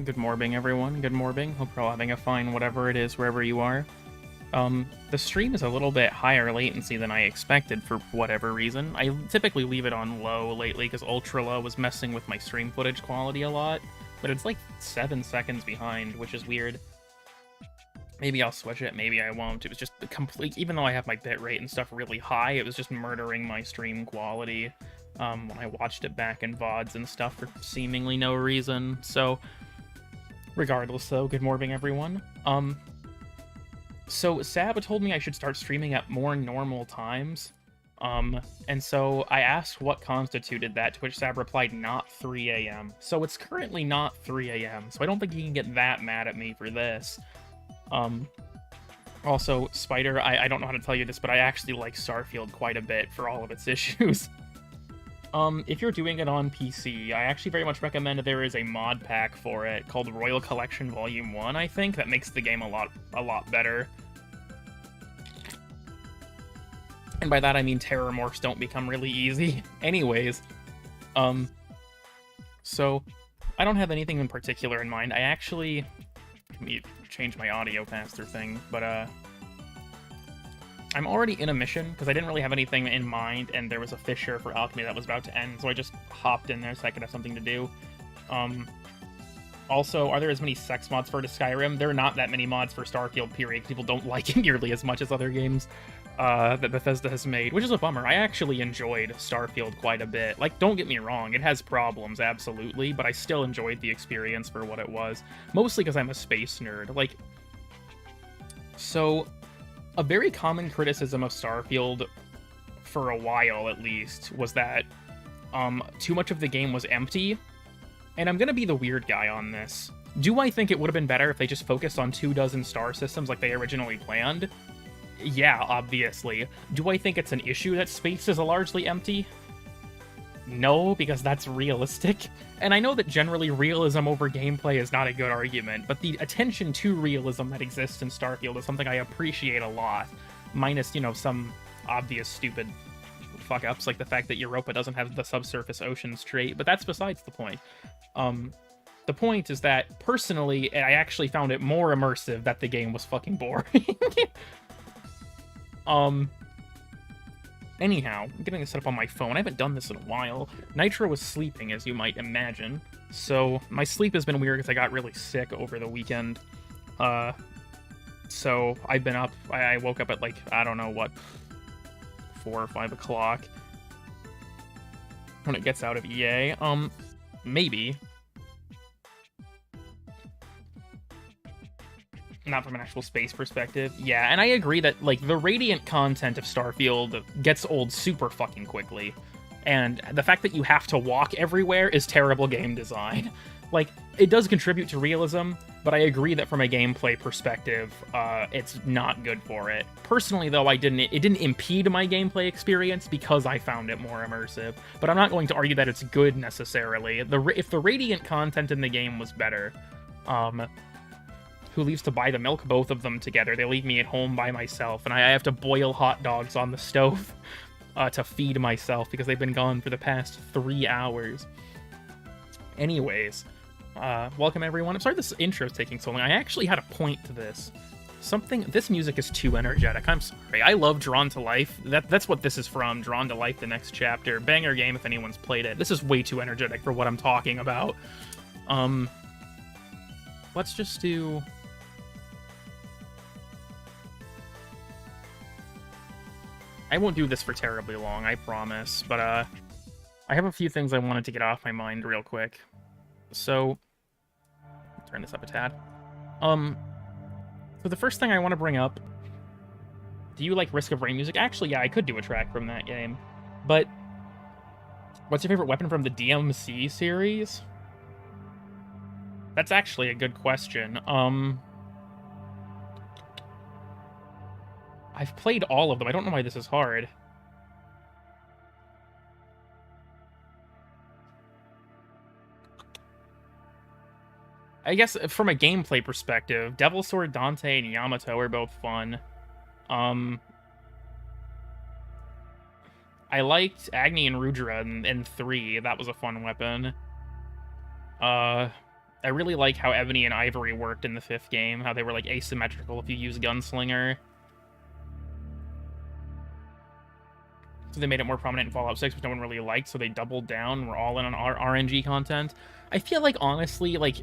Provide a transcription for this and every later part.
Good morning, everyone. Good morning. Hope you're all having a fine whatever it is, wherever you are. The stream is a little bit higher latency than I expected for whatever reason. I typically leave it on low lately because ultra low was messing with my stream footage quality a lot, but it's like 7 seconds behind, which is weird. Maybe I'll switch it, maybe I won't. It was just complete, even though I have my bitrate and stuff really high, it was just murdering my stream quality when I watched it back in VODs and stuff for seemingly no reason. So, regardless though, good morning, everyone. So Sab told me I should start streaming at more normal times. And so I asked what constituted that, to which Sab replied, not 3 a.m. So it's currently not 3 a.m., so I don't think he can get that mad at me for this. Also, Spider, I don't know how to tell you this, but I actually like Starfield quite a bit for all of its issues. If you're doing it on PC, I actually very much recommend there is a mod pack for it called Royal Collection Volume 1, I think, that makes the game a lot better. And by that I mean terror morphs don't become really easy. Anyways, so I don't have anything in particular in mind. I actually, let me change my audio faster thing, but I'm already in a mission, because I didn't really have anything in mind, and there was a fissure for alchemy that was about to end, so I just hopped in there so I could have something to do. Also, are there as many sex mods for Skyrim? There are not that many mods for Starfield, period. People don't like it nearly as much as other games that Bethesda has made, which is a bummer. I actually enjoyed Starfield quite a bit. Like, don't get me wrong, it has problems, absolutely, but I still enjoyed the experience for what it was. Mostly because I'm a space nerd. Like, so a very common criticism of Starfield, for a while at least, was that too much of the game was empty. And I'm gonna be the weird guy on this. Do I think it would have been better if they just focused on 24 star systems like they originally planned? Yeah, obviously. Do I think it's an issue that space is largely empty? No, because that's realistic. And I know that generally realism over gameplay is not a good argument, but the attention to realism that exists in Starfield is something I appreciate a lot. Minus, you know, some obvious stupid fuck-ups, like the fact that Europa doesn't have the subsurface oceans trait, but that's besides the point. The point is that, personally, I actually found it more immersive that the game was fucking boring. Anyhow, I'm getting this set up on my phone. I haven't done this in a while. Nitro was sleeping, as you might imagine. So, my sleep has been weird because I got really sick over the weekend. So, I've been up. I woke up at, like, I don't know what, 4 or 5 o'clock. When it gets out of EA. Maybe. Not from an actual space perspective. Yeah, and I agree that, like, the Radiant content of Starfield gets old super fucking quickly. And the fact that you have to walk everywhere is terrible game design. Like, it does contribute to realism, but I agree that from a gameplay perspective, it's not good for it. Personally, though, it didn't impede my gameplay experience because I found it more immersive. But I'm not going to argue that it's good, necessarily. If the Radiant content in the game was better, who leaves to buy the milk? Both of them together. They leave me at home by myself, and I have to boil hot dogs on the stove to feed myself because they've been gone for the past 3 hours. Anyways, welcome everyone. I'm sorry this intro is taking so long. I actually had a point to this. This music is too energetic. I'm sorry. I love Drawn to Life. That's what this is from. Drawn to Life, the next chapter. Banger game if anyone's played it. This is way too energetic for what I'm talking about. Let's just do... I won't do this for terribly long, I promise, but I have a few things I wanted to get off my mind real quick. So, turn this up a tad. So the first thing I want to bring up, do you like Risk of Rain music? Actually, yeah, I could do a track from that game. But, what's your favorite weapon from the DMC series? That's actually a good question. I've played all of them. I don't know why this is hard. I guess from a gameplay perspective, Devil Sword, Dante, and Yamato are both fun. I liked Agni and Rudra in 3. That was a fun weapon. I really like how Ebony and Ivory worked in the 5th game, how they were, like, asymmetrical if you use Gunslinger. So they made it more prominent in Fallout 6, which no one really liked, so they doubled down. We're all in on RNG content. I feel like, honestly, like,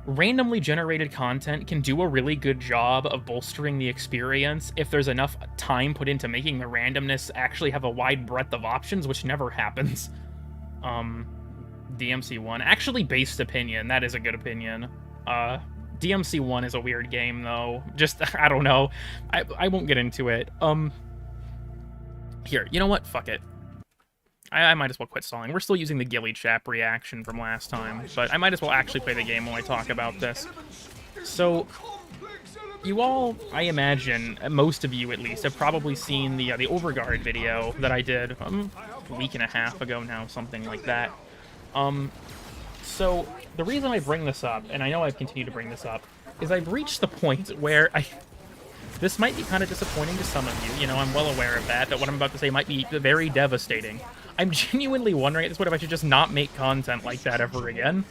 randomly generated content can do a really good job of bolstering the experience if there's enough time put into making the randomness actually have a wide breadth of options, which never happens. DMC1. Actually, based opinion. That is a good opinion. DMC1 is a weird game, though. Just, I don't know. I won't get into it. Here, you know what? Fuck it. I might as well quit stalling. We're still using the Gilly Chap reaction from last time, but I might as well actually play the game when I talk about this. So, you all, I imagine, most of you at least, have probably seen the Overguard video that I did a week and a half ago now, something like that. So, the reason I bring this up, and I know I've continued to bring this up, is I've reached the point where this might be kind of disappointing to some of you. You know, I'm well aware of that what I'm about to say might be very devastating. I'm genuinely wondering at this point if I should just not make content like that ever again.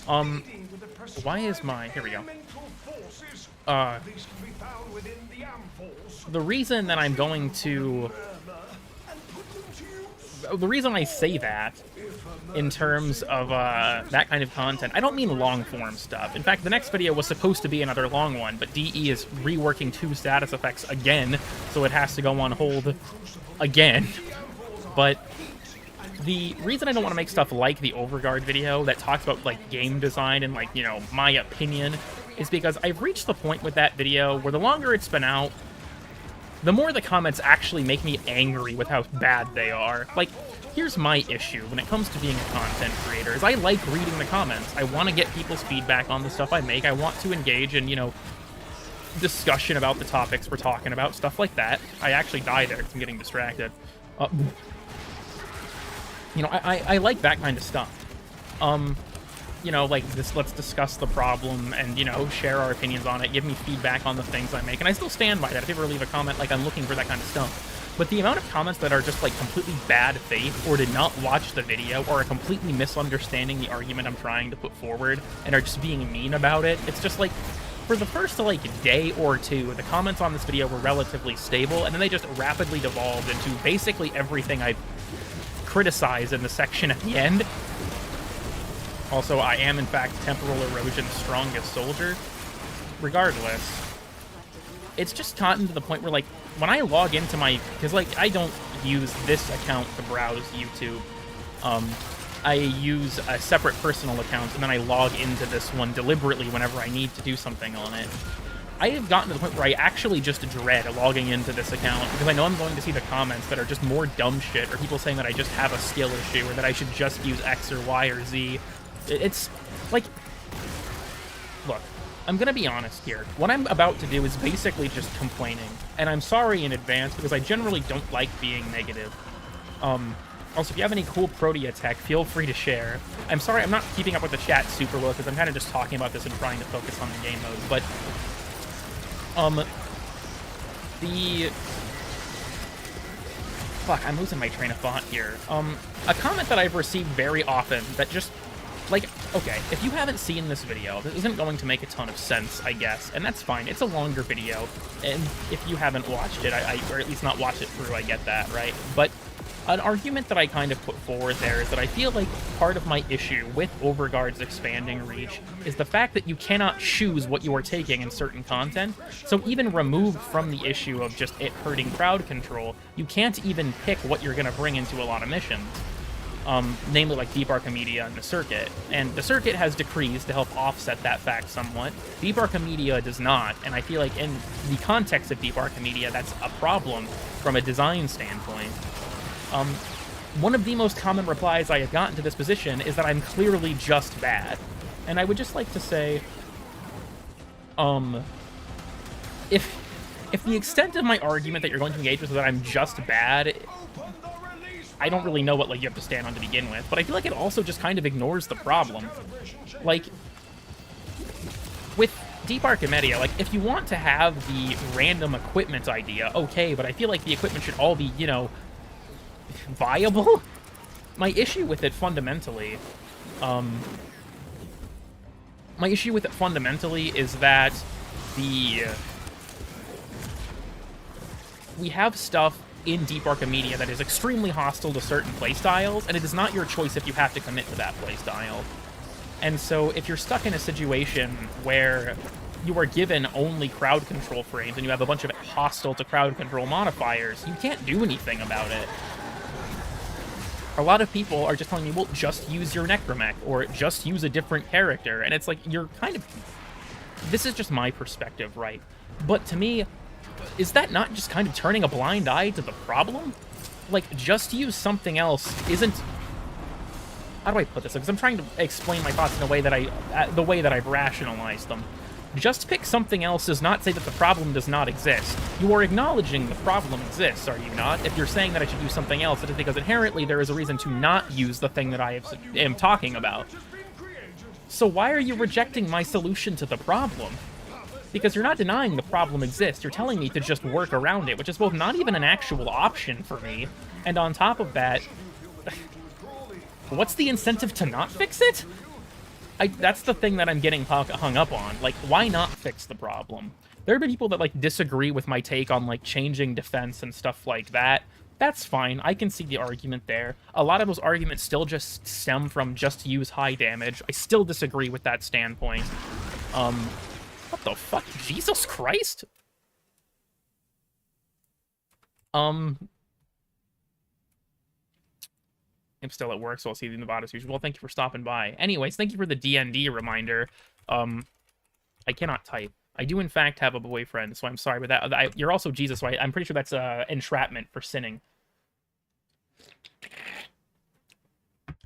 Why is my... Here we go. The reason that I'm going to... The reason I say that, in terms of that kind of content, I don't mean long-form stuff. In fact, the next video was supposed to be another long one, but DE is reworking 2 status effects again, so it has to go on hold again. But the reason I don't want to make stuff like the Overguard video that talks about, like, game design and, like, you know, my opinion is because I've reached the point with that video where the longer it's been out, the more the comments actually make me angry with how bad they are. Like, here's my issue when it comes to being a content creator, is I like reading the comments. I want to get people's feedback on the stuff I make. I want to engage in, you know, discussion about the topics we're talking about, stuff like that. I actually died there because I'm getting distracted. You know, I like that kind of stuff. You know, like, this, let's discuss the problem and, you know, share our opinions on it, give me feedback on the things I make, and I still stand by that. If you ever leave a comment, like, I'm looking for that kind of stuff. But the amount of comments that are just, like, completely bad faith, or did not watch the video, or are completely misunderstanding the argument I'm trying to put forward, and are just being mean about it, it's just, like, for the first, like, day or two, the comments on this video were relatively stable, and then they just rapidly devolved into basically everything I criticized in the section at the end. Also, I am, in fact, Temporal Erosion's strongest soldier. Regardless, it's just gotten to the point where, like, when I log into my... Because, like, I don't use this account to browse YouTube. I use a separate personal account, and then I log into this one deliberately whenever I need to do something on it. I have gotten to the point where I actually just dread logging into this account, because I know I'm going to see the comments that are just more dumb shit, or people saying that I just have a skill issue, or that I should just use X or Y or Z. It's, like, look, I'm gonna be honest here. What I'm about to do is basically just complaining, and I'm sorry in advance because I generally don't like being negative. Also, if you have any cool Protea tech, feel free to share. I'm sorry I'm not keeping up with the chat super well because I'm kind of just talking about this and trying to focus on the game mode, but, fuck, I'm losing my train of thought here. A comment that I've received very often that just... Like, okay, if you haven't seen this video, this isn't going to make a ton of sense, I guess, and that's fine. It's a longer video, and if you haven't watched it, or at least not watched it through, I get that, right? But an argument that I kind of put forward there is that I feel like part of my issue with Overguard's expanding reach is the fact that you cannot choose what you are taking in certain content. So even removed from the issue of just it hurting crowd control, you can't even pick what you're going to bring into a lot of missions. Namely like Deep Archimedia and the Circuit. And the Circuit has decrees to help offset that fact somewhat. Deep Archimedia does not, and I feel like in the context of Deep Archimedia, that's a problem from a design standpoint. One of the most common replies I have gotten to this position is that I'm clearly just bad. And I would just like to say, if the extent of my argument that you're going to engage with is that I'm just bad, I don't really know what leg you have to stand on to begin with, but I feel like it also just kind of ignores the problem. Like, with Deep Archimedia, like, if you want to have the random equipment idea, okay, but I feel like the equipment should all be, you know, viable? My issue with it, fundamentally, My issue with it fundamentally is that we have stuff in Deep Archimedia that is extremely hostile to certain playstyles, and it is not your choice if you have to commit to that playstyle. And so if you're stuck in a situation where you are given only crowd control frames and you have a bunch of hostile to crowd control modifiers, you can't do anything about it. A lot of people are just telling me, well, just use your Necromech, or just use a different character, and it's like, you're kind of... This is just my perspective, right? But to me, is that not just kind of turning a blind eye to the problem? Like, just use something else isn't... How do I put this? Because I'm trying to explain my thoughts in a way that the way that I've rationalized them. Just pick something else does not say that the problem does not exist. You are acknowledging the problem exists, are you not? If you're saying that I should do something else, it is because inherently there is a reason to not use the thing that I am talking about. So why are you rejecting my solution to the problem? Because you're not denying the problem exists, you're telling me to just work around it, which is both not even an actual option for me, and on top of that, what's the incentive to not fix it? That's the thing that I'm getting hung up on. Like, why not fix the problem? There have been people that, like, disagree with my take on, like, changing defense and stuff like that. That's fine. I can see the argument there. A lot of those arguments still just stem from just use high damage. I still disagree with that standpoint. What the fuck? Jesus Christ? I'm still at work, so I'll see you in the VOD as usual. Well, thank you for stopping by. Anyways, thank you for the DND reminder. I cannot type. I do, in fact, have a boyfriend, so I'm sorry, but that you're also Jesus, right? I'm pretty sure that's entrapment for sinning.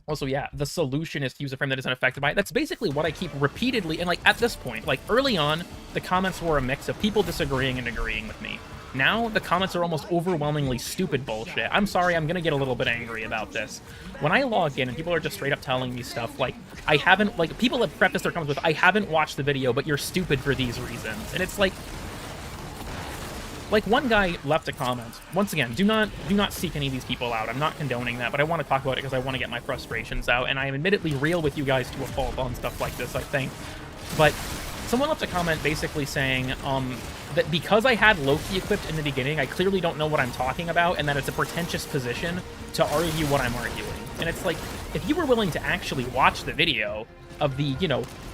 Also, yeah, the solution is to use a frame that isn't affected by it. That's basically what I keep repeatedly, and, like, at this point, like, early on, the comments were a mix of people disagreeing and agreeing with me. Now, the comments are almost overwhelmingly stupid bullshit. I'm sorry, I'm gonna get a little bit angry about this. When I log in and people are just straight up telling me stuff like, I haven't, like, people have prefaced their comments with, I haven't watched the video, but you're stupid for these reasons. And it's like one guy left a comment. Once again, do not seek any of these people out. I'm not condoning that, but I want to talk about it because I want to get my frustrations out, and I am admittedly real with you guys to a fault on stuff like this, I think. But someone left a comment basically saying that because I had Loki equipped in the beginning, I clearly don't know what I'm talking about, and that it's a pretentious position to argue what I'm arguing. And it's like, if you were willing to actually watch the video of the,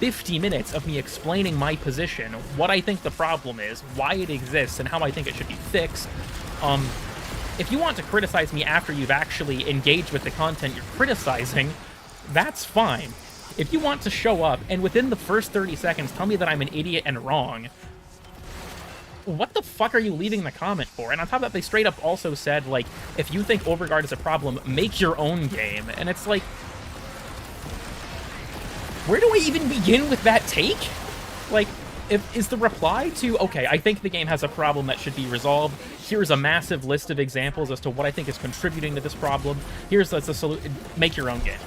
50 minutes of me explaining my position, what I think the problem is, why it exists, and how I think it should be fixed, if you want to criticize me after you've actually engaged with the content you're criticizing, that's fine. If you want to show up and within the first 30 seconds tell me that I'm an idiot and wrong, what the fuck are you leaving the comment for? And on top of that, they straight up also said, like, if you think Overguard is a problem, make your own game. And it's like, where do I even begin with that take? Like, is the reply to, okay, I think the game has a problem that should be resolved. Here's a massive list of examples as to what I think is contributing to this problem. Here's the solution. Make your own game.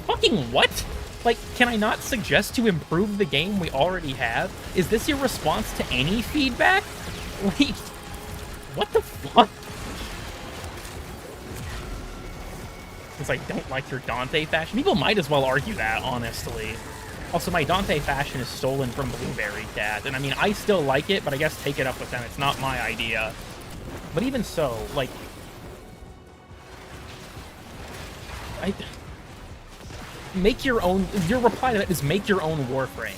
Fucking what? Like, can I not suggest to improve the game we already have? Is this your response to any feedback? Wait, what the fuck? Because I don't like your Dante fashion. People might as well argue that, honestly. Also, my Dante fashion is stolen from Blueberry Cat, and I mean, I still like it, but I guess take it up with them. It's not my idea. But even so, like, make your own. Your reply to that is make your own Warframe.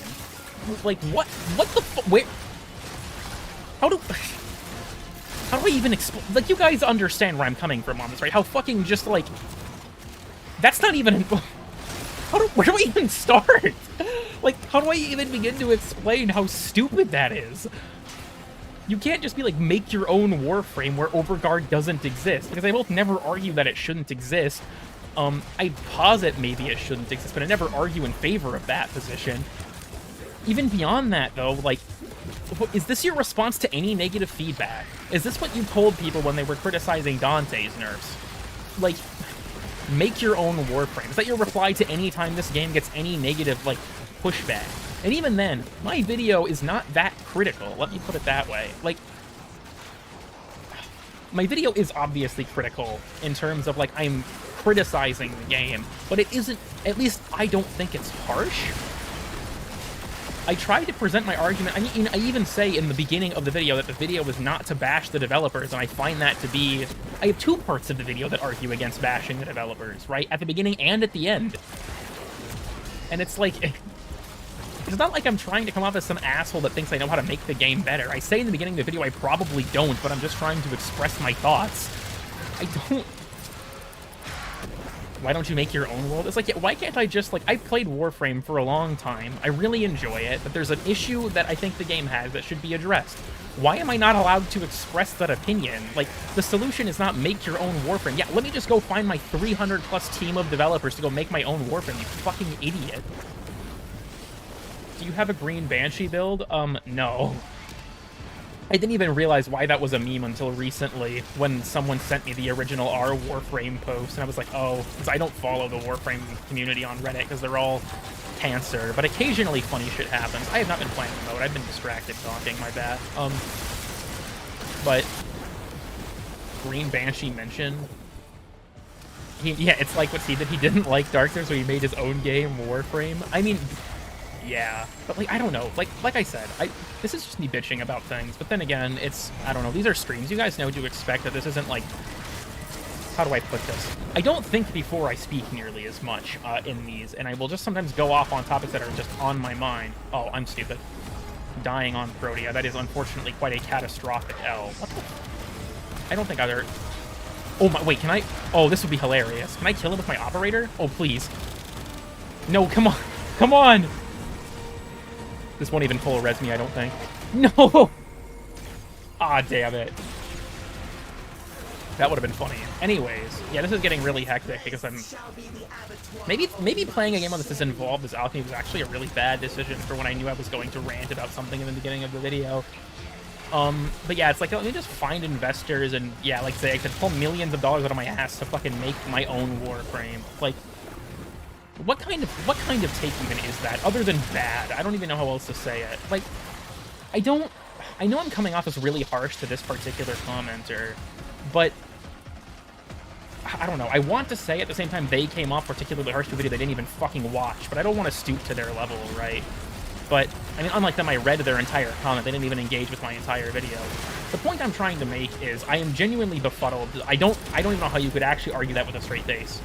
Like, what the where? How do I even explain? Like, you guys understand where I'm coming from on this, right? How fucking just, like, that's not even, where do I even start? Like, how do I even begin to explain how stupid that is? You can't just be like, make your own Warframe where Overguard doesn't exist, because I both never argue that it shouldn't exist. I posit maybe it shouldn't exist, but I never argue in favor of that position. Even beyond that, though, like, is this your response to any negative feedback? Is this what you told people when they were criticizing Dante's nerfs? Like, make your own Warframe. Is that your reply to any time this game gets any negative, like, pushback? And even then, my video is not that critical. Let me put it that way. Like, my video is obviously critical in terms of, like, I'm criticizing the game, but it isn't, at least I don't think it's harsh. I tried to present my argument. I mean, I even say in the beginning of the video that the video was not to bash the developers, and I find that to be... I have two parts of the video that argue against bashing the developers, right? At the beginning and at the end. And it's like... It's not like I'm trying to come off as some asshole that thinks I know how to make the game better. I say in the beginning of the video I probably don't, but I'm just trying to express my thoughts. I don't... Why don't you make your own world? It's like, yeah, why can't I just, like, I've played Warframe for a long time. I really enjoy it, but there's an issue that I think the game has that should be addressed. Why am I not allowed to express that opinion? Like, the solution is not make your own Warframe. Yeah, let me just go find my 300+ team of developers to go make my own Warframe, you fucking idiot. Do you have a green Banshee build? No. I didn't even realize why that was a meme until recently, when someone sent me the original R Warframe post, and I was like, oh, because I don't follow the Warframe community on Reddit, because they're all cancer, but occasionally funny shit happens. I have not been playing the mode, I've been distracted talking, my bad. But Green Banshee mentioned, yeah, it's like what he did, he didn't like Dark Souls, so he made his own game, Warframe. I mean, yeah, but like, I don't know, like I said, this is just me bitching about things, but then again, it's, I don't know, these are streams, you guys know what to expect, that this isn't like, how do I put this? I don't think before I speak nearly as much in these, and I will just sometimes go off on topics that are just on my mind. Oh, I'm stupid. Dying on Protea, that is unfortunately quite a catastrophic L. What the? I don't think either. Oh my, wait, can I? Oh, this would be hilarious. Can I kill him with my operator? Oh, please. No, come on. Come on! This won't even full res me, I don't think. No! Ah, damn it. That would have been funny. Anyways, yeah, this is getting really hectic because I'm... Maybe playing a game on this involved as Alchemy was actually a really bad decision for when I knew I was going to rant about something in the beginning of the video. But yeah, it's like, let me just find investors and, yeah, like say, I could pull millions of dollars out of my ass to fucking make my own Warframe. Like, what kind of take even is that, other than bad? I don't even know how else to say it. Like, I know I'm coming off as really harsh to this particular commenter, but I don't know. I want to say at the same time they came off particularly harsh to a video they didn't even fucking watch, but I don't want to stoop to their level, right? But, I mean, unlike them, I read their entire comment. They didn't even engage with my entire video. The point I'm trying to make is I am genuinely befuddled. I don't even know how you could actually argue that with a straight face.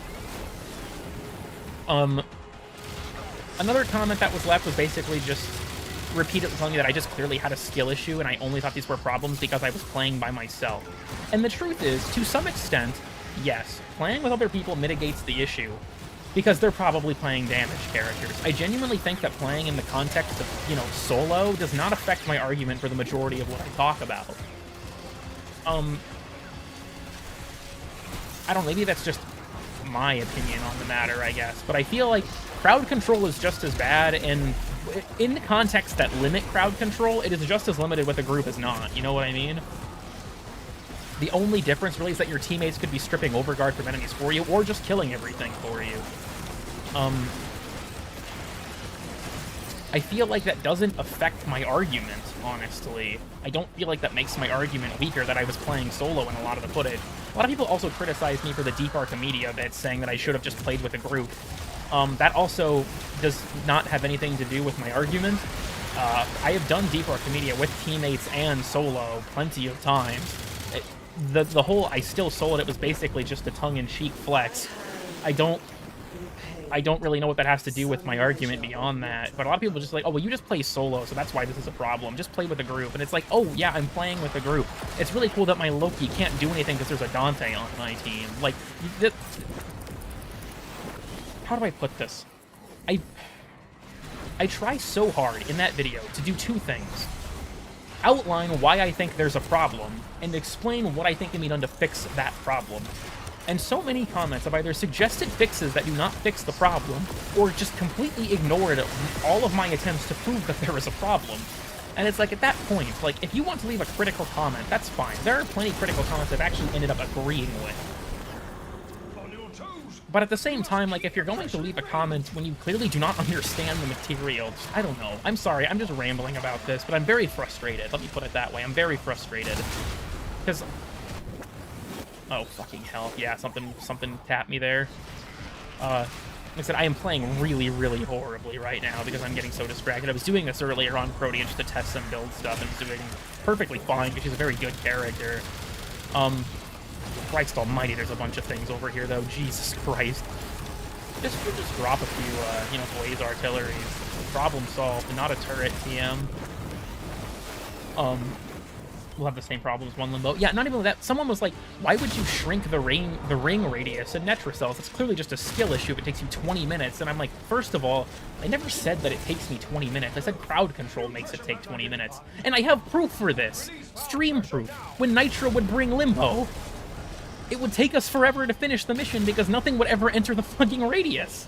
Another comment that was left was basically just repeatedly telling me that I just clearly had a skill issue and I only thought these were problems because I was playing by myself. And the truth is, to some extent, yes, playing with other people mitigates the issue because they're probably playing damaged characters. I genuinely think that playing in the context of, you know, solo does not affect my argument for the majority of what I talk about. I don't know, maybe that's just my opinion on the matter, I guess, but I feel like crowd control is just as bad, and in the context that limit crowd control, it is just as limited with a group as not, you know what I mean? The only difference really is that your teammates could be stripping overguard from enemies for you, or just killing everything for you. I feel like that doesn't affect my argument, honestly. I don't feel like that makes my argument weaker that I was playing solo in a lot of the footage. A lot of people also criticize me for the Deep Archimedia bit, saying that I should have just played with a group. That also does not have anything to do with my argument. I have done Deep Archimedia with teammates and solo plenty of times. The whole I still soloed it was basically just a tongue-in-cheek flex. I don't really know what that has to do with my argument beyond that, but a lot of people are just like, oh, well, you just play solo, so that's why this is a problem. Just play with a group. And it's like, oh, yeah, I'm playing with a group. It's really cool that my Loki can't do anything because there's a Dante on my team. Like, how do I put this? I try so hard in that video to do two things. Outline why I think there's a problem, and explain what I think can be done to fix that problem. And so many comments have either suggested fixes that do not fix the problem, or just completely ignored all of my attempts to prove that there is a problem. And it's like, at that point, like, if you want to leave a critical comment, that's fine. There are plenty of critical comments I've actually ended up agreeing with. But at the same time, like, if you're going to leave a comment when you clearly do not understand the material, I don't know. I'm sorry, I'm just rambling about this, but I'm very frustrated. Let me put it that way. I'm very frustrated. Because... oh, fucking hell. Yeah, something tapped me there. I said, I am playing really, really horribly right now because I'm getting so distracted. I was doing this earlier on Protea just to test some build stuff, and it's doing perfectly fine because she's a very good character. Christ almighty, there's a bunch of things over here, though. Jesus Christ. Just drop a few, blaze artilleries. Problem solved. Not a turret, TM. We'll have the same problem as one limbo. Yeah, not even that. Someone was like, why would you shrink the ring radius in Netra cells? It's clearly just a skill issue if it takes you 20 minutes. And I'm like, first of all, I never said that it takes me 20 minutes. I said crowd control makes it take 20 minutes. And I have proof for this. Stream proof. When Nitro would bring limbo, it would take us forever to finish the mission because nothing would ever enter the fucking radius.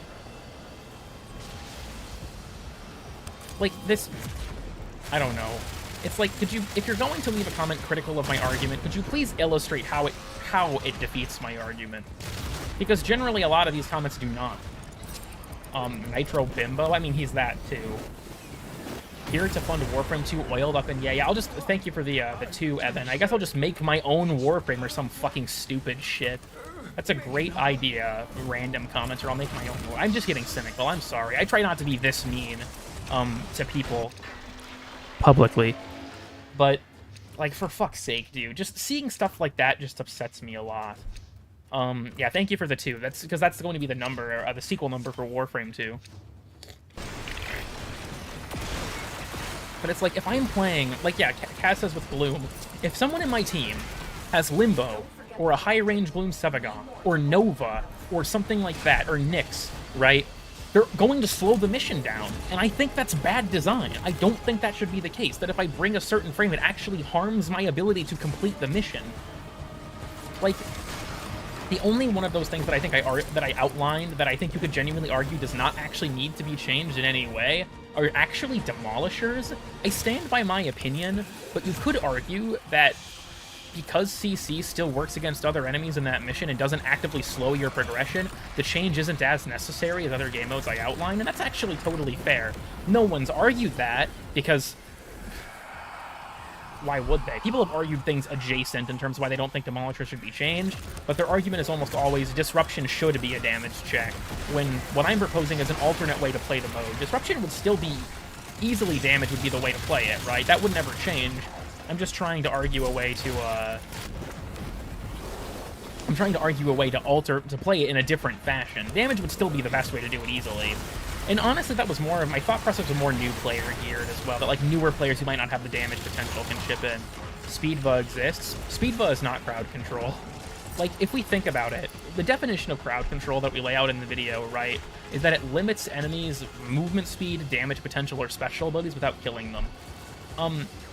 Like, this... I don't know. It's like, if you're going to leave a comment critical of my argument, could you please illustrate how it defeats my argument? Because generally a lot of these comments do not. Nitro Bimbo, I mean, he's that too. Here to fund Warframe 2 oiled up, and yeah, I'll just, thank you for the 2, Evan. I guess I'll just make my own Warframe or some fucking stupid shit. That's a great idea, random comments, or I'll make my own. I'm just getting cynical, I'm sorry. I try not to be this mean, to people. Publicly. But, like, for fuck's sake, dude, just seeing stuff like that just upsets me a lot. Yeah, thank you for the 2. That's because that's going to be the number, the sequel number for Warframe 2. But it's like, if I'm playing, like, yeah, Kaz says with Gloom, if someone in my team has Limbo, or a high-range Gloom Sevagon, or Nova, or something like that, or Nyx, right? They're going to slow the mission down, and I think that's bad design. I don't think that should be the case, that if I bring a certain frame, it actually harms my ability to complete the mission. Like, the only one of those things that I think that I outlined that I think you could genuinely argue does not actually need to be changed in any way are actually demolishers. I stand by my opinion, but you could argue that because CC still works against other enemies in that mission and doesn't actively slow your progression, the change isn't as necessary as other game modes I outlined, and that's actually totally fair. No one's argued that, because why would they? People have argued things adjacent in terms of why they don't think Demolisher should be changed, but their argument is almost always Disruption should be a damage check, when what I'm proposing is an alternate way to play the mode. Disruption would still be easily damage would be the way to play it, right? That would never change. I'm just trying to argue a way to, to play it in a different fashion. Damage would still be the best way to do it easily. And honestly, that was more of my thought process was more new player geared as well, that like newer players who might not have the damage potential can chip in. Speedva exists. Speedva is not crowd control. Like, if we think about it, the definition of crowd control that we lay out in the video, right, is that it limits enemies' movement speed, damage potential, or special abilities without killing them.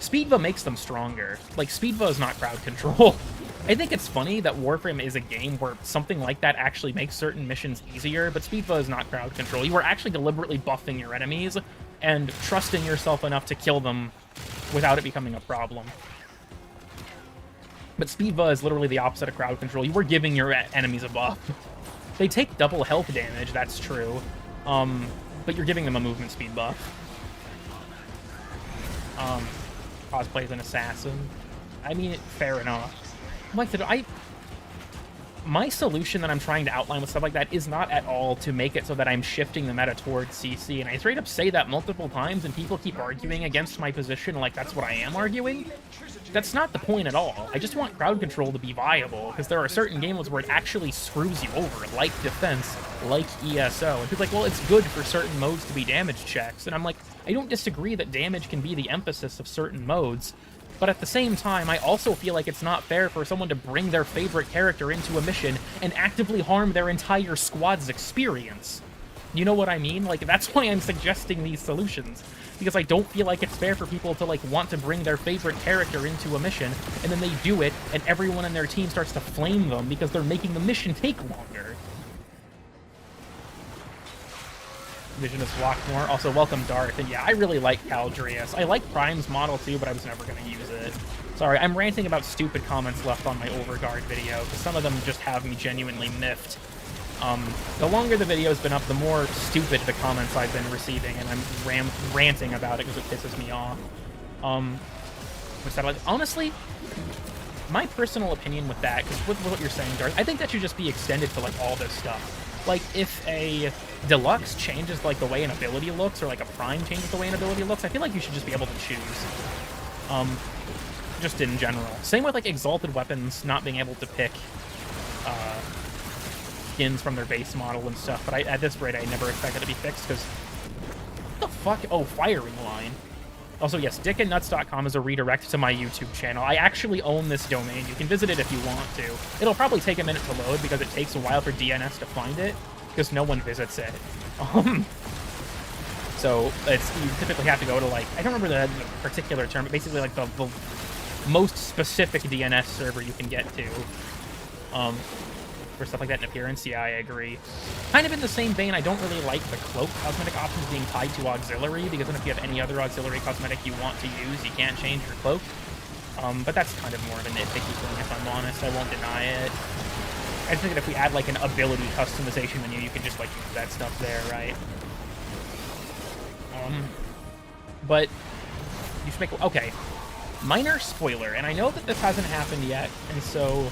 Speedva makes them stronger. Like, Speedva is not crowd control. I think it's funny that Warframe is a game where something like that actually makes certain missions easier, but Speedva is not crowd control. You are actually deliberately buffing your enemies and trusting yourself enough to kill them without it becoming a problem. But Speedva is literally the opposite of crowd control. You are giving your enemies a buff. They take double health damage, that's true. But you're giving them a movement speed buff. Cosplay as an assassin. I mean, fair enough. Like, my solution that I'm trying to outline with stuff like that is not at all to make it so that I'm shifting the meta towards CC, and I straight up say that multiple times, and people keep arguing against my position like that's what I am arguing. That's not the point at all. I just want crowd control to be viable, because there are certain game modes where it actually screws you over, like defense, like ESO. And people are like, well, it's good for certain modes to be damage checks. And I'm like, I don't disagree that damage can be the emphasis of certain modes, but at the same time, I also feel like it's not fair for someone to bring their favorite character into a mission and actively harm their entire squad's experience. You know what I mean? Like, that's why I'm suggesting these solutions. Because I don't feel like it's fair for people to, like, want to bring their favorite character into a mission, and then they do it, and everyone in their team starts to flame them because they're making the mission take longer. Vision is blocked more. Also, welcome Darth. And yeah, I really like Caldrius. I like Prime's model too, but I was never going to use it. Sorry, I'm ranting about stupid comments left on my Overguard video, because some of them just have me genuinely miffed. The longer the video's been up, the more stupid the comments I've been receiving, and I'm ranting about it because it pisses me off. What's that like? Honestly, my personal opinion with that, because with what you're saying, Darth, I think that should just be extended to, like, all this stuff. Like, if a deluxe changes, like, the way an ability looks, or, like, a prime changes the way an ability looks, I feel like you should just be able to choose. Just in general. Same with, like, exalted weapons not being able to pick, skins from their base model and stuff, but at this rate, I never expect it to be fixed, because... What the fuck? Oh, firing line. Also, yes, dickandnuts.com is a redirect to my YouTube channel. I actually own this domain. You can visit it if you want to. It'll probably take a minute to load because it takes a while for DNS to find it, because no one visits it. So you typically have to go to, like, I don't remember the particular term, but basically, like, the most specific DNS server you can get to. For stuff like that in appearance, yeah, I agree. Kind of in the same vein, I don't really like the cloak cosmetic options being tied to auxiliary, because then if you have any other auxiliary cosmetic you want to use, you can't change your cloak. But that's kind of more of a nitpicky thing, if I'm honest. I won't deny it. I just think that if we add, like, an ability customization menu, you can just, like, use that stuff there, right? But you should make... Okay. Minor spoiler, and I know that this hasn't happened yet, and so,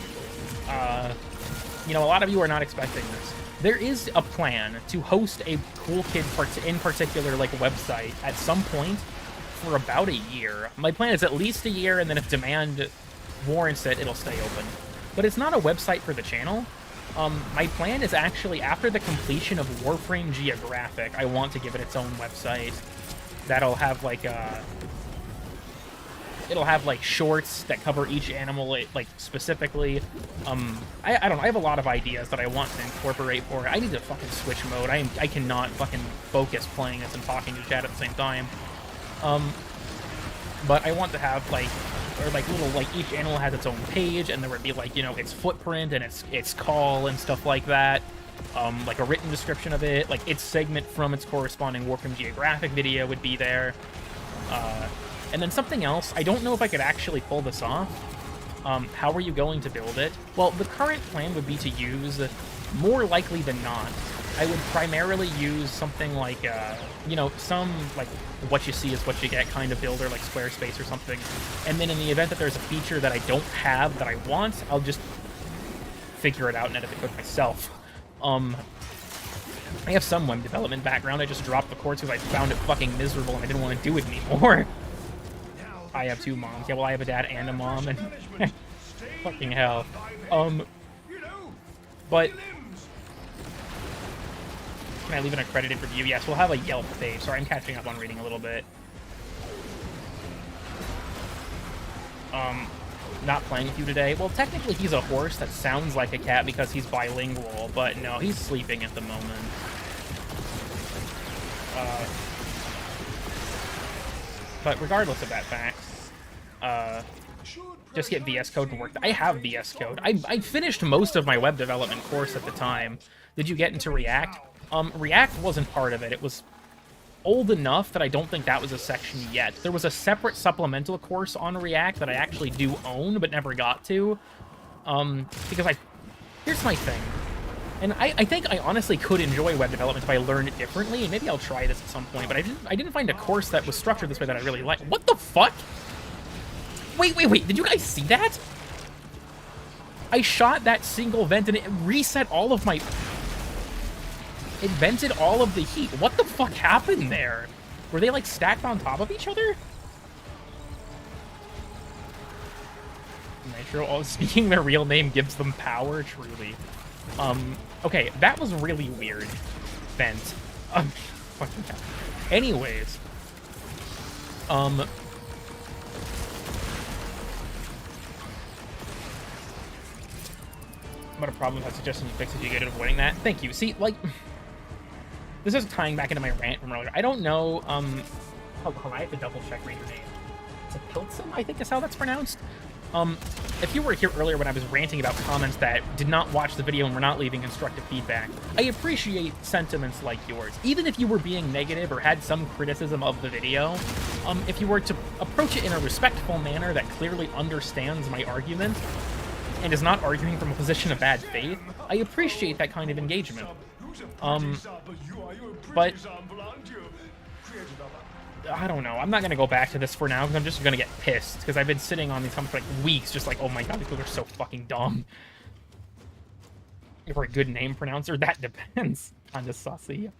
you know, a lot of you are not expecting this. There is a plan to host a Cool Kid in particular, like, website at some point for about a year. My plan is at least a year, and then if demand warrants it, it'll stay open. But it's not a website for the channel. My plan is actually, after the completion of Warframe Geographic, I want to give it its own website that'll have, like, it'll have, like, shorts that cover each animal, like, specifically. I don't know, I have a lot of ideas that I want to incorporate for it. I need to fucking switch mode. I cannot fucking focus playing this and talking to chat at the same time. But I want to have, like, or, like, little, like, each animal has its own page, and there would be, like, you know, its footprint and its call and stuff like that. Like, a written description of it, like, its segment from its corresponding Warframe Geographic video would be there. And then something else, I don't know if I could actually pull this off. How are you going to build it? Well, the current plan would be to use, more likely than not, I would primarily use something like, you know, some, like, what you see is what you get kind of builder, like Squarespace or something. And then in the event that there's a feature that I don't have that I want, I'll just figure it out and edit the code myself. I have some web development background. I just dropped the course because I found it fucking miserable and I didn't want to do it anymore. I have 2 moms. Yeah, well, I have a dad and a mom, and fucking hell. But can I leave an accredited review? Yes, we'll have a Yelp page. Sorry, I'm catching up on reading a little bit. Not playing with you today. Well, technically he's a horse that sounds like a cat because he's bilingual, but no, he's sleeping at the moment. But regardless of that fact, just get VS Code to work. I have VS Code. I finished most of my web development course at the time. Did you get into React? React wasn't part of it. It was old enough that I don't think that was a section yet. There was a separate supplemental course on React that I actually do own, but never got to. Because here's my thing. And I think I honestly could enjoy web development if I learned it differently, and maybe I'll try this at some point, but I didn't find a course that was structured this way that I really liked. What the fuck? Wait, did you guys see that? I shot that single vent and it reset all of my... It vented all of the heat. What the fuck happened there? Were they, like, stacked on top of each other? Nitro, speaking their real name gives them power, truly. Okay, that was really weird. Vent. Fucking hell. Anyways. What a problem with suggestions and fixes you get at avoiding that. Thank you. See, like... This is tying back into my rant from earlier. I don't know, hold on, I have to double check read your name. Is it Pilsum, I think is how that's pronounced? If you were here earlier when I was ranting about comments that did not watch the video and were not leaving constructive feedback, I appreciate sentiments like yours. Even if you were being negative or had some criticism of the video, if you were to approach it in a respectful manner that clearly understands my argument and is not arguing from a position of bad faith, I appreciate that kind of engagement. But I don't know. I'm not going to go back to this for now because I'm just going to get pissed because I've been sitting on these comments for like weeks just like, oh my god, these people are so fucking dumb. For a good name pronouncer, that depends. Kinda sussy.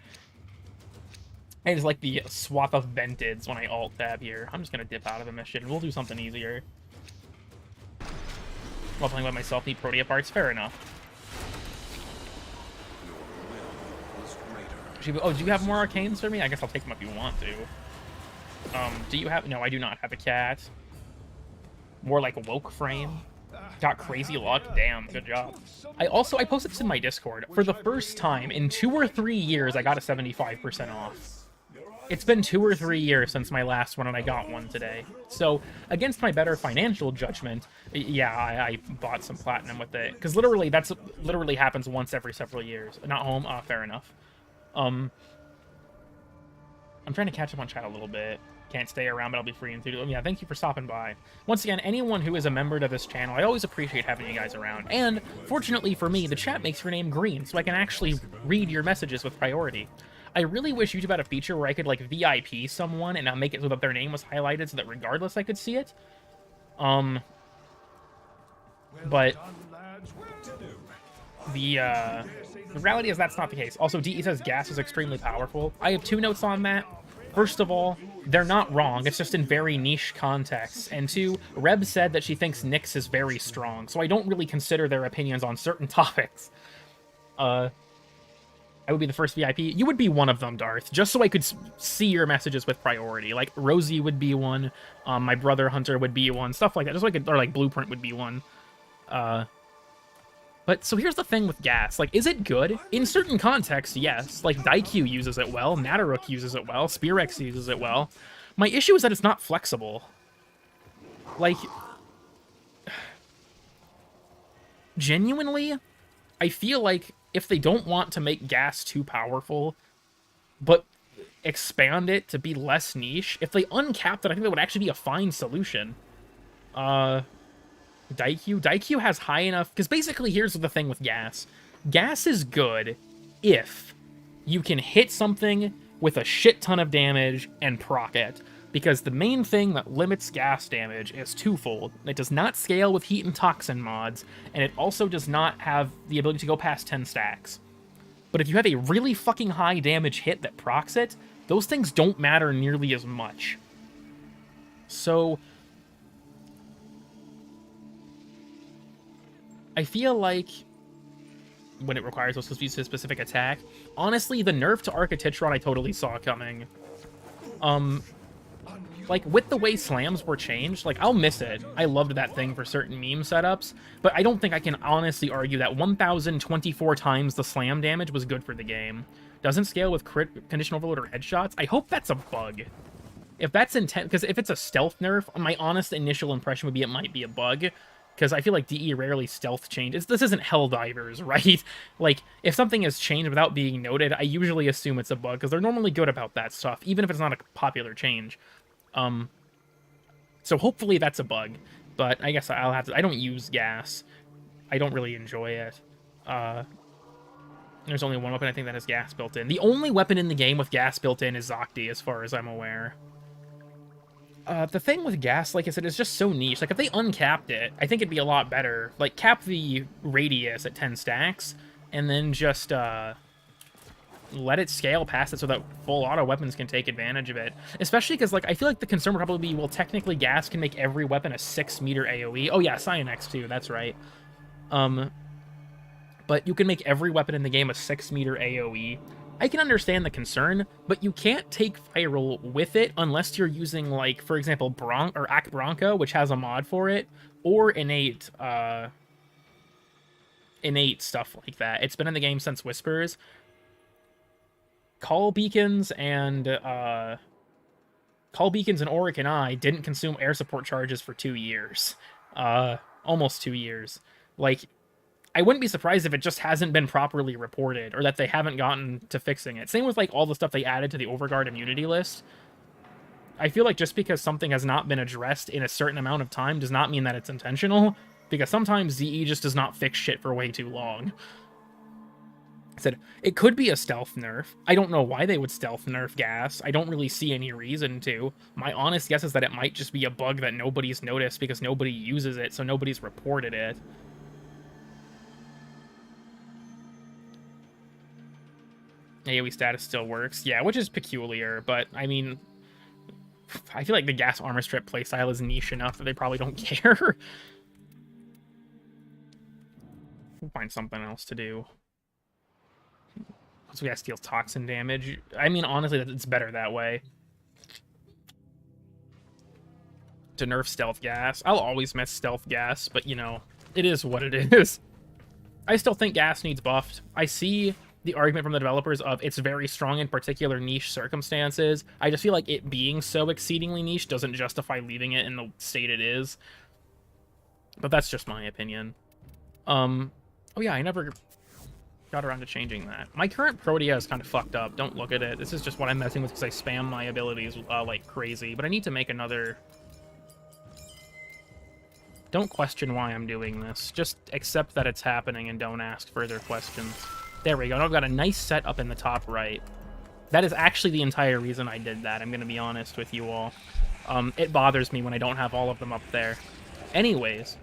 I just like the swap of ventids when I alt-tab here. I'm just gonna dip out of the mission, and we'll do something easier. While playing by myself, need Protea parts? Fair enough. Oh, do you have more arcanes for me? I guess I'll take them if you want to. Do you have... No, I do not have a cat. More like Warframe. Got crazy luck. Damn, good job. I posted this in my Discord. For the first time in 2 or 3 years, I got a 75% off. It's been 2 or 3 years since my last one, and I got one today. So, against my better financial judgment, yeah, I bought some platinum with it. Because literally, that's literally happens once every several years. Not home? Fair enough. I'm trying to catch up on chat a little bit. Can't stay around, but I'll be free in 2. Yeah, thank you for stopping by. Once again, anyone who is a member to this channel, I always appreciate having you guys around. And, fortunately for me, the chat makes your name green, so I can actually read your messages with priority. I really wish YouTube had a feature where I could, like, VIP someone and make it so that their name was highlighted so that regardless I could see it. But the reality is that's not the case. Also, DE says gas is extremely powerful. I have 2 notes on that. First of all, they're not wrong, it's just in very niche contexts. And 2, Reb said that she thinks Nyx is very strong, so I don't really consider their opinions on certain topics. I would be the first VIP. You would be one of them, Darth, just so I could see your messages with priority. Like, Rosie would be one, my brother Hunter would be one, stuff like that, just so I could, or like Blueprint would be one. But, so here's the thing with gas. Like, is it good? In certain contexts, yes. Like, Daikyu uses it well, Nataruk uses it well, Spearex uses it well. My issue is that it's not flexible. Like, genuinely, I feel like if they don't want to make gas too powerful, but expand it to be less niche, if they uncapped it, I think that would actually be a fine solution. Daikyu has high enough... Because basically, here's the thing with gas. Gas is good if you can hit something with a shit ton of damage and proc it. Because the main thing that limits gas damage is twofold. It does not scale with heat and toxin mods, and it also does not have the ability to go past 10 stacks. But if you have a really fucking high damage hit that procs it, those things don't matter nearly as much. So I feel like when it requires those specific attack, honestly, the nerf to Architectron I totally saw coming. Like, with the way slams were changed, like, I'll miss it. I loved that thing for certain meme setups, but I don't think I can honestly argue that 1,024 times the slam damage was good for the game. Doesn't scale with crit, condition overload, or headshots. I hope that's a bug. If that's intent, because if it's a stealth nerf, my honest initial impression would be it might be a bug, because I feel like DE rarely stealth changes. This isn't Helldivers, right? Like, if something has changed without being noted, I usually assume it's a bug, because they're normally good about that stuff, even if it's not a popular change. So hopefully that's a bug, but I guess I'll have to... I don't use gas. I don't really enjoy it. There's only one weapon I think that has gas built in. The only weapon in the game with gas built in is Zakti, as far as I'm aware. The thing with gas, like I said, is just so niche. Like, if they uncapped it, I think it'd be a lot better. Like, cap the radius at 10 stacks, and then just, let it scale past it so that full auto weapons can take advantage of it. Especially because, like, I feel like the concern would probably be, well, technically gas can make every weapon a 6-meter AoE. Oh, yeah, Cyanex, too, that's right. But you can make every weapon in the game a 6-meter AoE. I can understand the concern, but you can't take viral with it unless you're using, like, for example, Ak Bronca, which has a mod for it, or innate stuff like that. It's been in the game since Whispers. Call Beacons and Auric and I didn't consume air support charges for 2 years. Almost 2 years. Like, I wouldn't be surprised if it just hasn't been properly reported, or that they haven't gotten to fixing it. Same with, like, all the stuff they added to the Overguard immunity list. I feel like just because something has not been addressed in a certain amount of time does not mean that it's intentional, because sometimes ZE just does not fix shit for way too long. I said, it could be a stealth nerf. I don't know why they would stealth nerf gas. I don't really see any reason to. My honest guess is that it might just be a bug that nobody's noticed because nobody uses it, so nobody's reported it. AoE status still works. Yeah, which is peculiar, but I mean, I feel like the gas armor strip playstyle is niche enough that they probably don't care. We'll find something else to do. So gas deals toxin damage. I mean, honestly, it's better that way. To nerf stealth gas. I'll always miss stealth gas, but you know, it is what it is. I still think gas needs buffed. I see the argument from the developers of it's very strong in particular niche circumstances. I just feel like it being so exceedingly niche doesn't justify leaving it in the state it is. But that's just my opinion. Oh yeah, I never got around to changing that. My current Protea is kind of fucked up. Don't look at it. This is just what I'm messing with because I spam my abilities like crazy. But I need to make another... Don't question why I'm doing this. Just accept that it's happening and don't ask further questions. There we go. I've got a nice set up in the top right. That is actually the entire reason I did that. I'm going to be honest with you all. It bothers me when I don't have all of them up there. Anyways.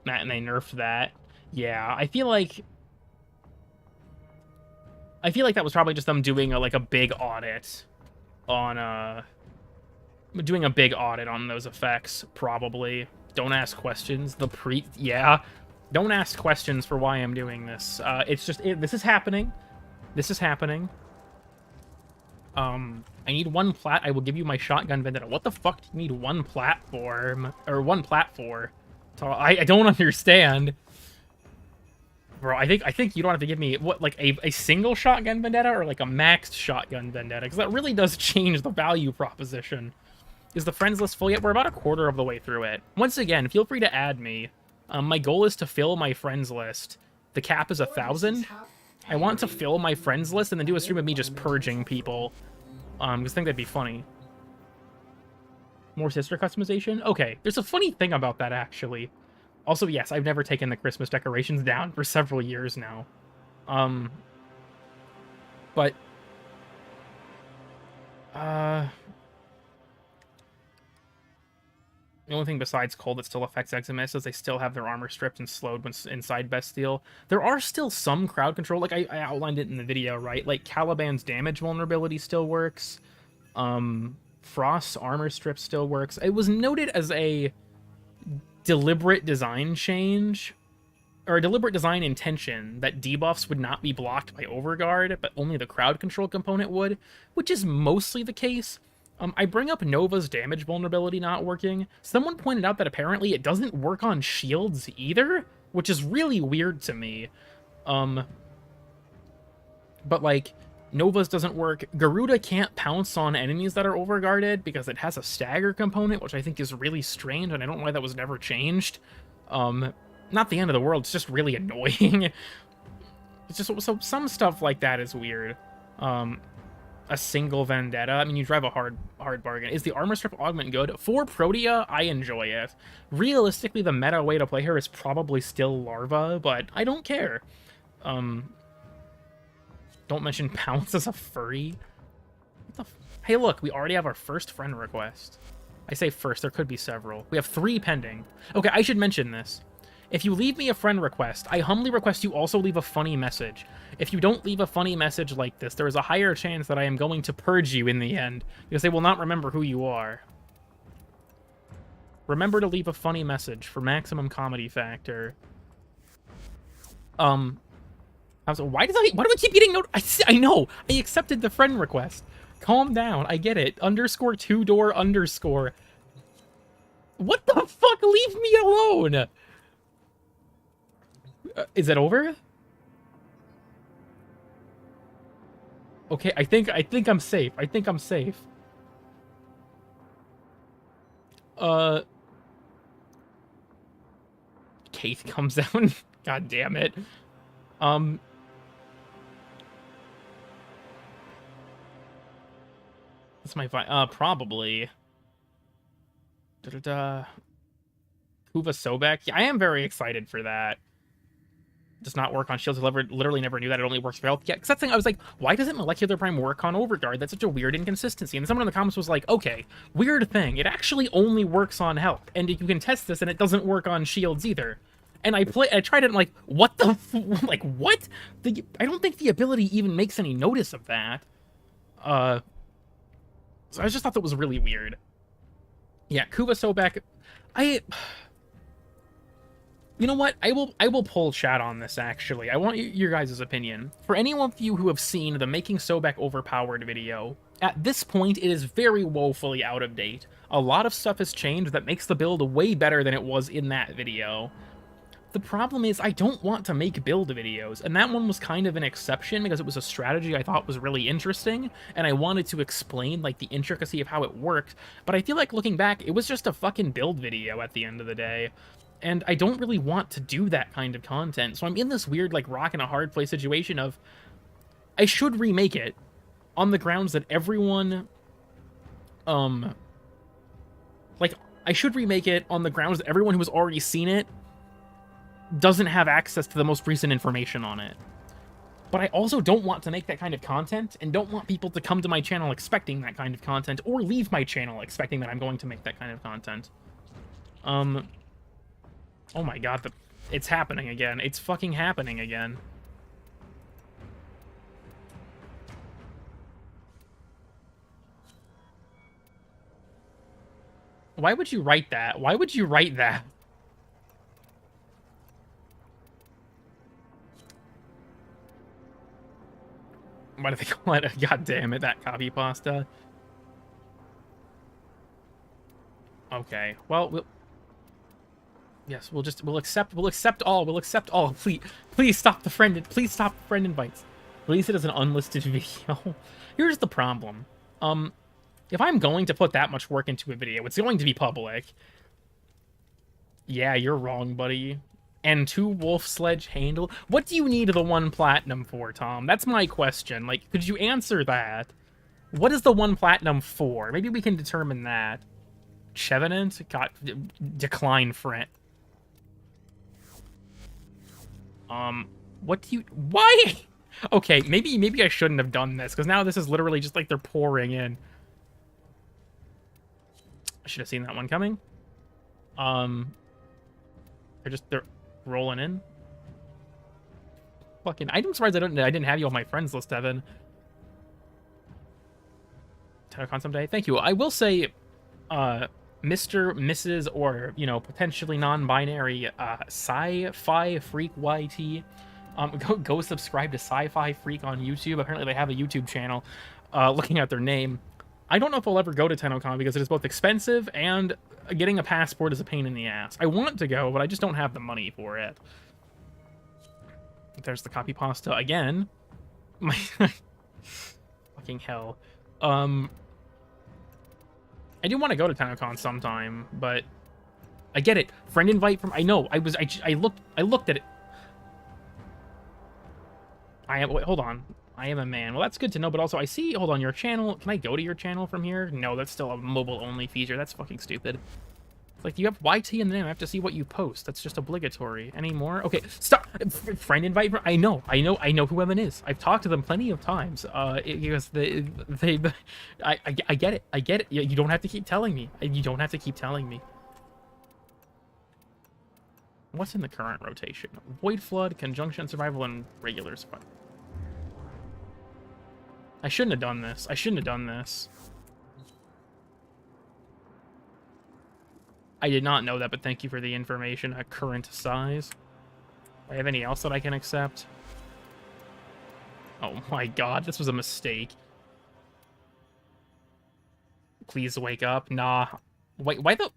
And they nerfed that. Yeah, I feel like that was probably just them doing a big audit on doing a big audit on those effects, probably. Don't ask questions. Yeah. Don't ask questions for why I'm doing this. It's just this is happening. This is happening. I need one plat. I will give you my shotgun vendetta. What the fuck do you need one platform or one plat for? I don't understand. Bro, I think you don't have to give me, what, like a single shotgun vendetta or like a maxed shotgun vendetta? Because that really does change the value proposition. Is the friends list full yet? We're about a quarter of the way through it. Once again, feel free to add me. My goal is to fill my friends list. The cap is 1,000. I want to fill my friends list and then do a stream of me just purging people. Because I think that'd be funny. More sister customization? Okay, there's a funny thing about that, actually. Also, yes, I've never taken the Christmas decorations down for several years now. But... The only thing besides cold that still affects Eximus is they still have their armor stripped and slowed when inside Bastille. There are still some crowd control, like I outlined it in the video, right? Like, Caliban's damage vulnerability still works. Frost's armor strip still works. It was noted as a deliberate design change, or a deliberate design intention, that debuffs would not be blocked by Overguard, but only the crowd control component would, which is mostly the case. I bring up Nova's damage vulnerability not working. Someone pointed out that apparently it doesn't work on shields either, which is really weird to me. But like, Nova's doesn't work. Garuda can't pounce on enemies that are overguarded because it has a stagger component, which I think is really strange, and I don't know why that was never changed. Not the end of the world, it's just really annoying. It's just, so some stuff like that is weird. A single vendetta, I mean, you drive a hard bargain. Is the armor strip augment good? For Protea, I enjoy it. Realistically, the meta way to play her is probably still Larva, but I don't care. Don't mention Pounce as a furry. What the hey, look, we already have our first friend request. I say first, there could be several. We have 3 pending. Okay, I should mention this. If you leave me a friend request, I humbly request you also leave a funny message. If you don't leave a funny message like this, there is a higher chance that I am going to purge you in the end, because they will not remember who you are. Remember to leave a funny message for maximum comedy factor. Why do I keep getting I know! I accepted the friend request. Calm down, I get it. _ 2 door _. What the fuck? Leave me alone! Is it over? Okay, I think I'm safe. I think I'm safe. Kate comes out. God damn it. That's my probably. Kuva Sobek. Yeah, I am very excited for that. Does not work on shields. I literally never knew that. It only works for health. Yeah, because that's the thing. I was like, why doesn't Molecular Prime work on Overguard? That's such a weird inconsistency. And someone in the comments was like, okay, weird thing. It actually only works on health. And you can test this, and it doesn't work on shields either. And I tried it, and like, what the like, what? I don't think the ability even makes any notice of that. So I just thought that was really weird. Yeah, Kuva Sobek, you know what? I will pull chat on this, actually. I want your guys' opinion. For any of you who have seen the Making Sobek Overpowered video, at this point, it is very woefully out of date. A lot of stuff has changed that makes the build way better than it was in that video. The problem is, I don't want to make build videos, and that one was kind of an exception because it was a strategy I thought was really interesting, and I wanted to explain, like, the intricacy of how it worked, but I feel like, looking back, it was just a fucking build video at the end of the day, and I don't really want to do that kind of content, so I'm in this weird, like, rock and a hard place situation of, I should remake it on the grounds that everyone, like, I should remake it on the grounds that everyone who has already seen it doesn't have access to the most recent information on it. But I also don't want to make that kind of content, and don't want people to come to my channel expecting that kind of content, or leave my channel expecting that I'm going to make that kind of content. Oh my god, it's happening again. It's fucking happening again. Why would you write that? Why would you write that? Why do they call it? God damn it, that copy pasta. Okay, well, yes, we'll accept all. Please stop the friend invites. Release it as an unlisted video. Here's the problem. If I'm going to put that much work into a video, it's going to be public. Yeah, you're wrong, buddy. And 2 wolf sledge handle. What do you need the 1 platinum for, Tom? That's my question. Like, could you answer that? What is the 1 platinum for? Maybe we can determine that. Chevenant? Got decline friend. What do you... Why? Okay, maybe I shouldn't have done this, because now this is literally just like they're pouring in. I should have seen that one coming. They're rolling in. Fucking, I'm surprised I didn't have you on my friends list, Evan. TennoCon someday. Thank you. I will say, Mr., Mrs., or, you know, potentially non-binary, Sci-Fi Freak YT. Go subscribe to Sci-Fi Freak on YouTube. Apparently they have a YouTube channel. Looking at their name. I don't know if I'll ever go to TennoCon because it is both expensive and getting a passport is a pain in the ass. I want to go, but I just don't have the money for it. There's the copy pasta again. My fucking hell. I do want to go to TennoCon sometime, but I get it. Friend invite from... I know. I looked at it. Wait, hold on. I am a man. Well, that's good to know, but also I see... Hold on, your channel... Can I go to your channel from here? No, that's still a mobile-only feature. That's fucking stupid. It's like, you have YT in the name. I have to see what you post. That's just obligatory. Any more? Okay, stop! Friend invite... I know who Evan is. I've talked to them plenty of times. Because I get it. I get it. You don't have to keep telling me. You don't have to keep telling me. What's in the current rotation? Void Flood, Conjunction Survival, and Regular Survival. I shouldn't have done this. I shouldn't have done this. I did not know that, but thank you for the information. A current size. Do I have any else that I can accept? Oh my god, this was a mistake. Please wake up. Nah. Wait, why the...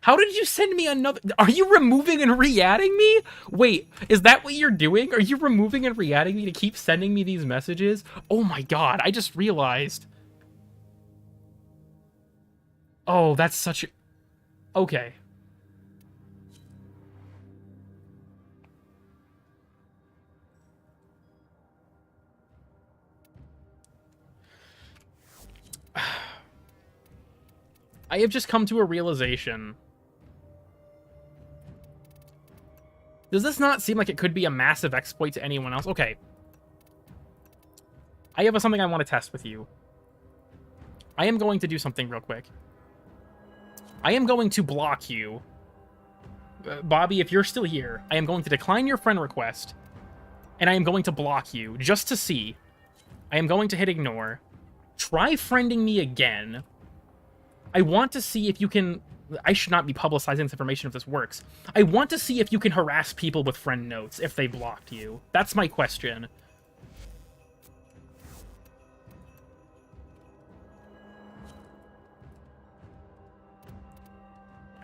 How did you send me another... Are you removing and re-adding me? Wait, is that what you're doing? Are you removing and re-adding me to keep sending me these messages? Oh my god, I just realized. Oh, that's such a... Okay. I have just come to a realization. Does this not seem like it could be a massive exploit to anyone else? Okay. I have something I want to test with you. I am going to do something real quick. I am going to block you Bobby, if you're still here, I am going to decline your friend request, and I am going to block you, just to see. I am going to hit ignore. Try friending me again. I want to see if you can... I should not be publicizing this information if this works. I want to see if you can harass people with friend notes if they blocked you. That's my question.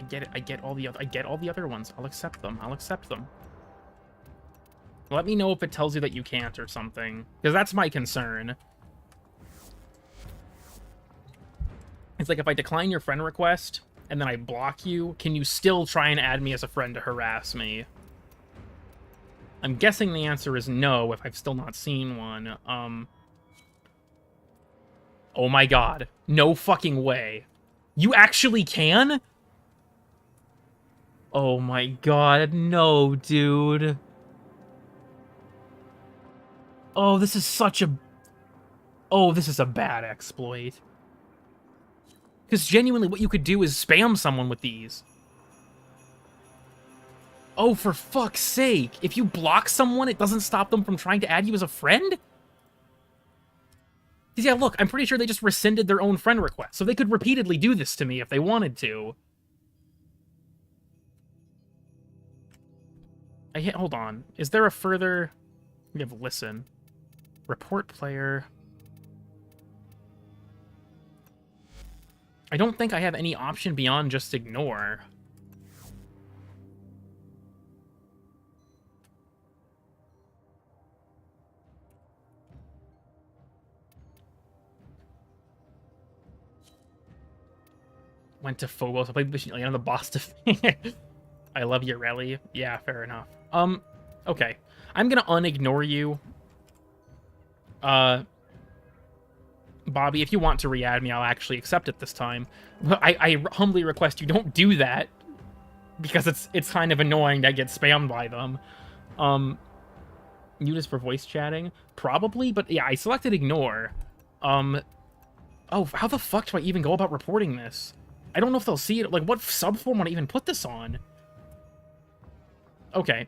I get it. I get all the other ones. I'll accept them. I'll accept them. Let me know if it tells you that you can't or something, because that's my concern. It's like if I decline your friend request and then I block you, can you still try and add me as a friend to harass me? I'm guessing the answer is no if I've still not seen one. Oh my god. No fucking way. You actually can? Oh my god, no, dude. Oh, this is such a... Oh, this is a bad exploit. Because genuinely, what you could do is spam someone with these. Oh, for fuck's sake. If you block someone, it doesn't stop them from trying to add you as a friend? Because, yeah, look, I'm pretty sure they just rescinded their own friend request, so they could repeatedly do this to me if they wanted to. Hold on. Is there a further... We have listen. Report player. I don't think I have any option beyond just ignore. Went to Phobos. I played on the boss to... I love you, Relly. Yeah, fair enough. Okay. I'm gonna unignore you. Bobby, if you want to re-add me, I'll actually accept it this time. But I humbly request you don't do that, because it's kind of annoying to get spammed by them. Mute is for voice chatting? Probably, but yeah, I selected ignore. Oh, how the fuck do I even go about reporting this? I don't know if they'll see it. Like, what subform would I even put this on? Okay.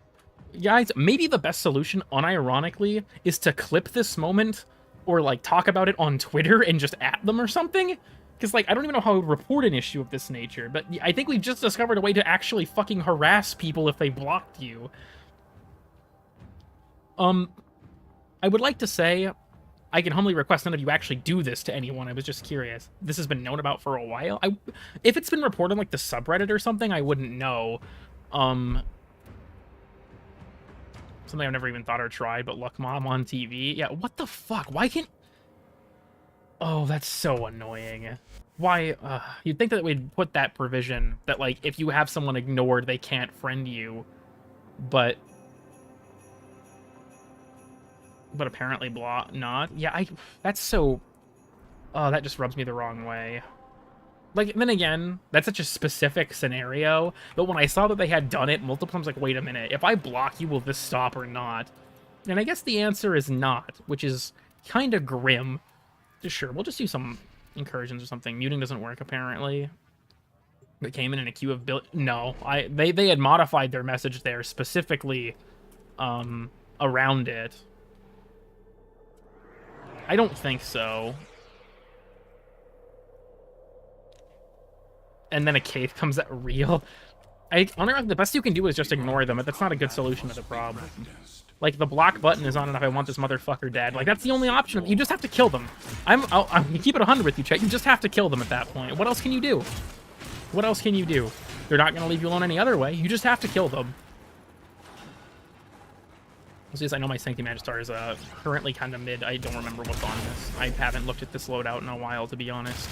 Guys, maybe the best solution, unironically, is to clip this moment or, like, talk about it on Twitter and just at them or something? Because, like, I don't even know how I would report an issue of this nature, but I think we've just discovered a way to actually fucking harass people if they blocked you. I would like to say, I can humbly request none of you actually do this to anyone. I was just curious. This has been known about for a while. If it's been reported, like, the subreddit or something, I wouldn't know. Something I've never even thought or tried, but look, Mom on TV. Yeah, what the fuck? Why can't... Oh, that's so annoying. Why? You'd think that we'd put that provision that, like, if you have someone ignored, they can't friend you. But apparently not. Yeah, that's so... Oh, that just rubs me the wrong way. Like, then again, that's such a specific scenario, but when I saw that they had done it multiple times, like, wait a minute, if I block you, will this stop or not? And I guess the answer is not, which is kind of grim. Sure, we'll just do some incursions or something. Muting doesn't work, apparently. They came in a queue of No, they had modified their message there specifically around it. I don't think so. And then a cave comes out real. The best you can do is just ignore them, but that's not a good solution to the problem. Like, the block button is on enough. I want this motherfucker dead. Like, that's the only option. You just have to kill them. I'm gonna keep it 100 with you, Chet. You just have to kill them at that point. What else can you do? What else can you do? They're not gonna leave you alone any other way. You just have to kill them. I know my Sancti Magistar is currently kind of mid. I don't remember what's on this. I haven't looked at this loadout in a while, to be honest.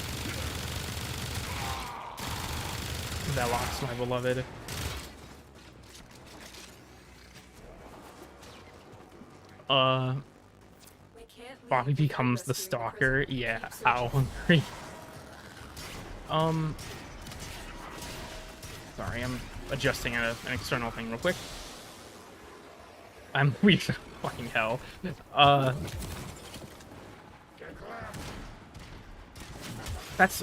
Velox, my beloved. Bobby becomes the stalker. Yeah, how hungry. Sorry, I'm adjusting an external thing real quick. I'm weak. Fucking hell.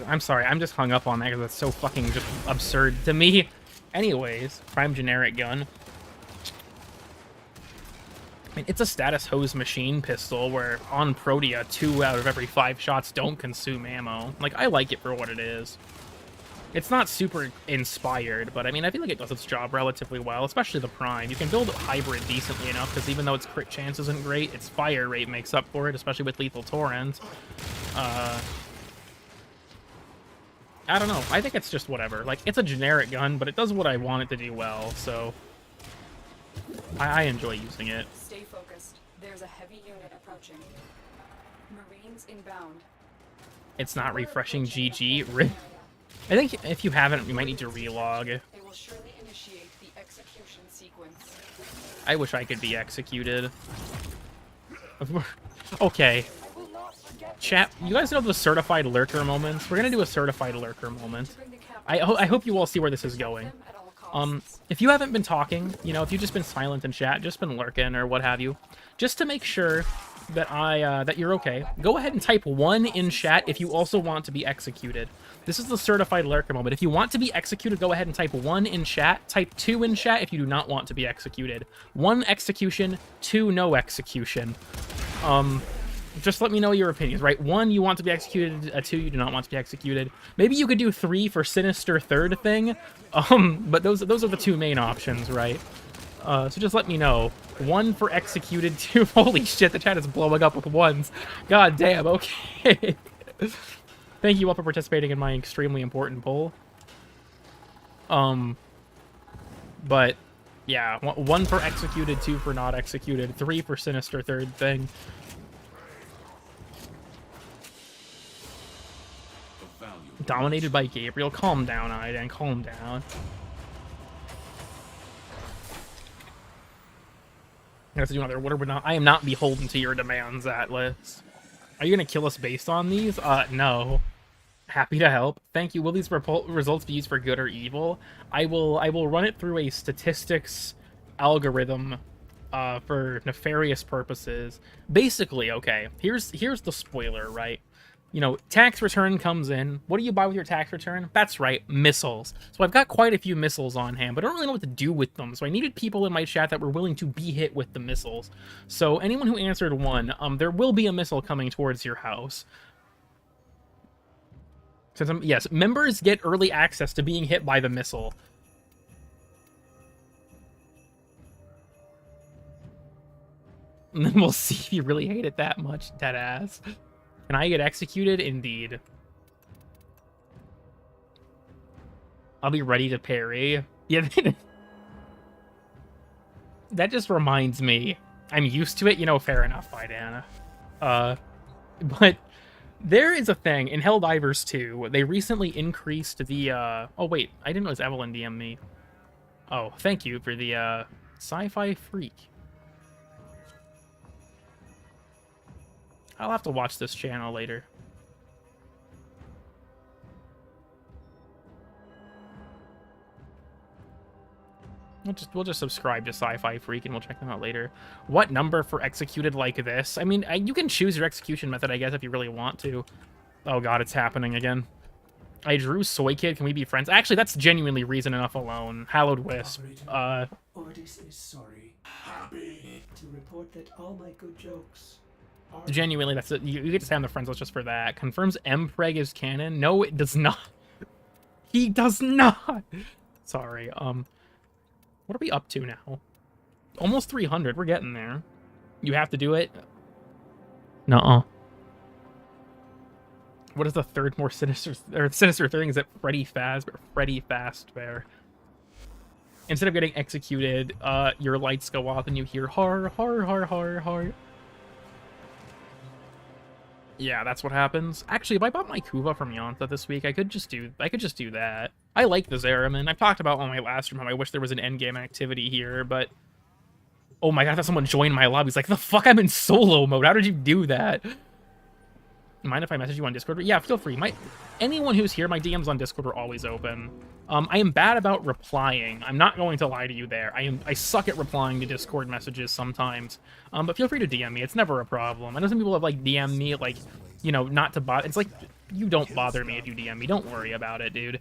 I'm sorry, I'm just hung up on that because that's so fucking just absurd to me. Anyways, prime generic gun. I mean, it's a status hose machine pistol where on Protea, 2 out of every 5 shots don't consume ammo. Like, I like it for what it is. It's not super inspired, but I mean, I feel like it does its job relatively well, especially the prime. You can build hybrid decently enough, because even though its crit chance isn't great, its fire rate makes up for it, especially with lethal torrent. I don't know. I think it's just whatever. Like, it's a generic gun, but it does what I want it to do well, so I enjoy using it. Stay focused. There's a heavy unit approaching. Marines inbound. It's not refreshing GG. I think if you haven't, you might need to relog. They will surely initiate the execution sequence. I wish I could be executed. Okay. Chat, you guys know the certified lurker moments? We're gonna do a certified lurker moment. I hope you all see where this is going. If you haven't been talking, you know, if you've just been silent in chat, just been lurking or what have you, just to make sure that that you're okay, go ahead and type 1 in chat if you also want to be executed. This is the certified lurker moment. If you want to be executed, go ahead and type 1 in chat. Type 2 in chat if you do not want to be executed. 1 execution, 2 no execution. Just let me know your opinions, right? 1, you want to be executed. 2, you do not want to be executed. Maybe you could do 3 for sinister third thing. But those are the 2 main options, right? So just let me know. 1 for executed, 2. Holy shit, the chat is blowing up with 1s. God damn, okay. Thank you all for participating in my extremely important poll. But yeah, 1 for executed, 2 for not executed, 3 for sinister third thing. Dominated by Gabriel. Calm down, Aiden. Calm down. Let's do another. What are we not? I am not beholden to your demands, Atlas. Are you gonna kill us based on these? No. Happy to help. Thank you. Will these results be used for good or evil? I will run it through a statistics algorithm for nefarious purposes. Basically, okay. Here's the spoiler, right? You know, tax return comes in. What do you buy with your tax return? That's right, missiles. So I've got quite a few missiles on hand, but I don't really know what to do with them. So I needed people in my chat that were willing to be hit with the missiles. So anyone who answered 1, there will be a missile coming towards your house. Yes, members get early access to being hit by the missile. And then we'll see if you really hate it that much, deadass. Can I get executed? Indeed. I'll be ready to parry. Yeah, that just reminds me. I'm used to it, you know, fair enough, Vidana. But there is a thing in Helldivers 2. They recently increased the, oh wait, I didn't know it was Evelyn DM me. Oh, thank you for the, Sci-Fi Freak. I'll have to watch this channel later. We'll just subscribe to Sci-Fi Freak and we'll check them out later. What number for executed like this? I mean, you can choose your execution method, I guess, if you really want to. Oh god, it's happening again. I drew Soy Kid. Can we be friends? Actually, that's genuinely reason enough alone. Hallowed Wisp. Ordis is sorry. Happy to report that all my good jokes. Genuinely, that's it. You get to stay on the friends list just for that. Confirms Mpreg is canon. No, it does not. He does not. Sorry. What are we up to now? Almost 300. We're getting there. You have to do it. Nuh-uh. What is the third more sinister thing? Is it Freddy Fazbear? Instead of getting executed, your lights go off and you hear har har har har har. Yeah, that's what happens. Actually, if I bought my Kuva from Yanta this week, I could just do that. I like the Zeraman. I've talked about on my last stream how I wish there was an endgame activity here, but oh my god, I thought someone joined my lobby. He's like, the fuck, I'm in solo mode. How did you do that? Mind if I message you on Discord? Yeah, feel free. Anyone who's here, my DMs on Discord are always open. I am bad about replying. I'm not going to lie to you there. I suck at replying to Discord messages sometimes. But feel free to DM me. It's never a problem. I know some people have like DM me like, you know, not to bother. It's like, you don't bother me if you DM me. Don't worry about it, dude.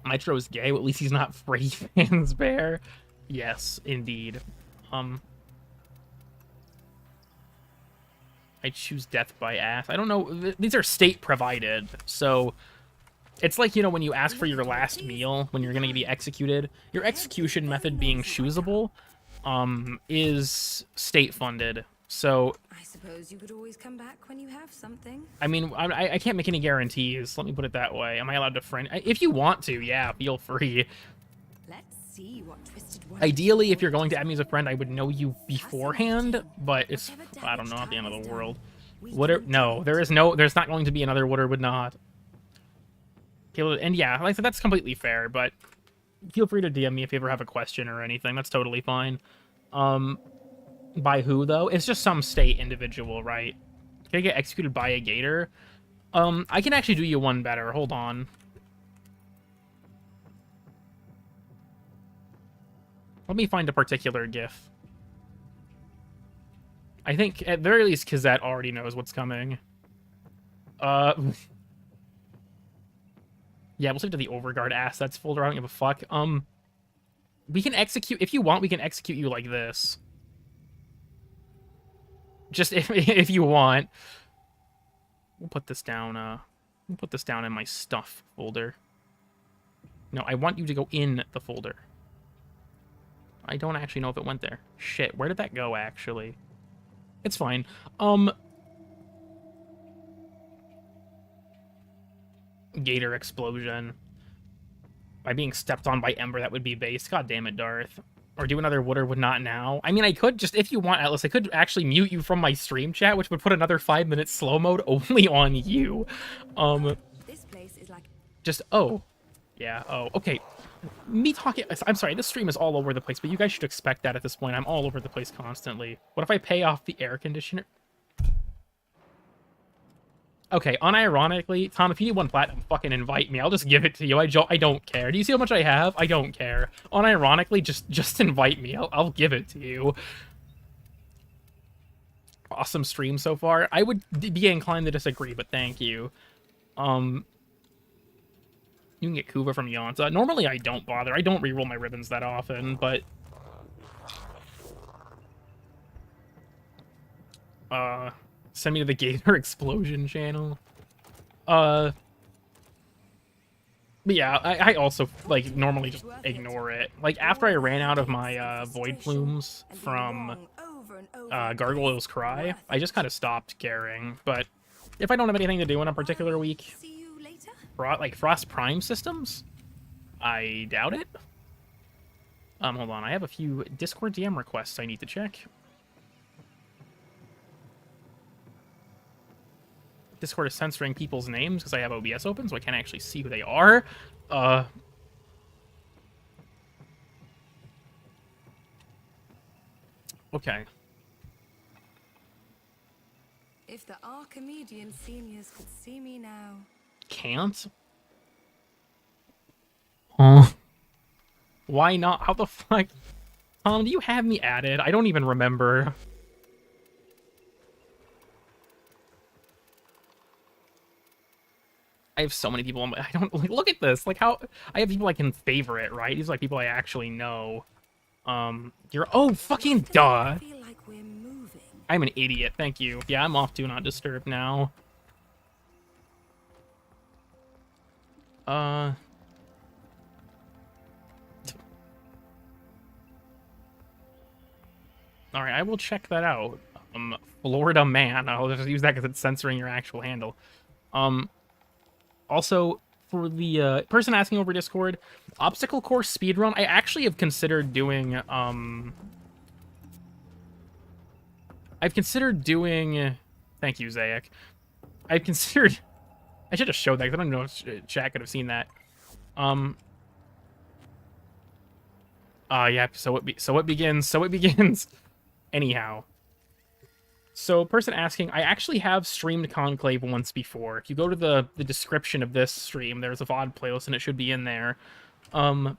Nitro's gay, well, at least he's not Freddy Fazbear. Yes, indeed. I choose death by ass. I don't know. These are state provided, so it's like, you know, when you ask for your last meal when you're gonna be executed, your execution method being choosable, is state funded. So I suppose you could always come back when you have something. I mean, I can't make any guarantees. Let me put it that way. Am I allowed to friend? If you want to, yeah, feel free. Let's see what twisted one. Ideally, if you're going to add me as a friend, I would know you beforehand, but it's, I don't know, not the end of the world. No, there's not going to be another would or would not. And yeah, like I said, that's completely fair, but feel free to DM me if you ever have a question or anything. That's totally fine. By who, though? It's just some state individual, right? Can I get executed by a gator? I can actually do you one better. Hold on. Let me find a particular GIF. I think, at very least, Kazette already knows what's coming. Yeah, we'll save to the Overguard assets folder. I don't give a fuck. We can execute... If you want, we can execute you like this. Just if you want. We'll put this down, we'll put this down in my stuff folder. No, I want you to go in the folder. I don't actually know if it went there. Shit, where did that go, actually? It's fine. Gator explosion. By being stepped on by Ember, that would be base. God damn it, Darth. Or do another would or would not now. I mean, I could just, if you want, Atlas, I could actually mute you from my stream chat, which would put another 5-minute slow mode only on you. This place is like... Just, oh. Yeah, oh, okay. Me talking, I'm sorry, this stream is all over the place, but you guys should expect that at this point. I'm all over the place constantly. What if I pay off the air conditioner? Okay, unironically, Tom, if you need one platinum, fucking invite me. I'll just give it to you. I don't care. Do you see how much I have? I don't care. Unironically, just invite me. I'll give it to you. Awesome stream so far. I would be inclined to disagree, but thank you. You can get Kuva from Yonta. Normally, I don't bother. I don't reroll my ribbons that often, but... Send me to the Gator Explosion channel. But yeah, I also, like, normally just ignore it. Like, after I ran out of my, Void Plumes from, Gargoyle's Cry, I just kind of stopped caring. But if I don't have anything to do in a particular week... Like, Frost Prime systems? I doubt it. Hold on. I have a few Discord DM requests I need to check. Discord is censoring people's names because I have OBS open, so I can't actually see who they are. Okay. If the Archimedean seniors could see me now... Can't? Huh? Why not? How the fuck? Do you have me added? I don't even remember. I have so many people on my... I don't... Like, look at this. Like, how... I have people I can favorite, right? These are, like, people I actually know. You're... Oh, fucking duh! I feel like we're moving. I'm an idiot. Thank you. Yeah, I'm off Do Not Disturb now. Alright, I will check that out. Florida Man. I'll just use that because it's censoring your actual handle. Also, for the person asking over Discord, obstacle course speedrun, I actually have considered doing, thank you, Zayak. I've considered... I should have showed that, because I don't know if chat could have seen that. Yeah, so it begins. Anyhow. So, person asking, I actually have streamed Conclave once before. If you go to the description of this stream, there's a VOD playlist, and it should be in there. Beyond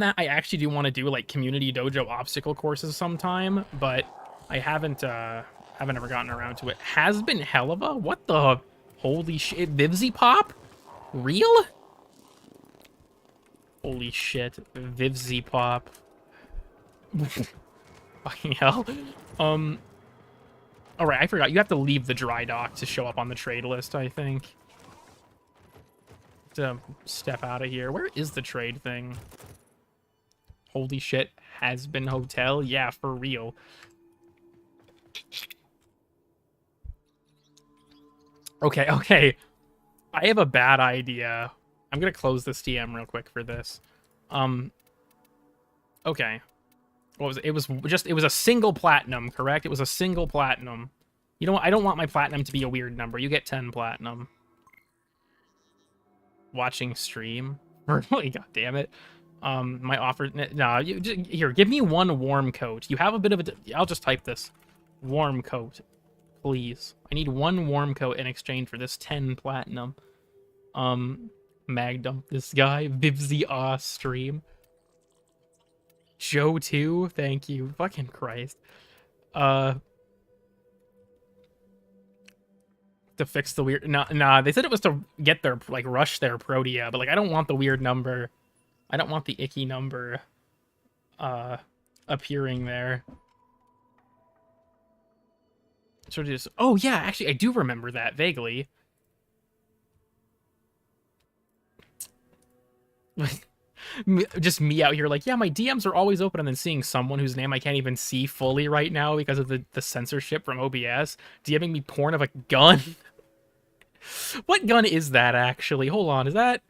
that, I actually do want to do, like, community dojo obstacle courses sometime, but I haven't ever gotten around to it. Has been Helava? What the... Holy shit, Vivzy Pop? Real? Holy shit. Vivzy pop. Fucking hell. Alright, I forgot. You have to leave the dry dock to show up on the trade list, I think. To step out of here. Where is the trade thing? Holy shit. Has been hotel? Yeah, for real. Okay, okay. I have a bad idea. I'm gonna close this TM real quick for this. Okay. What was it? It was a single platinum, correct? It was a single platinum. You know what? I don't want my platinum to be a weird number. You get 10 platinum. Watching stream? Really? God damn it. My offer... Nah, here, give me one warm coat. You have a bit of a... I'll just type this. Warm coat. Please. I need one warm coat in exchange for this 10 platinum. Magdump this guy. Vivzy stream. Joe too? Thank you. Fucking Christ. To fix the weird... Nah, they said it was to get their, like, rush their Protea, but, like, I don't want the weird number. I don't want the icky number, appearing there. So just... Oh, yeah, actually, I do remember that, vaguely. Just me out here like, yeah, my DMs are always open, and then seeing someone whose name I can't even see fully right now because of the censorship from OBS DMing me porn of a gun. What gun is that, actually? Hold on, is that...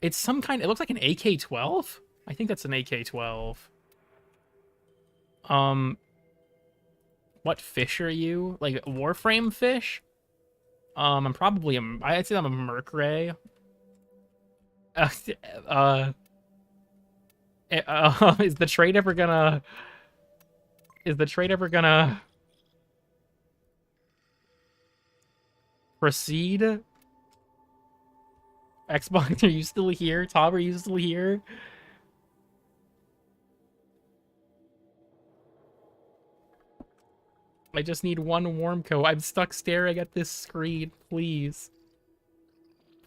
It's some kind... It looks like an AK-12? I think that's an AK-12. What fish are you? Like, Warframe fish? I'm probably a... I'd say I'm a Mercray. Is the trade ever gonna... Is the trade ever gonna... proceed? Xbox, are you still here? Tom, are you still here? I just need one warm coat. I'm stuck staring at this screen. Please.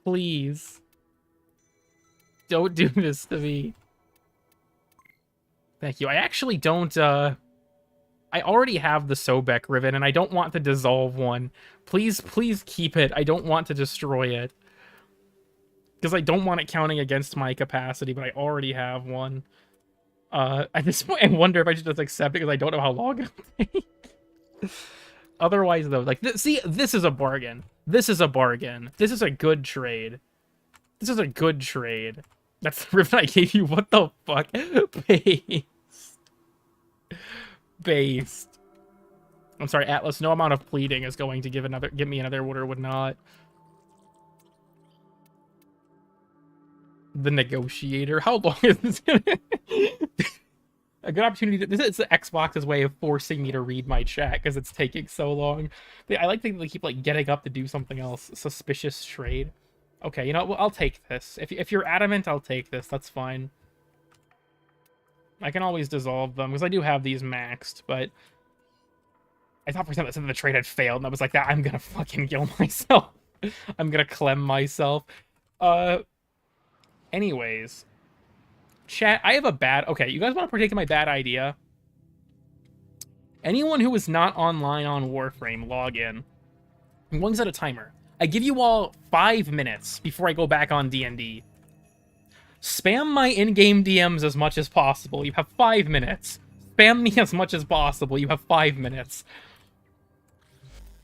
Please. Don't do this to me. Thank you. I actually don't, I already have the Sobek ribbon, and I don't want to dissolve one. Please, please keep it. I don't want to destroy it. Because I don't want it counting against my capacity, but I already have one. At this point, I wonder if I should just accept it, because I don't know how long it'll take. Otherwise, though, like, see, this is a bargain. This is a bargain. This is a good trade. This is a good trade. That's the ribbon I gave you. What the fuck? Based. Based. I'm sorry, Atlas. No amount of pleading is going to give me another order would not. The negotiator. How long is this gonna... A good opportunity. This is Xbox's way of forcing me to read my chat because it's taking so long. I like that they keep like getting up to do something else. Suspicious trade. Okay, you know what? I'll take this. If you're adamant, I'll take this. That's fine. I can always dissolve them because I do have these maxed, but I thought for some reason the trade had failed, and I was like, "That I'm gonna fucking kill myself. I'm gonna clem myself." Anyways. Chat, I have a bad... Okay, you guys want to partake in my bad idea? Anyone who is not online on Warframe, log in. I'm going to set a timer. I give you all 5 minutes before I go back on D&D. Spam my in-game DMs as much as possible. You have 5 minutes. Spam me as much as possible. You have 5 minutes.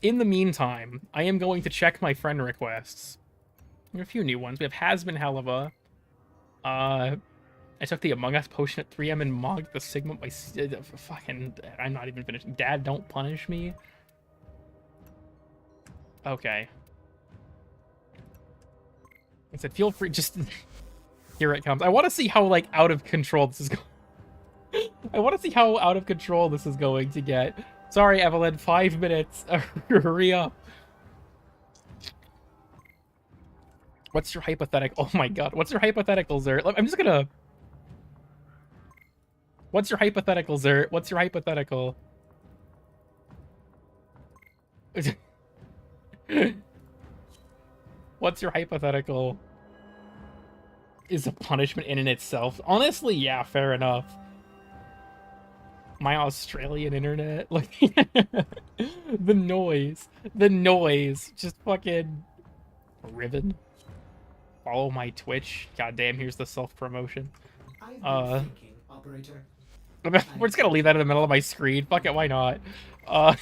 In the meantime, I am going to check my friend requests. There are a few new ones. We have Hasbin Helava. I took the Among Us potion at 3M and mogged the Sigma by... Fucking... I'm not even finished. Dad, don't punish me. Okay. I said, feel free, just... Here it comes. I want to see how, like, out of control this is going... I want to see how out of control this is going to get. Sorry, Evelyn, 5 minutes. Hurry up. What's your hypothetical? Oh my god. What's your hypothetical, Zert? I'm just gonna... What's your hypothetical, Zert? What's your hypothetical? What's your hypothetical? is a punishment in and itself. Honestly, yeah, fair enough. My Australian internet, like the noise, just fucking Riven. Follow my Twitch. Goddamn, here's the self-promotion. I've been thinking, operator. We're just gonna leave that in the middle of my screen. Fuck it, why not? Oh,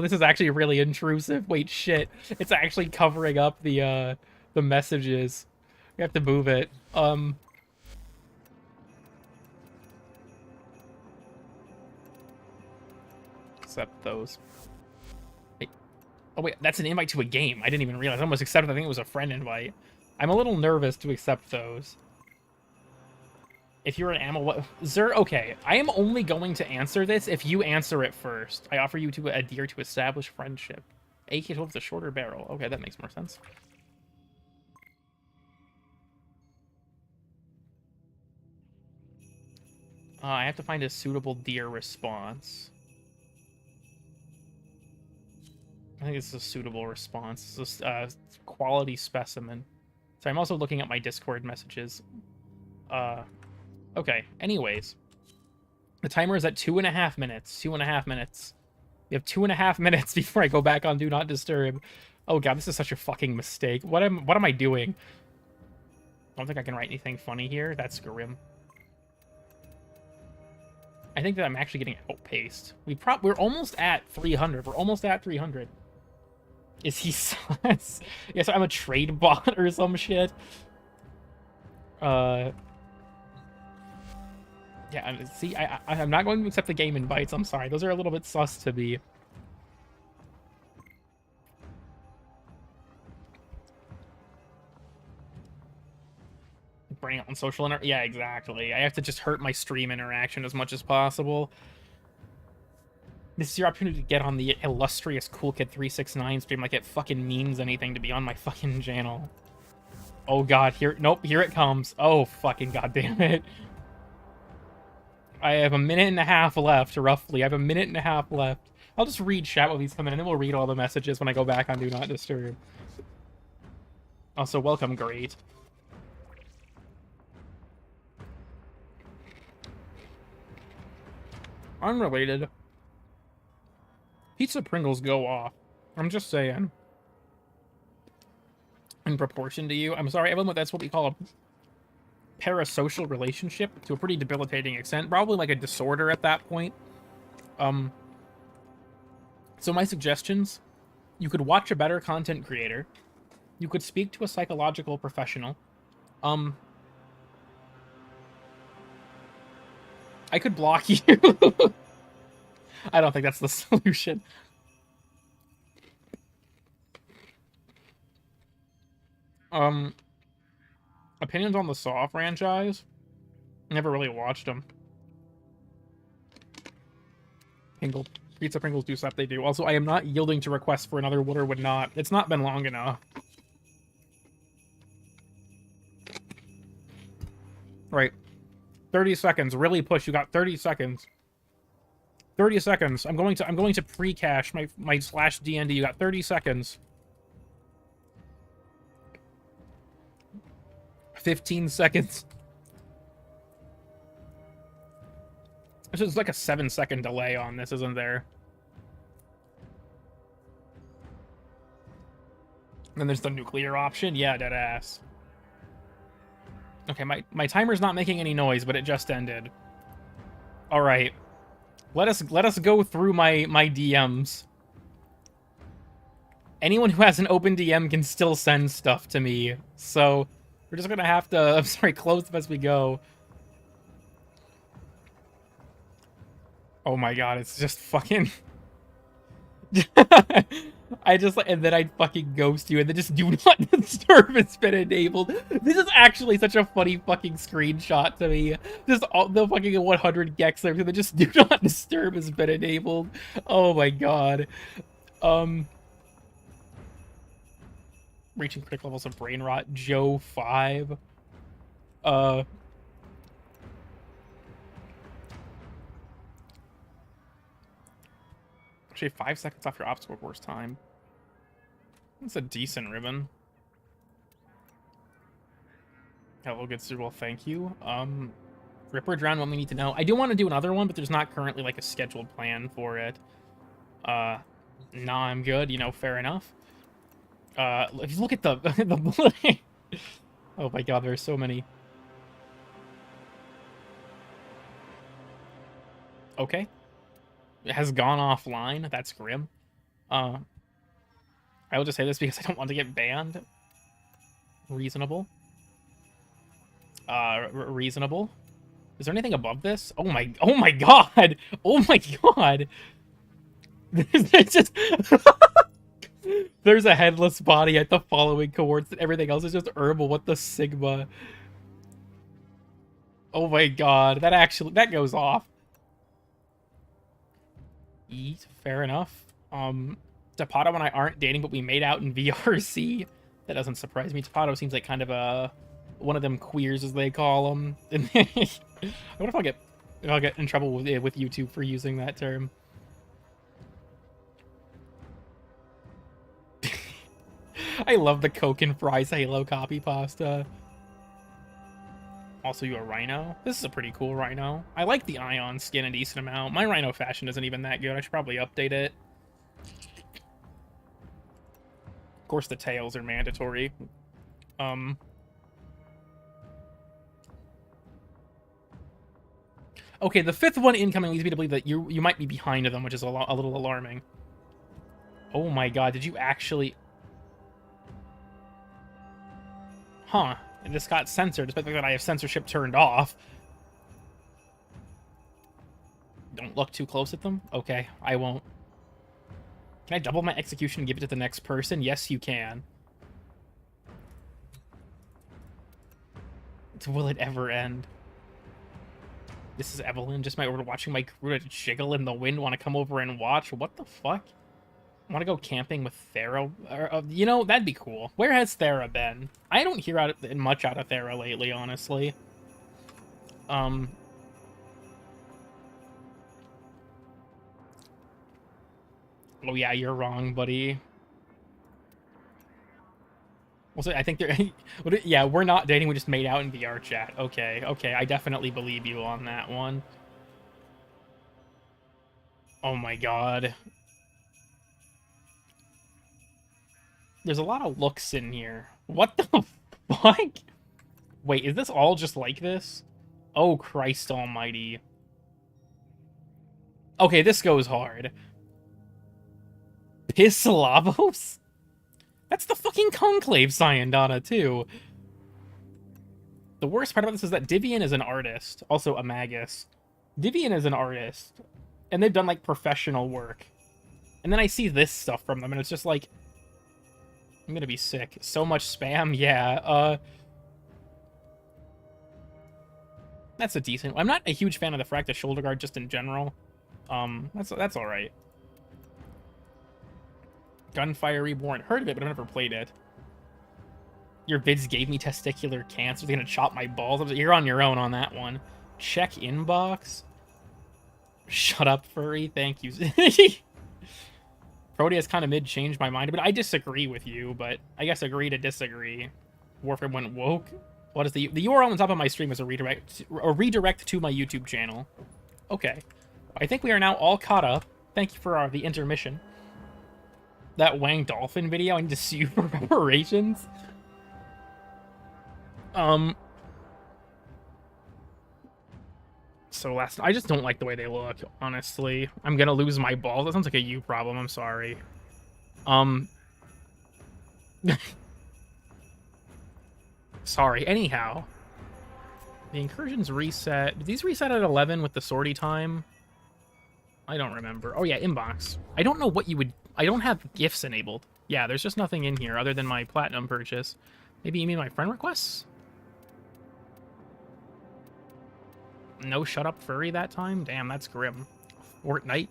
this is actually really intrusive. Wait, shit. It's actually covering up the messages. We have to move it. Accept those. Wait. Oh wait, that's an invite to a game. I didn't even realize. I almost accepted. I think it was a friend invite. I'm a little nervous to accept those. If you're an animal, what? Zer, okay. I am only going to answer this if you answer it first. I offer you to adhere to establish friendship. AK-12 with a shorter barrel. Okay, that makes more sense. I have to find a suitable deer response. I think it's a suitable response. It's a quality specimen. So I'm also looking at my Discord messages. Okay, anyways. The timer is at 2.5 minutes. 2.5 minutes. We have 2.5 minutes before I go back on Do Not Disturb. Oh god, this is such a fucking mistake. What am I doing? I don't think I can write anything funny here. That's grim. I think that I'm actually getting outpaced. We're almost at 300. We're almost at 300. Is he sus? Yeah, so I'm a trade bot or some shit. Yeah, see, I'm not going to accept the game invites. I'm sorry. Those are a little bit sus to me. Bring it on social yeah, exactly. I have to just hurt my stream interaction as much as possible. This is your opportunity to get on the illustrious Cool Kid 369 stream like it fucking means anything to be on my fucking channel. Oh god, nope, here it comes. Oh fucking goddamn it. I have a minute and a half left, roughly. I have a minute and a half left. I'll just read chat while these come in, and then we'll read all the messages when I go back on Do Not Disturb. Also, welcome, great. Unrelated. Pizza Pringles go off. I'm just saying. In proportion to you. I'm sorry, everyone, that's what we call a parasocial relationship to a pretty debilitating extent. Probably like a disorder at that point. So my suggestions, you could watch a better content creator. You could speak to a psychological professional. I could block you. I don't think that's the solution. Opinions on the Saw franchise? Never really watched them. Pizza Pringles do stuff they do. Also, I am not yielding to requests for another would or would not. It's not been long enough. Right. 30 seconds. Really push. You got 30 seconds. 30 seconds. I'm going to pre-cache my /DND. You got 30 seconds. 15 seconds. There's like a 7-second delay on this, isn't there? Then there's the nuclear option. Yeah, dead ass. Okay, my timer's not making any noise, but it just ended. All right. Let us go through my DMs. Anyone who has an open DM can still send stuff to me. So we're just gonna have to, I'm sorry, close them as we go. Oh my god, it's just fucking... I just, and then I'd fucking ghost you, and then just Do Not Disturb has been enabled. This is actually such a funny fucking screenshot to me. Just all the fucking 100 gex there, and then just Do Not Disturb has been enabled. Oh my god. Reaching critical levels of brain rot. Joe 5. Actually, 5 seconds off your obstacle course time. That's a decent ribbon. Hello, good sir. Well, thank you. Ripper Drown, what we need to know. I do want to do another one, but there's not currently like a scheduled plan for it. Nah, I'm good. You know, fair enough. If you look at the the oh my god, there's so many. Okay, it has gone offline. That's grim. I will just say this because I don't want to get banned. Reasonable. Reasonable. Is there anything above this? Oh my god! Oh my god! There's just there's a headless body at the following coordinates. Everything else is just herbal. What the sigma? Oh my god, that goes off. Eat, fair enough. Tapato and I aren't dating, but we made out in VRC. That doesn't surprise me. Tapato seems like kind of a one of them queers, as they call them. I wonder if I'll get in trouble with YouTube for using that term. I love the Coke and Fries Halo copy pasta. Also, you a rhino? This is a pretty cool rhino. I like the Ion skin a decent amount. My rhino fashion isn't even that good. I should probably update it. Of course, the tails are mandatory. Okay, the fifth one incoming leads me to believe that you might be behind them, which is a little alarming. Oh my god, did you actually... Huh. And this got censored, despite the fact that I have censorship turned off. Don't look too close at them? Okay, I won't. Can I double my execution and give it to the next person? Yes, you can. Will it ever end? This is Evelyn, just watching my crew jiggle in the wind. Want to come over and watch? What the fuck? Want to go camping with Thera? You know, that'd be cool. Where has Thera been? I don't hear much out of Thera lately, honestly. Oh yeah, you're wrong, buddy. Also, I think they're... yeah, we're not dating, we just made out in VR chat. Okay, okay, I definitely believe you on that one. Oh my god. There's a lot of looks in here. What the fuck? Wait, is this all just like this? Oh, Christ almighty. Okay, this goes hard. Pislavos? That's the fucking Conclave Syandana, too. The worst part about this is that Divian is an artist. Also, Amagus. Divian is an artist. And they've done, like, professional work. And then I see this stuff from them, and it's just like... I'm gonna be sick. So much spam, yeah. That's a decent... I'm not a huge fan of the Fractus Shoulder Guard just in general. That's alright. Gunfire Reborn. Heard of it, but I've never played it. Your vids gave me testicular cancer. They're gonna chop my balls. You're on your own on that one. Check inbox. Shut up, furry. Thank you. Protea's kind of mid-changed my mind, but I disagree with you, but I guess agree to disagree. Warframe went woke. What is the URL on the top of my stream is a redirect to my YouTube channel. Okay. I think we are now all caught up. Thank you for the intermission. That Wang Dolphin video, I need to sue you for reparations. So I just don't like the way they look, honestly. I'm gonna lose my balls. That sounds like a you problem, I'm sorry. Sorry, anyhow. The incursions reset. Did these reset at 11 with the sortie time? I don't remember. Oh yeah, inbox. I don't know what you would... I don't have gifts enabled. Yeah, there's just nothing in here other than my platinum purchase. Maybe you mean my friend requests? No shut up furry that time? Damn, that's grim. Fortnite?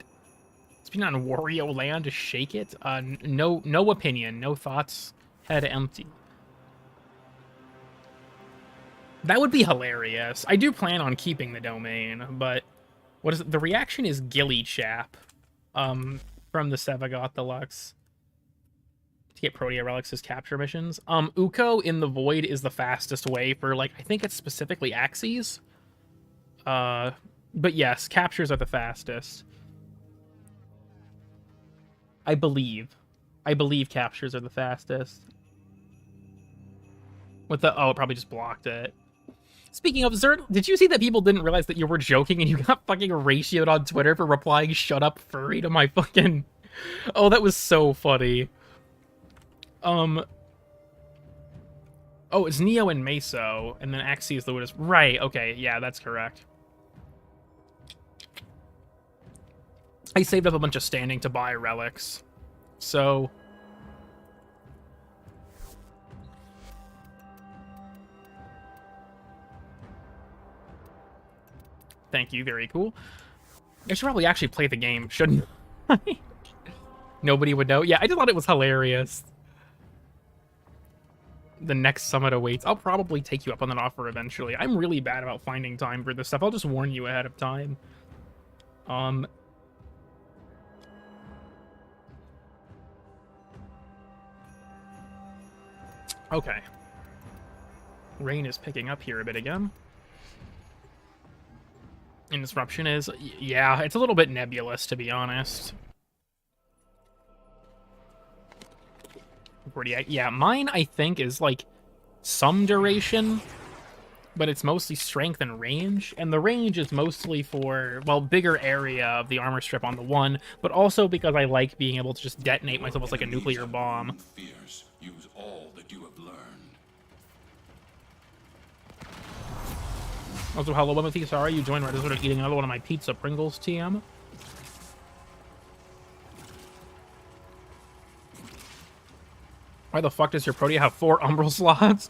It's been on Wario Land to shake it? No opinion, no thoughts, head empty. That would be hilarious. I do plan on keeping the domain, but what is it? The reaction is Gilly Chap. From the Sevagoth Deluxe. get Protea relics as capture missions. Uko in the Void is the fastest way for, like, I think it's specifically Axes. But yes, captures are the fastest. I believe captures are the fastest. With the... Oh, it probably just blocked it. Speaking of Zert, did you see that people didn't realize that you were joking and you got fucking ratioed on Twitter for replying "shut up, furry" to my fucking... Oh, that was so funny. Oh, it's Neo and Meso, and then Axie is the Ludus. Right, okay, yeah, that's correct. I saved up a bunch of standing to buy relics. So... Thank you, very cool. I should probably actually play the game, shouldn't I? Nobody would know. Yeah, I just thought it was hilarious. The next summit awaits. I'll probably take you up on that offer eventually. I'm really bad about finding time for this stuff. I'll just warn you ahead of time. Okay. Rain is picking up here a bit again. And disruption is, yeah, it's a little bit nebulous, to be honest. Yeah, mine, I think, is, like, some duration, but it's mostly strength and range, and the range is mostly for, well, bigger area of the armor strip on the one, but also because I like being able to just detonate myself as, like, a nuclear bomb. Fears. Use all that you have learned. Also, hello, Wimothy, sorry you joined right as I started eating another one of my pizza Pringles, TM. Why the fuck does your Protea have 4 Umbral slots?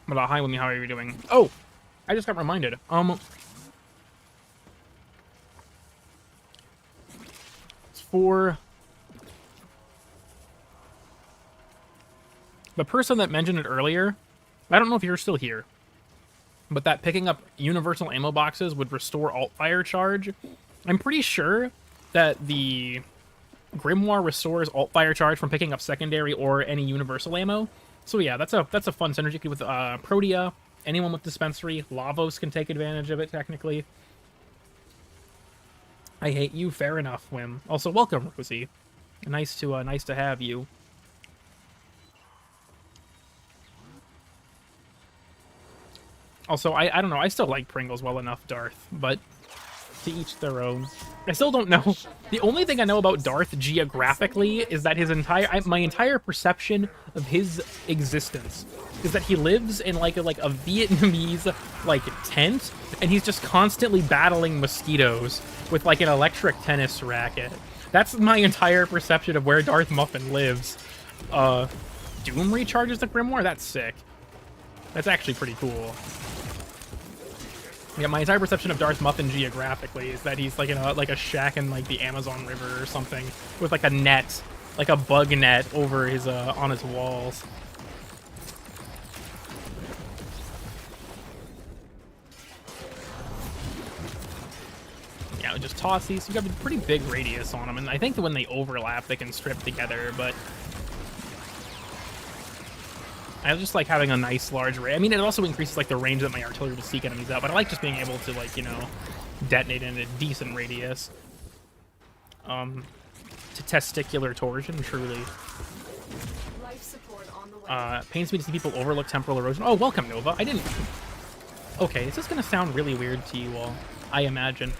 But hi, Wimmy, how are you doing? Oh! I just got reminded. It's for... The person that mentioned it earlier, I don't know if you're still here, but that picking up universal ammo boxes would restore alt-fire charge. I'm pretty sure that the Grimoire restores alt-fire charge from picking up secondary or any universal ammo. So yeah, that's a fun synergy with Protea. Anyone with dispensary, Lavos can take advantage of it technically. I hate you, fair enough, Wim. Also, welcome, Rosie. Nice to have you. Also, I don't know, I still like Pringles well enough, Darth, but to each their own. I still don't know. The only thing I know about Darth geographically is that his my entire perception of his existence is that he lives in like a Vietnamese like tent, and he's just constantly battling mosquitoes with like an electric tennis racket. That's my entire perception of where Darth Muffin lives. Doom recharges the Grimoire? That's sick. That's actually pretty cool. Yeah, my entire perception of Darth Muffin geographically is that he's like in a shack in like the Amazon River or something with like a net, like a bug net over his on his walls. Yeah, just toss these. You got a pretty big radius on them, and I think that when they overlap, they can strip together. But I just like having a nice large range. I mean, it also increases like the range that my artillery will seek enemies out, but I like just being able to like, you know, detonate in a decent radius. To testicular torsion, truly. Life support on the way. Pains me to see people overlook temporal erosion. Oh, welcome, Nova. I didn't... Okay, this is gonna sound really weird to you all, I imagine.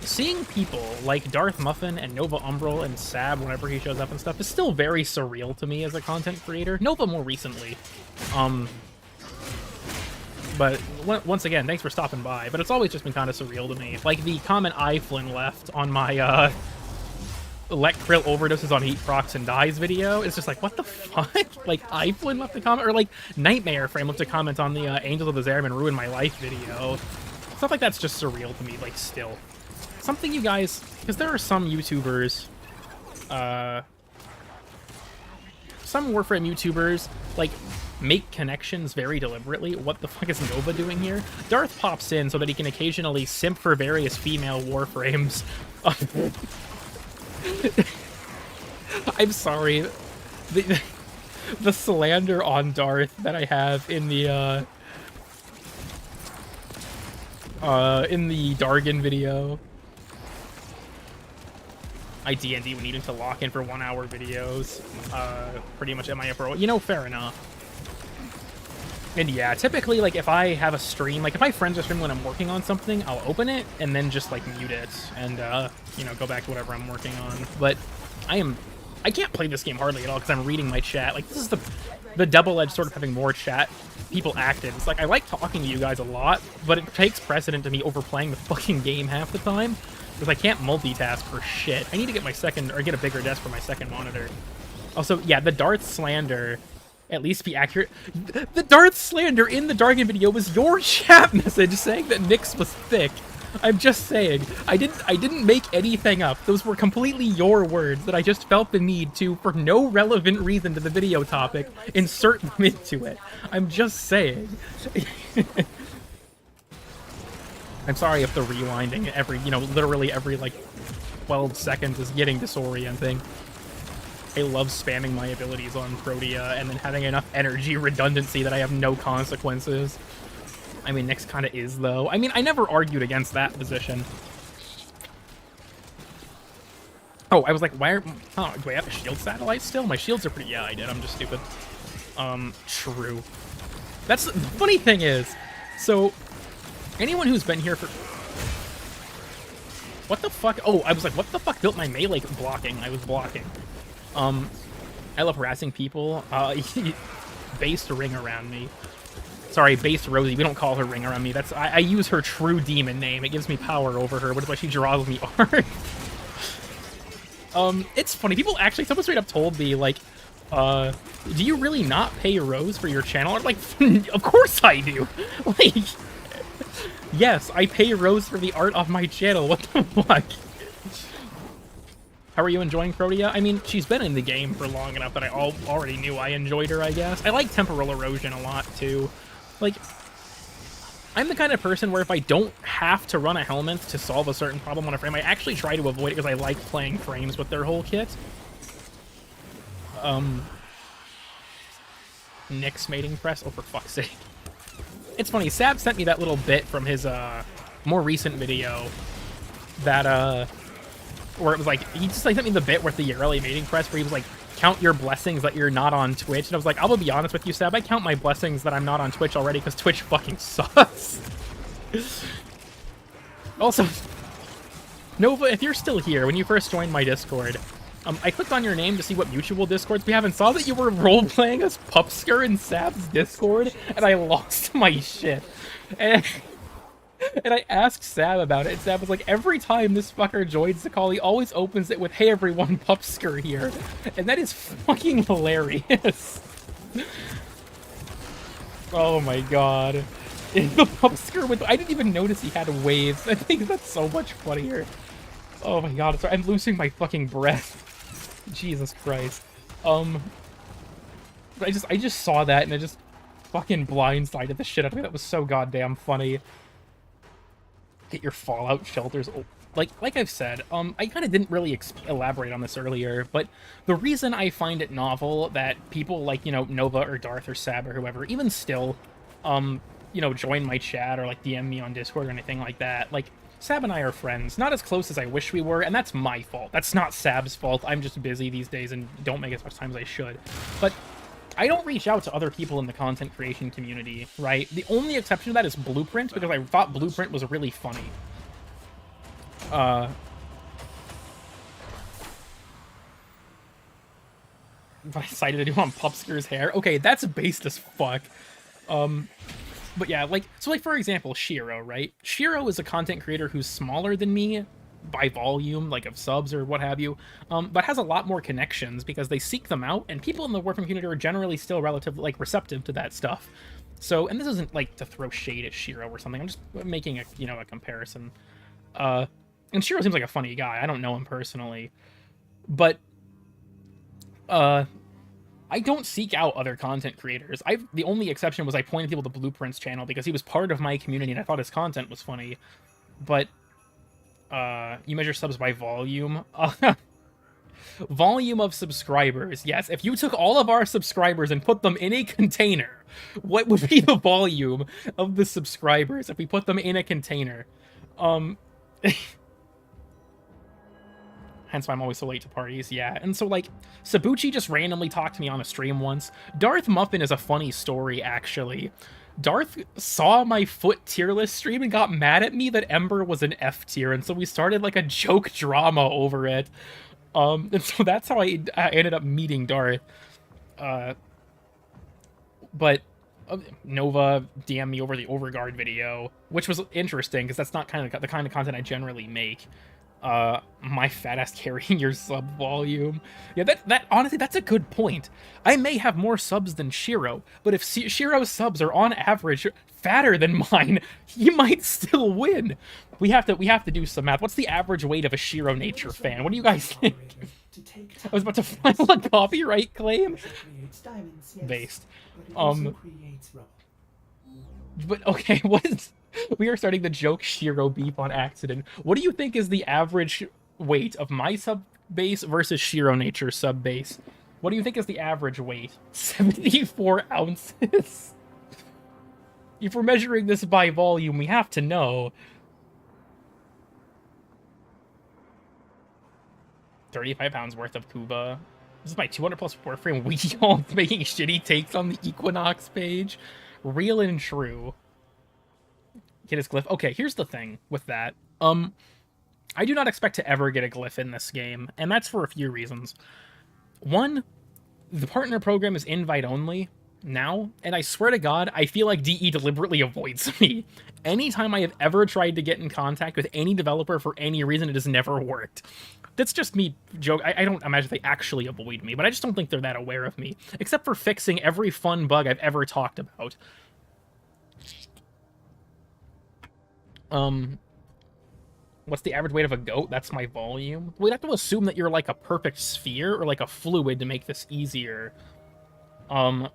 Seeing people like Darth Muffin and Nova Umbral and Sab whenever he shows up and stuff is still very surreal to me as a content creator. Nova more recently. But once again, thanks for stopping by. But it's always just been kind of surreal to me. Like the comment Flynn left on my let Krill overdoses on heat procs and dies video. It's just like, what the fuck? Like Flynn left a comment, or like Nightmare Frame left a comment on the Angels of the Zariman Ruin My Life video. Stuff like that's just surreal to me, like, still. Something you guys... Because there are some YouTubers... some Warframe YouTubers, like, make connections very deliberately. What the fuck is Nova doing here? Darth pops in so that he can occasionally simp for various female Warframes. I'm sorry. The slander on Darth that I have in the Dargan video. I D&D when needing to lock in for 1 hour videos. Pretty much MIA for, you know, fair enough. And yeah, typically, like, if I have a stream, like, if my friends are streaming when I'm working on something, I'll open it and then just, like, mute it and, you know, go back to whatever I'm working on. But I can't play this game hardly at all because I'm reading my chat. Like, this is the double-edged sort of having more chat people active. It's like, I like talking to you guys a lot, but it takes precedent to me overplaying the fucking game half the time because I can't multitask for shit. I need to get my second, or get a bigger desk for my second monitor. Also, yeah, the Darth slander, at least be accurate. The Darth slander in the Dargan video was your chat message saying that Nyx was thick. I'm just saying, I didn't make anything up. Those were completely your words that I just felt the need to, for no relevant reason to the video topic, insert them into it. I'm just saying. I'm sorry if the rewinding every, you know, literally every, like, 12 seconds is getting disorienting. I love spamming my abilities on Protea and then having enough energy redundancy that I have no consequences. I mean, Nyx kind of is, though. I mean, I never argued against that position. Oh, I was like, why are... Oh, do I have a shield satellite still? My shields are pretty... Yeah, I did. I'm just stupid. True. That's... The funny thing is, so, anyone who's been here for... What the fuck? Oh, I was like, what the fuck built my melee blocking? I was blocking. I love harassing people. Based ring around me. Sorry, Base Rosie. We don't call her ring around me. That's I use her true demon name. It gives me power over her, which is why she draws me art. It's funny. People actually, someone straight up told me, like, do you really not pay Rose for your channel? I'm like, of course I do. Like, yes, I pay Rose for the art on my channel. What the fuck? How are you enjoying Protea? I mean, she's been in the game for long enough that I already knew I enjoyed her, I guess. I like temporal erosion a lot, too. Like, I'm the kind of person where if I don't have to run a helmet to solve a certain problem on a frame, I actually try to avoid it because I like playing frames with their whole kit. Nyx mating press? Oh, for fuck's sake. It's funny, Sab sent me that little bit from his, more recent video that, where it was like, he just like sent me the bit with the yeagh mating press where he was like, count your blessings that you're not on Twitch. And I was like, I'll be honest with you, Seb, I count my blessings that I'm not on Twitch already because Twitch fucking sucks. Also, Nova, if you're still here, when you first joined my Discord, I clicked on your name to see what mutual Discords we have and saw that you were role-playing as Pupsker in Sab's Discord, and I lost my shit. And I asked Sab about it, and Sab was like, every time this fucker joins the call, he always opens it with, hey everyone, Pupsker here. And that is fucking hilarious. Oh my god. The Pupsker with... I didn't even notice he had waves. I think that's so much funnier. Oh my god, sorry, I'm losing my fucking breath. Jesus Christ. I just saw that, and it just fucking blindsided the shit out of me. That was so goddamn funny. Get your Fallout shelters. Oh, like I've said, I kind of didn't really elaborate on this earlier, but the reason I find it novel that people like, you know, Nova or Darth or Sab or whoever, even still, you know, join my chat or like DM me on Discord or anything like that, like, Sab and I are friends, not as close as I wish we were, and that's my fault. That's not Sab's fault. I'm just busy these days and don't make as much time as I should. But I don't reach out to other people in the content creation community, right? The only exception to that is Blueprint, because I thought Blueprint was really funny. I'm excited to do on Pupsker's hair. Okay, that's based as fuck. But yeah, like, so like, for example, Shiro, right? Shiro is a content creator who's smaller than me by volume, like of subs or what have you, but has a lot more connections because they seek them out, and people in the Warframe community are generally still relatively, like, receptive to that stuff. So, and this isn't, like, to throw shade at Shiro or something, I'm just making a, you know, a comparison. And Shiro seems like a funny guy, I don't know him personally, but, I don't seek out other content creators. The only exception was I pointed people to Blueprint's channel because he was part of my community and I thought his content was funny. But you measure subs by volume. Volume of subscribers. Yes, if you took all of our subscribers and put them in a container, what would be the volume of the subscribers if we put them in a container? Hence why I'm always so late to parties, yeah. And so, like, Sabuchi just randomly talked to me on a stream once. Darth Muffin is a funny story, actually. Darth saw my foot tier list stream and got mad at me that Ember was an F tier, and so we started, like, a joke drama over it. And so that's how I ended up meeting Darth. But Nova DM'd me over the Overguard video, which was interesting, because that's not the kind of content I generally make. My fat ass carrying your sub volume. Yeah, that honestly, that's a good point. I may have more subs than Shiro, but if Shiro's subs are on average fatter than mine, he might still win. We have to do some math. What's the average weight of a Shiro Nature fan? What do you guys think? I was about to file a copyright claim. Based. But okay, we are starting the joke Shiro beef on accident. What do you think is the average weight of my sub base versus Shiro Nature sub base? What do you think is the average weight? 74 ounces. If we're measuring this by volume, we have to know. 35 pounds worth of Kuba. This is my 200 plus Warframe. We all making shitty takes on the Equinox page. Real and true. Get his glyph. Okay, here's the thing with that. I do not expect to ever get a glyph in this game, and that's for a few reasons. One, the partner program is invite only now, and I swear to God, I feel like DE deliberately avoids me. Anytime I have ever tried to get in contact with any developer for any reason, it has never worked. That's just me joke. I don't imagine they actually avoid me, but I just don't think they're that aware of me, except for fixing every fun bug I've ever talked about. What's the average weight of a goat? That's my volume. We'd have to assume that you're like a perfect sphere or like a fluid to make this easier. But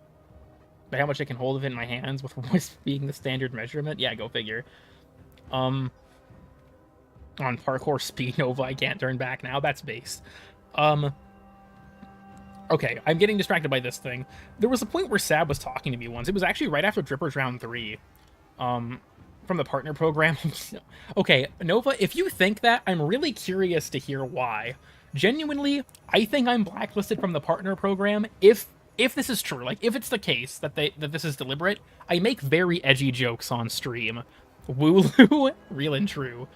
how much I can hold of it in my hands with voice being the standard measurement? Yeah, go figure. On parkour speed Nova, I can't turn back now. That's based. Okay, I'm getting distracted by this thing. There was a point where Sab was talking to me once. It was actually right after Drippers Round 3. From the partner program. Okay, Nova, if you think that, I'm really curious to hear why. Genuinely, I think I'm blacklisted from the partner program if this is true. Like, if it's the case that this is deliberate, I make very edgy jokes on stream. Wooloo, real and true.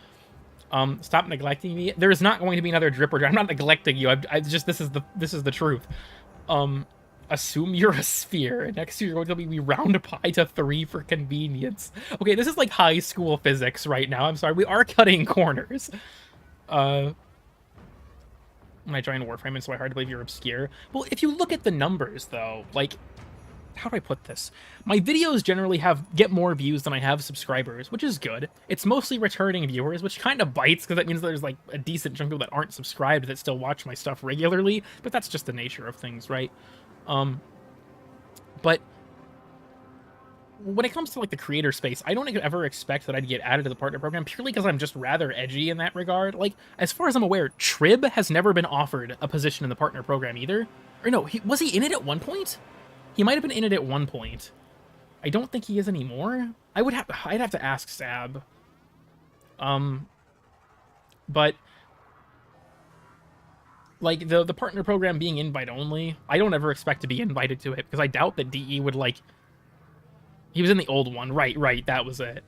Stop neglecting me. There is not going to be another Dripper. I'm not neglecting you. I just this is the truth. Assume you're a sphere. Next year, you're going to be round pi to 3 for convenience. Okay, this is like high school physics right now. I'm sorry, we are cutting corners. When I joined Warframe, it's so hard to believe you're obscure. Well, if you look at the numbers, though, like, how do I put this? My videos generally get more views than I have subscribers, which is good. It's mostly returning viewers, which kind of bites, because that means there's, like, a decent chunk of people that aren't subscribed that still watch my stuff regularly, but that's just the nature of things, right? But when it comes to like the creator space, I don't ever expect that I'd get added to the partner program purely because I'm just rather edgy in that regard. Like, as far as I'm aware, Trib has never been offered a position in the partner program either. Or no, was he in it at one point? He might have been in it at one point. I don't think he is anymore. I'd have to ask Sab. But like, the partner program being invite only, I don't ever expect to be invited to it, because I doubt that DE would, like... He was in the old one. Right, that was it.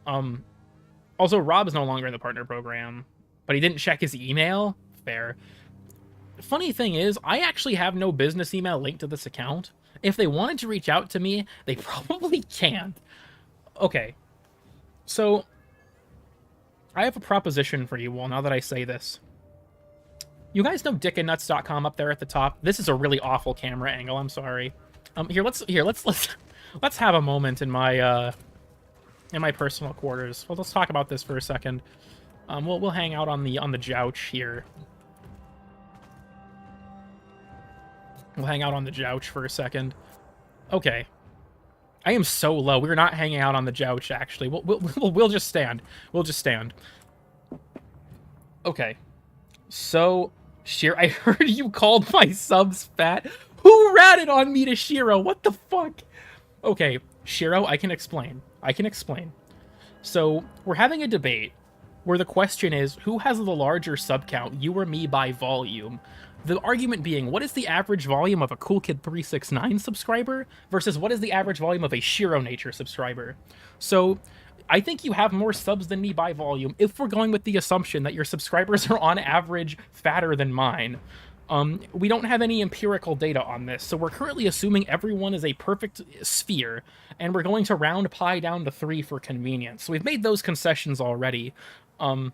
Also, Rob is no longer in the partner program, but he didn't check his email. Fair. Funny thing is, I actually have no business email linked to this account. If they wanted to reach out to me, they probably can't. Okay. So, I have a proposition for you all, now that I say this. You guys know dickandnuts.com up there at the top? This is a really awful camera angle, I'm sorry. Let's have a moment in my personal quarters. Well, let's talk about this for a second. We'll hang out on the jouch here. We'll hang out on the jouch for a second. Okay. I am so low. We're not hanging out on the jouch, actually. We'll just stand. We'll just stand. Okay. So, I heard you called my subs fat. Who ratted on me to Shiro? What the fuck? Okay, Shiro, I can explain. So, we're having a debate where the question is, who has the larger sub count, you or me by volume? The argument being, what is the average volume of a Cool Kid 369 subscriber versus what is the average volume of a Shiro Nature subscriber? So, I think you have more subs than me by volume if we're going with the assumption that your subscribers are on average fatter than mine. We don't have any empirical data on this, so we're currently assuming everyone is a perfect sphere, and we're going to round pi down to 3 for convenience. So we've made those concessions already. But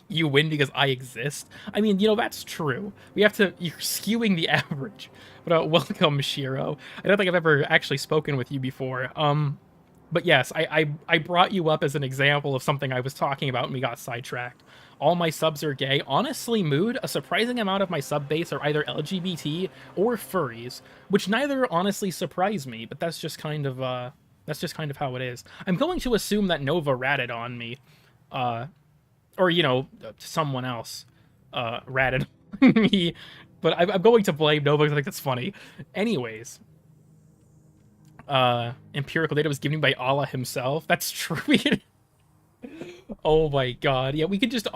you win because I exist? I mean, that's true. You're skewing the average. But welcome, Shiro. I don't think I've ever actually spoken with you before. But yes, I brought you up as an example of something I was talking about and we got sidetracked. All my subs are gay. Honestly, Mood, a surprising amount of my sub base are either LGBT or furries, which neither honestly surprise me, but that's just kind of how it is. I'm going to assume that Nova ratted on me. Or, someone else ratted on me. But I'm going to blame Nova because I think that's funny. Anyways. Empirical data was given by Allah himself. That's true. Oh my god. Yeah, we could just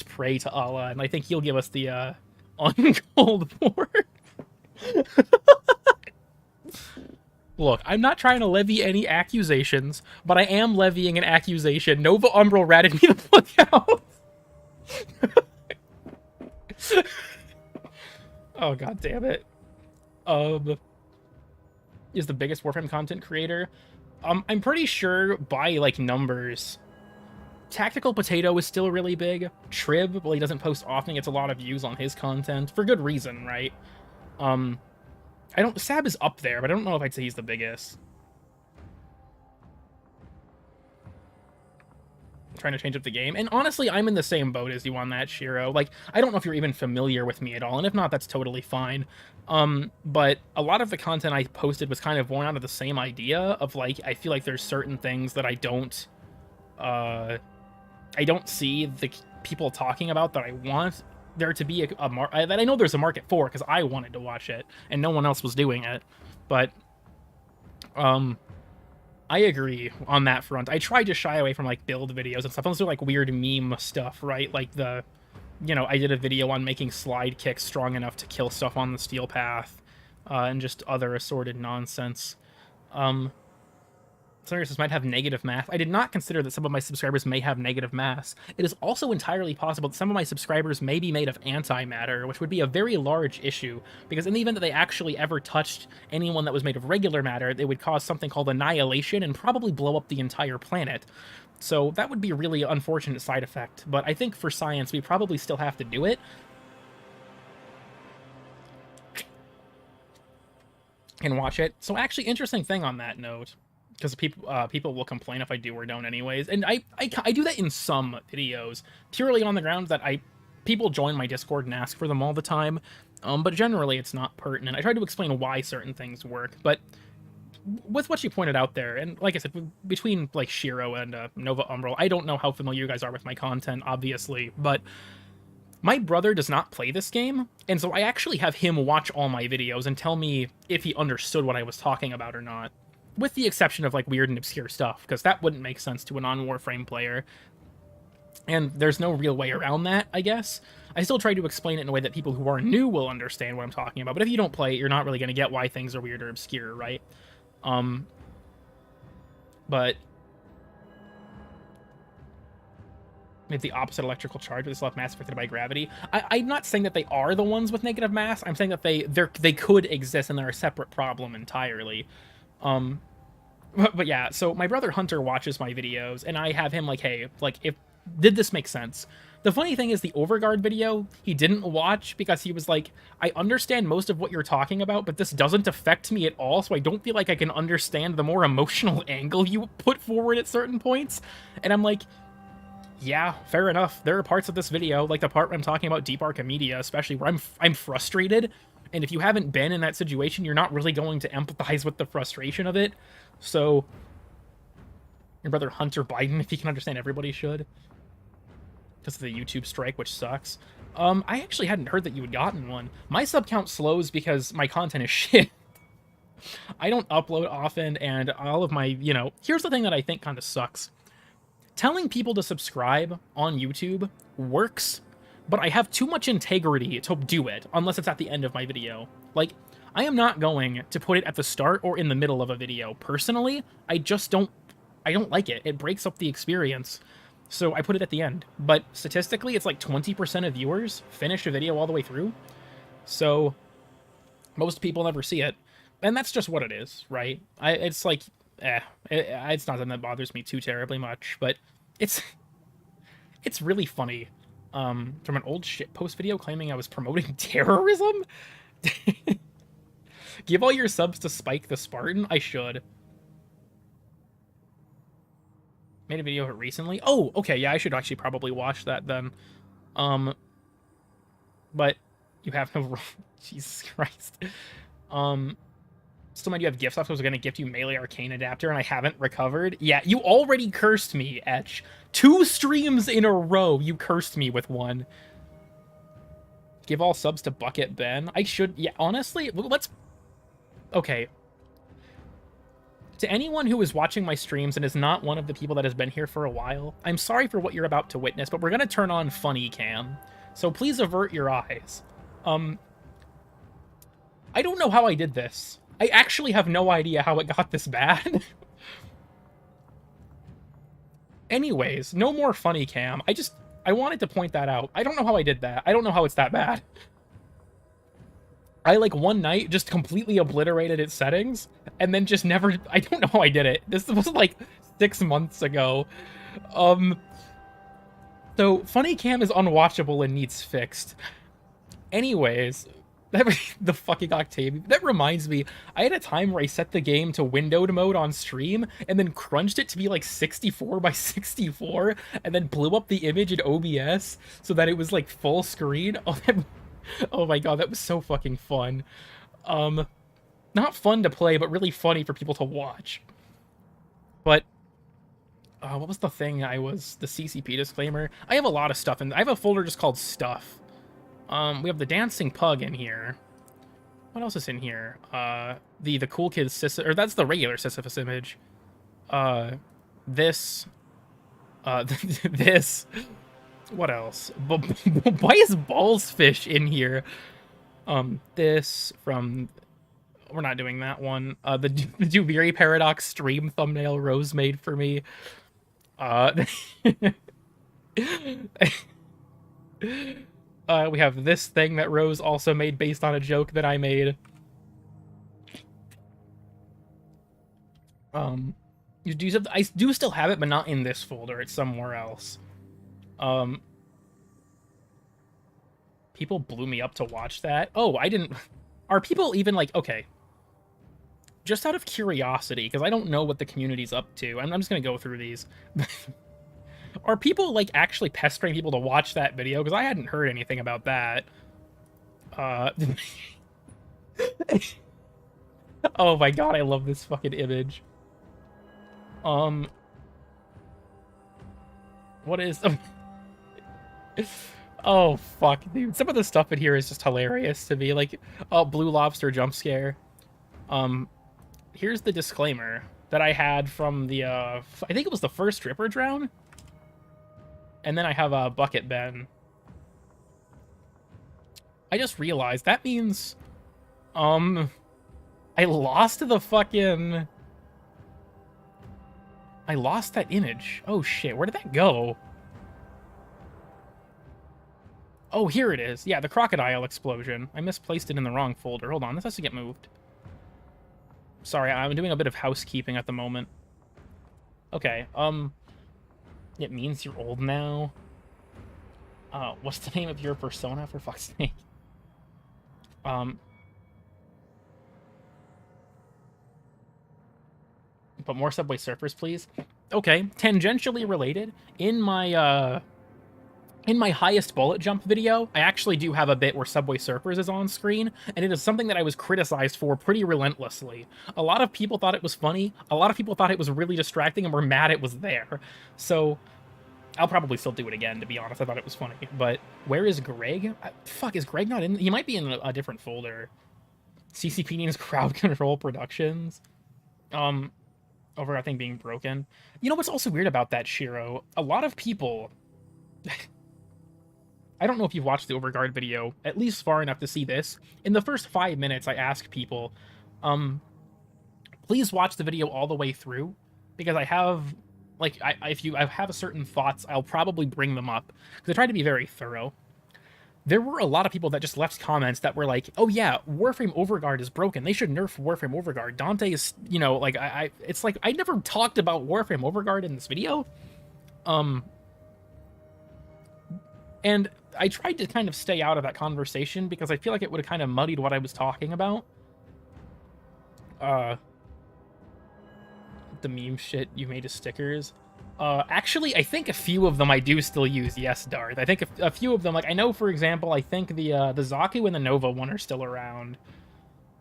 pray to Allah, and I think he'll give us the uncalled for. Look, I'm not trying to levy any accusations, but I am levying an accusation. Nova Umbral ratted me the fuck out. Oh god damn it. Is the biggest Warframe content creator. I'm pretty sure by numbers. Tactical Potato is still really big. Trib, well, he doesn't post often, gets a lot of views on his content for good reason, right? Sab is up there, but I don't know if I'd say he's the biggest. Trying to change up the game. And honestly, I'm in the same boat as you on that, Shiro. I don't know if you're even familiar with me at all, and if not, that's totally fine. But a lot of the content I posted was kind of born out of the same idea of, I feel like there's certain things that I don't see the people talking about that I want there to be that I know there's a market for, because I wanted to watch it, and no one else was doing it. But, I agree on that front. I tried to shy away from, build videos and stuff. I was doing, weird meme stuff, right? I did a video on making slide kicks strong enough to kill stuff on the steel path, and just other assorted nonsense. Some might have negative math. I did not consider that some of my subscribers may have negative mass. It is also entirely possible that some of my subscribers may be made of antimatter, which would be a very large issue, because in the event that they actually ever touched anyone that was made of regular matter, it would cause something called annihilation and probably blow up the entire planet. So that would be a really unfortunate side effect, but I think for science, we probably still have to do it. And watch it. So actually, interesting thing on that note, because people will complain if I do or don't anyways, and I do that in some videos, purely on the ground that people join my Discord and ask for them all the time, but generally it's not pertinent. I try to explain why certain things work, but with what you pointed out there, and like I said, between Shiro and Nova Umbral, I don't know how familiar you guys are with my content, obviously, but my brother does not play this game, and so I actually have him watch all my videos and tell me if he understood what I was talking about or not. With the exception of weird and obscure stuff, because that wouldn't make sense to a non-Warframe player. And there's no real way around that, I guess. I still try to explain it in a way that people who are new will understand what I'm talking about, but if you don't play it, you're not really going to get why things are weird or obscure, right? But they have the opposite electrical charge, but they still have mass affected by gravity. I'm not saying that they are the ones with negative mass. I'm saying that they could exist and they're a separate problem entirely. But yeah, so my brother Hunter watches my videos, and I have him hey, did this make sense? The funny thing is, the Overguard video, he didn't watch because he was I understand most of what you're talking about, but this doesn't affect me at all, so I don't feel like I can understand the more emotional angle you put forward at certain points. And I'm yeah, fair enough. There are parts of this video, the part where I'm talking about Deep Archimedia, especially, where I'm frustrated, And if you haven't been in that situation, you're not really going to empathize with the frustration of it. So, your brother Hunter Biden, if he can understand, everybody should. Because of the YouTube strike, which sucks. I actually hadn't heard that you had gotten one. My sub count slows because my content is shit. I don't upload often, and all of my, you know... Here's the thing that I think kind of sucks. Telling people to subscribe on YouTube works, but I have too much integrity to do it, unless it's at the end of my video. Like, I am not going to put it at the start or in the middle of a video. Personally, I don't like it. It breaks up the experience. So I put it at the end. But statistically, it's like 20% of viewers finish a video all the way through. So most people never see it. And that's just what it is, right? It's like, it's not something that bothers me too terribly much. But it's really funny. From an old shitpost video claiming I was promoting terrorism? Give all your subs to Spike the Spartan? I should. Made a video of it recently. Oh, okay, yeah, I should actually probably watch that then. But you have no... Jesus Christ. Still mind you have gifts left. I was going to gift you Melee Arcane Adapter, and I haven't recovered. Yeah, you already cursed me, Etch. 2 streams in a row, you cursed me with one. Give all subs to Bucket Ben. I should... Yeah, honestly, let's... Okay. To anyone who is watching my streams and is not one of the people that has been here for a while, I'm sorry for what you're about to witness, but we're going to turn on Funny Cam. So please avert your eyes. I don't know how I did this. I actually have no idea how it got this bad. Anyways, no more Funny Cam. I wanted to point that out. I don't know how I did that. I don't know how it's that bad. I, like, one night just completely obliterated its settings, and then just never... I don't know how I did it. This was, like, 6 months ago. So, Funny Cam is unwatchable and needs fixed. Anyways, the fucking Octavian... That reminds me, I had a time where I set the game to windowed mode on stream, and then crunched it to be, like, 64 by 64, and then blew up the image in OBS so that it was, like, full screen. Oh my god, that was so fucking fun. Not fun to play, but really funny for people to watch. But, what was the thing the CCP disclaimer? I have a lot of stuff, and I have a folder just called Stuff. We have the Dancing Pug in here. What else is in here? The Cool Kids Sisyphus, or that's the regular Sisyphus image. This. This. What else? Why is Ballsfish in here? This from... We're not doing that one. The Duviri Paradox stream thumbnail Rose made for me. We have this thing that Rose also made based on a joke that I made. I do still have it, but not in this folder. It's somewhere else. People blew me up to watch that. Oh, I didn't... Are people even like... Okay. Just out of curiosity, because I don't know what the community's up to. I'm just going to go through these. Are people, like, actually pestering people to watch that video? Because I hadn't heard anything about that. Oh my god, I love this fucking image. What is... Oh, fuck, dude. Some of the stuff in here is just hilarious to me. Like, oh, Blue Lobster jump scare. Here's the disclaimer that I had from the, I think it was the first stripper drown. And then I have a Bucket Ben. I just realized that means, I lost the fucking... I lost that image. Oh, shit. Where did that go? Oh, here it is. Yeah, the crocodile explosion. I misplaced it in the wrong folder. Hold on, this has to get moved. Sorry, I'm doing a bit of housekeeping at the moment. Okay, it means you're old now. What's the name of your persona, for fuck's sake? But more Subway Surfers, please. Okay, tangentially related. In my, In my highest bullet jump video, I actually do have a bit where Subway Surfers is on screen, and it is something that I was criticized for pretty relentlessly. A lot of people thought it was funny, a lot of people thought it was really distracting, and were mad it was there. So, I'll probably still do it again, to be honest. I thought it was funny. But where is Greg? Fuck, is Greg not in? He might be in a different folder. CCP needs crowd control productions. Over, I think, being broken. You know what's also weird about that, Shiro? A lot of people... I don't know if you've watched the Overguard video, at least far enough to see this. In the first 5 minutes, I asked people, please watch the video all the way through, because I have, like, if you have certain thoughts, I'll probably bring them up, because I try to be very thorough. There were a lot of people that just left comments that were like, oh yeah, Warframe Overguard is broken. They should nerf Warframe Overguard. Dante is, you know, like, it's like, I never talked about Warframe Overguard in this video. And I tried to kind of stay out of that conversation because I feel like it would have kind of muddied what I was talking about. The meme shit you made as stickers. Actually, I think a few of them I do still use. Yes, Darth. I think a few of them, like, I know, for example, I think the Zaku and the Nova one are still around.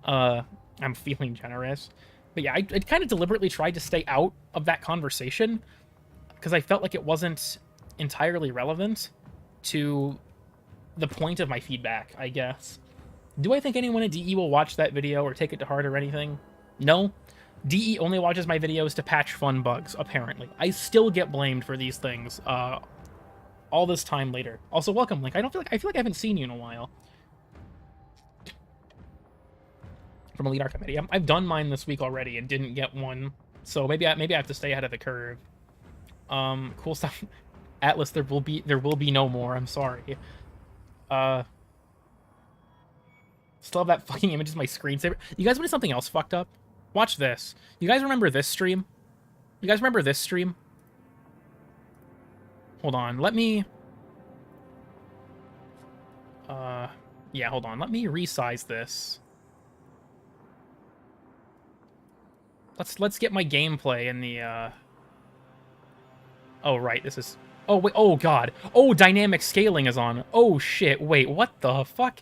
I'm feeling generous. But yeah, I kind of deliberately tried to stay out of that conversation because I felt like it wasn't entirely relevant to the point of my feedback, I guess. Do I think anyone at DE will watch that video or take it to heart or anything? No. DE only watches my videos to patch fun bugs, apparently. I still get blamed for these things, all this time later. Also, welcome, Link. I feel like I haven't seen you in a while. From Elite Archimedes. I've done mine this week already and didn't get one, so maybe I have to stay ahead of the curve. Cool stuff. Atlas, there will be no more. I'm sorry. Still have that fucking image as my screensaver. You guys want something else fucked up? Watch this. You guys remember this stream? You guys remember this stream? Hold on. Let me... yeah, hold on. Let me resize this. Let's get my gameplay in the, Oh, right. This is... Oh, wait. Oh, God. Oh, dynamic scaling is on. Oh, shit. Wait, what the fuck?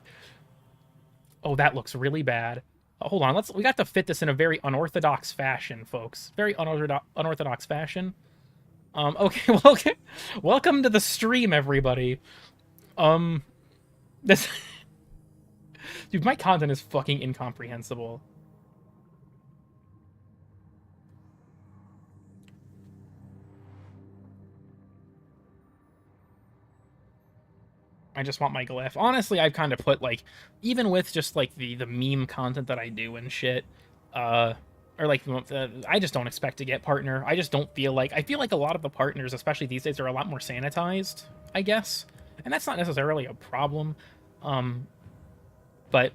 Oh, that looks really bad. Hold on. We got to fit this in a very unorthodox fashion, folks. Very unorthodox fashion. Okay, well, okay. Welcome to the stream, everybody. This... Dude, my content is fucking incomprehensible. I just want my glyph. Honestly, I've kind of put, like, even with just, like, the meme content that I do and shit, or, like, I just don't expect to get partner. I just don't feel like... I feel like a lot of the partners, especially these days, are a lot more sanitized, I guess. And that's not necessarily a problem. But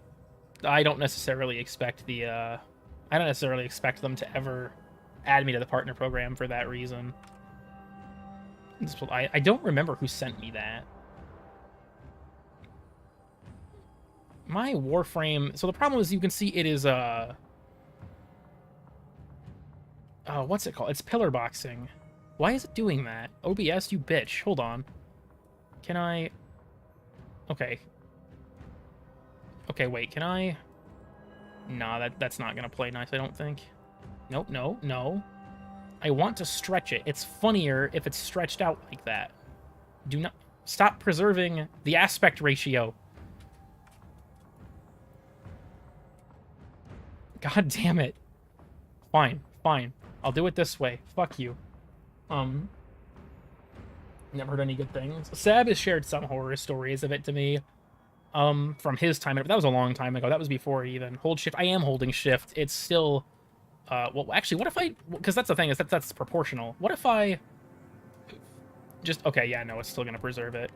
I don't necessarily expect the, I don't necessarily expect them to ever add me to the partner program for that reason. I don't remember who sent me that. My Warframe... So the problem is you can see it is, what's it called? It's pillar boxing. Why is it doing that? OBS, you bitch. Hold on. Can I... Okay. Okay, wait, can I... Nah, that's not gonna play nice, I don't think. Nope, no, no. I want to stretch it. It's funnier if it's stretched out like that. Do not... Stop preserving the aspect ratio. God damn it. Fine, fine. I'll do it this way. Fuck you. Never heard any good things. Seb has shared some horror stories of it to me. From his time. That was a long time ago. That was before even. Hold shift. I am holding shift. It's still... well, actually, what if I... Because that's the thing, is that's proportional. What if I... Just... Okay, yeah, no, it's still gonna preserve it.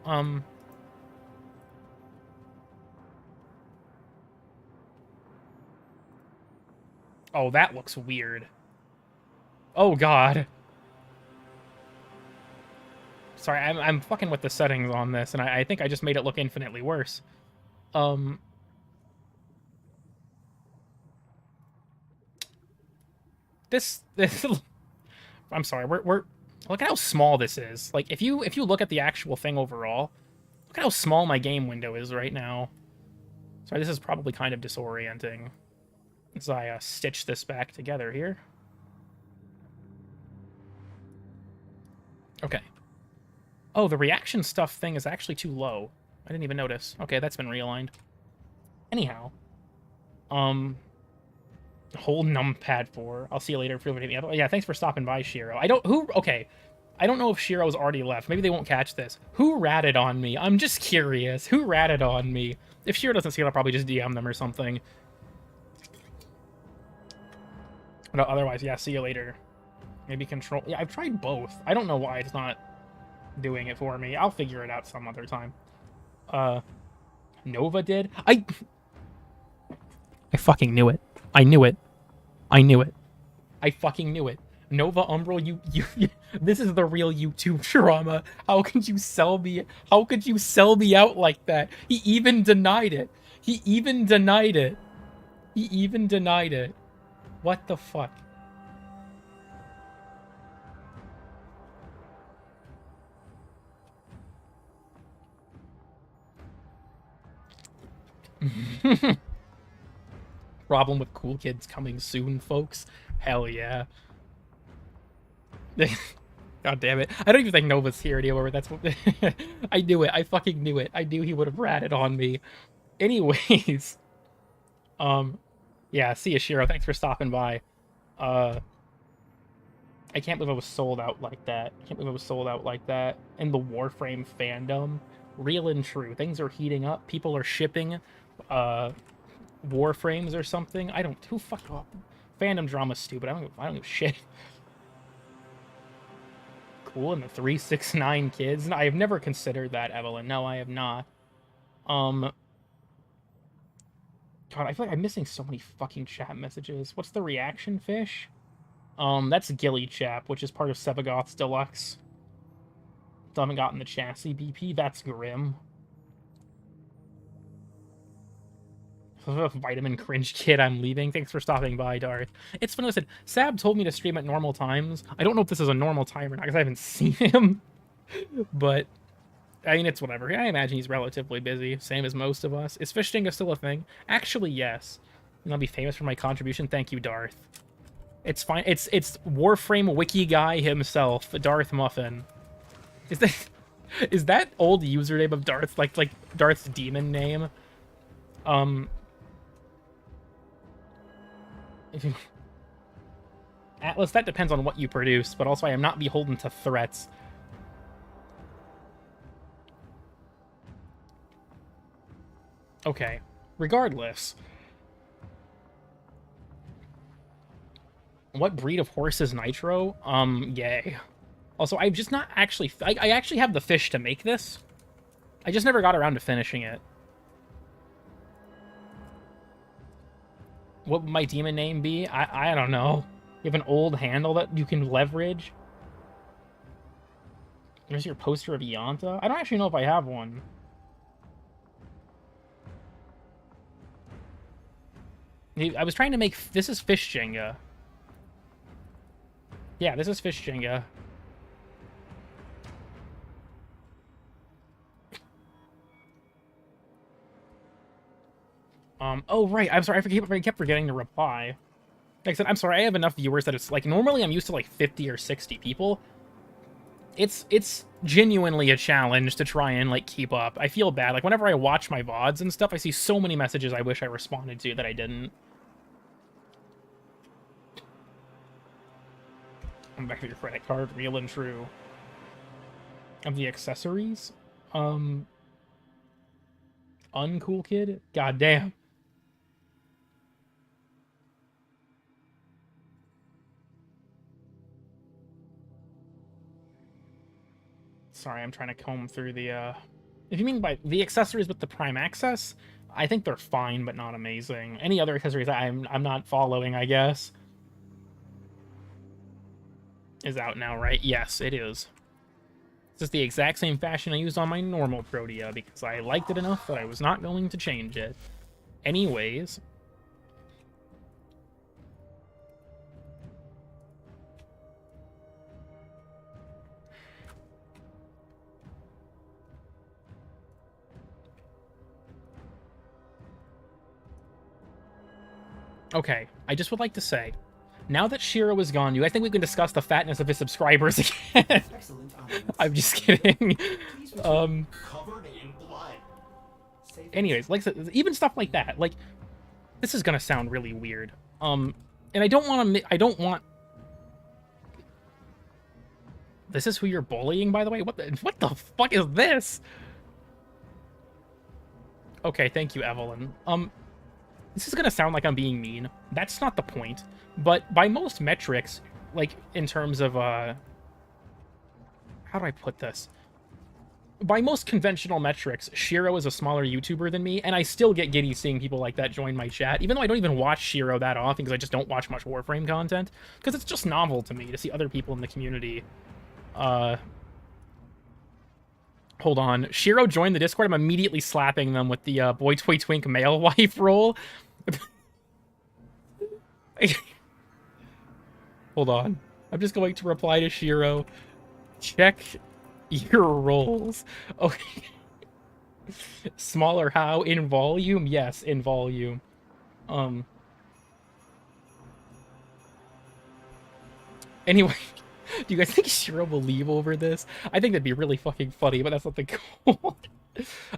Oh, that looks weird. Oh, God. Sorry, I'm fucking with the settings on this, and I think I just made it look infinitely worse. This I'm sorry, we're Look at how small this is. Like, if you look at the actual thing overall, look at how small my game window is right now. Sorry, this is probably kind of disorienting as I stitch this back together here. Okay. Oh, the reaction stuff thing is actually too low. I didn't even notice. Okay, that's been realigned. Anyhow. Hold numpad 4. I'll see you later. Yeah, thanks for stopping by, Shiro. Okay. I don't know if Shiro's already left. Maybe they won't catch this. Who ratted on me? I'm just curious. Who ratted on me? If Shiro doesn't see it, I'll probably just DM them or something. But otherwise, yeah, see you later. Maybe control... Yeah, I've tried both. I don't know why it's not doing it for me. I'll figure it out some other time. Nova did? I fucking knew it. I knew it. I knew it. I fucking knew it. Nova Umbral, you this is the real YouTube drama. How could you sell me? How could you sell me out like that? He even denied it. He even denied it. He even denied it. What the fuck? Problem with cool kids coming soon, folks. Hell yeah. God damn it. I don't even think Nova's here anymore. That's what... I knew it. I fucking knew it. I knew he would have ratted on me. Anyways. Yeah, see ya, Shiro. Thanks for stopping by. I can't believe I was sold out like that. I can't believe I was sold out like that. In the Warframe fandom. Real and true. Things are heating up. People are shipping Warframes or something. I don't... Who fuck off? Fandom drama's stupid. I don't give a shit. Cool, and the 369 kids. I have never considered that, Evelyn. No, I have not. God, I feel like I'm missing so many fucking chat messages. What's the reaction fish? That's Gilly Chap, which is part of Sebagoth's Deluxe. Still haven't gotten the chassis BP. That's Grim. Vitamin cringe kid, I'm leaving. Thanks for stopping by, Darth. It's funny, listen, Sab told me to stream at normal times. I don't know if this is a normal time or not, because I haven't seen him. But, I mean, it's whatever. I imagine he's relatively busy, same as most of us. Is fishing still a thing? Actually, yes. And I'll be famous for my contribution. Thank you, Darth. It's fine. It's Warframe wiki guy himself, Darth Muffin. Is that old username of Darth, like Darth's demon name? Atlas, that depends on what you produce, but also I am not beholden to threats. Okay, regardless. What breed of horse is Nitro? Yeagh. Also, I've just not actually... I actually have the fish to make this. I just never got around to finishing it. What would my demon name be? I don't know. You have an old handle that you can leverage? There's your poster of Ianta? I don't actually know if I have one. I was trying to make... This is Fish Jenga. Yeah, this is Fish Jenga. Oh, right. I'm sorry. I kept forgetting to reply. Like I said, I'm sorry. I have enough viewers that it's like... Normally, I'm used to like 50 or 60 people. It's genuinely a challenge to try and like keep up. I feel bad. Like whenever I watch my VODs and stuff, I see so many messages I wish I responded to that I didn't. I'm back to your credit card. Real and true. Of the accessories? Uncool kid? God damn. Sorry, I'm trying to comb through the, If you mean by the accessories with the Prime Access, I think they're fine, but not amazing. Any other accessories I'm not following, I guess. Is out now, right? Yes, it is. It's just the exact same fashion I used on my normal Protea, because I liked it enough that I was not going to change it. Anyways... Okay, I just would like to say, now that Shiro is gone, do I think we can discuss the fatness of his subscribers again? Excellent audience. I'm just kidding. Covered in blood. Anyways, like even stuff like that, like this is gonna sound really weird. And I don't want. This is who you're bullying, by the way. What the fuck is this? Okay, thank you, Evelyn. This is gonna sound like I'm being mean. That's not the point. But by most metrics, like in terms of how do I put this? By most conventional metrics, Shiro is a smaller YouTuber than me, and I still get giddy seeing people like that join my chat, even though I don't even watch Shiro that often because I just don't watch much Warframe content, because it's just novel to me to see other people in the community. Hold on. Shiro joined the Discord. I'm immediately slapping them with the boy toy twink male wife roll. Hold on. I'm just going to reply to Shiro. Check your rolls. Okay. Smaller how? In volume? Yes, in volume. Anyway, do you guys think Shiro will leave over this? I think that'd be really fucking funny, but that's not the goal.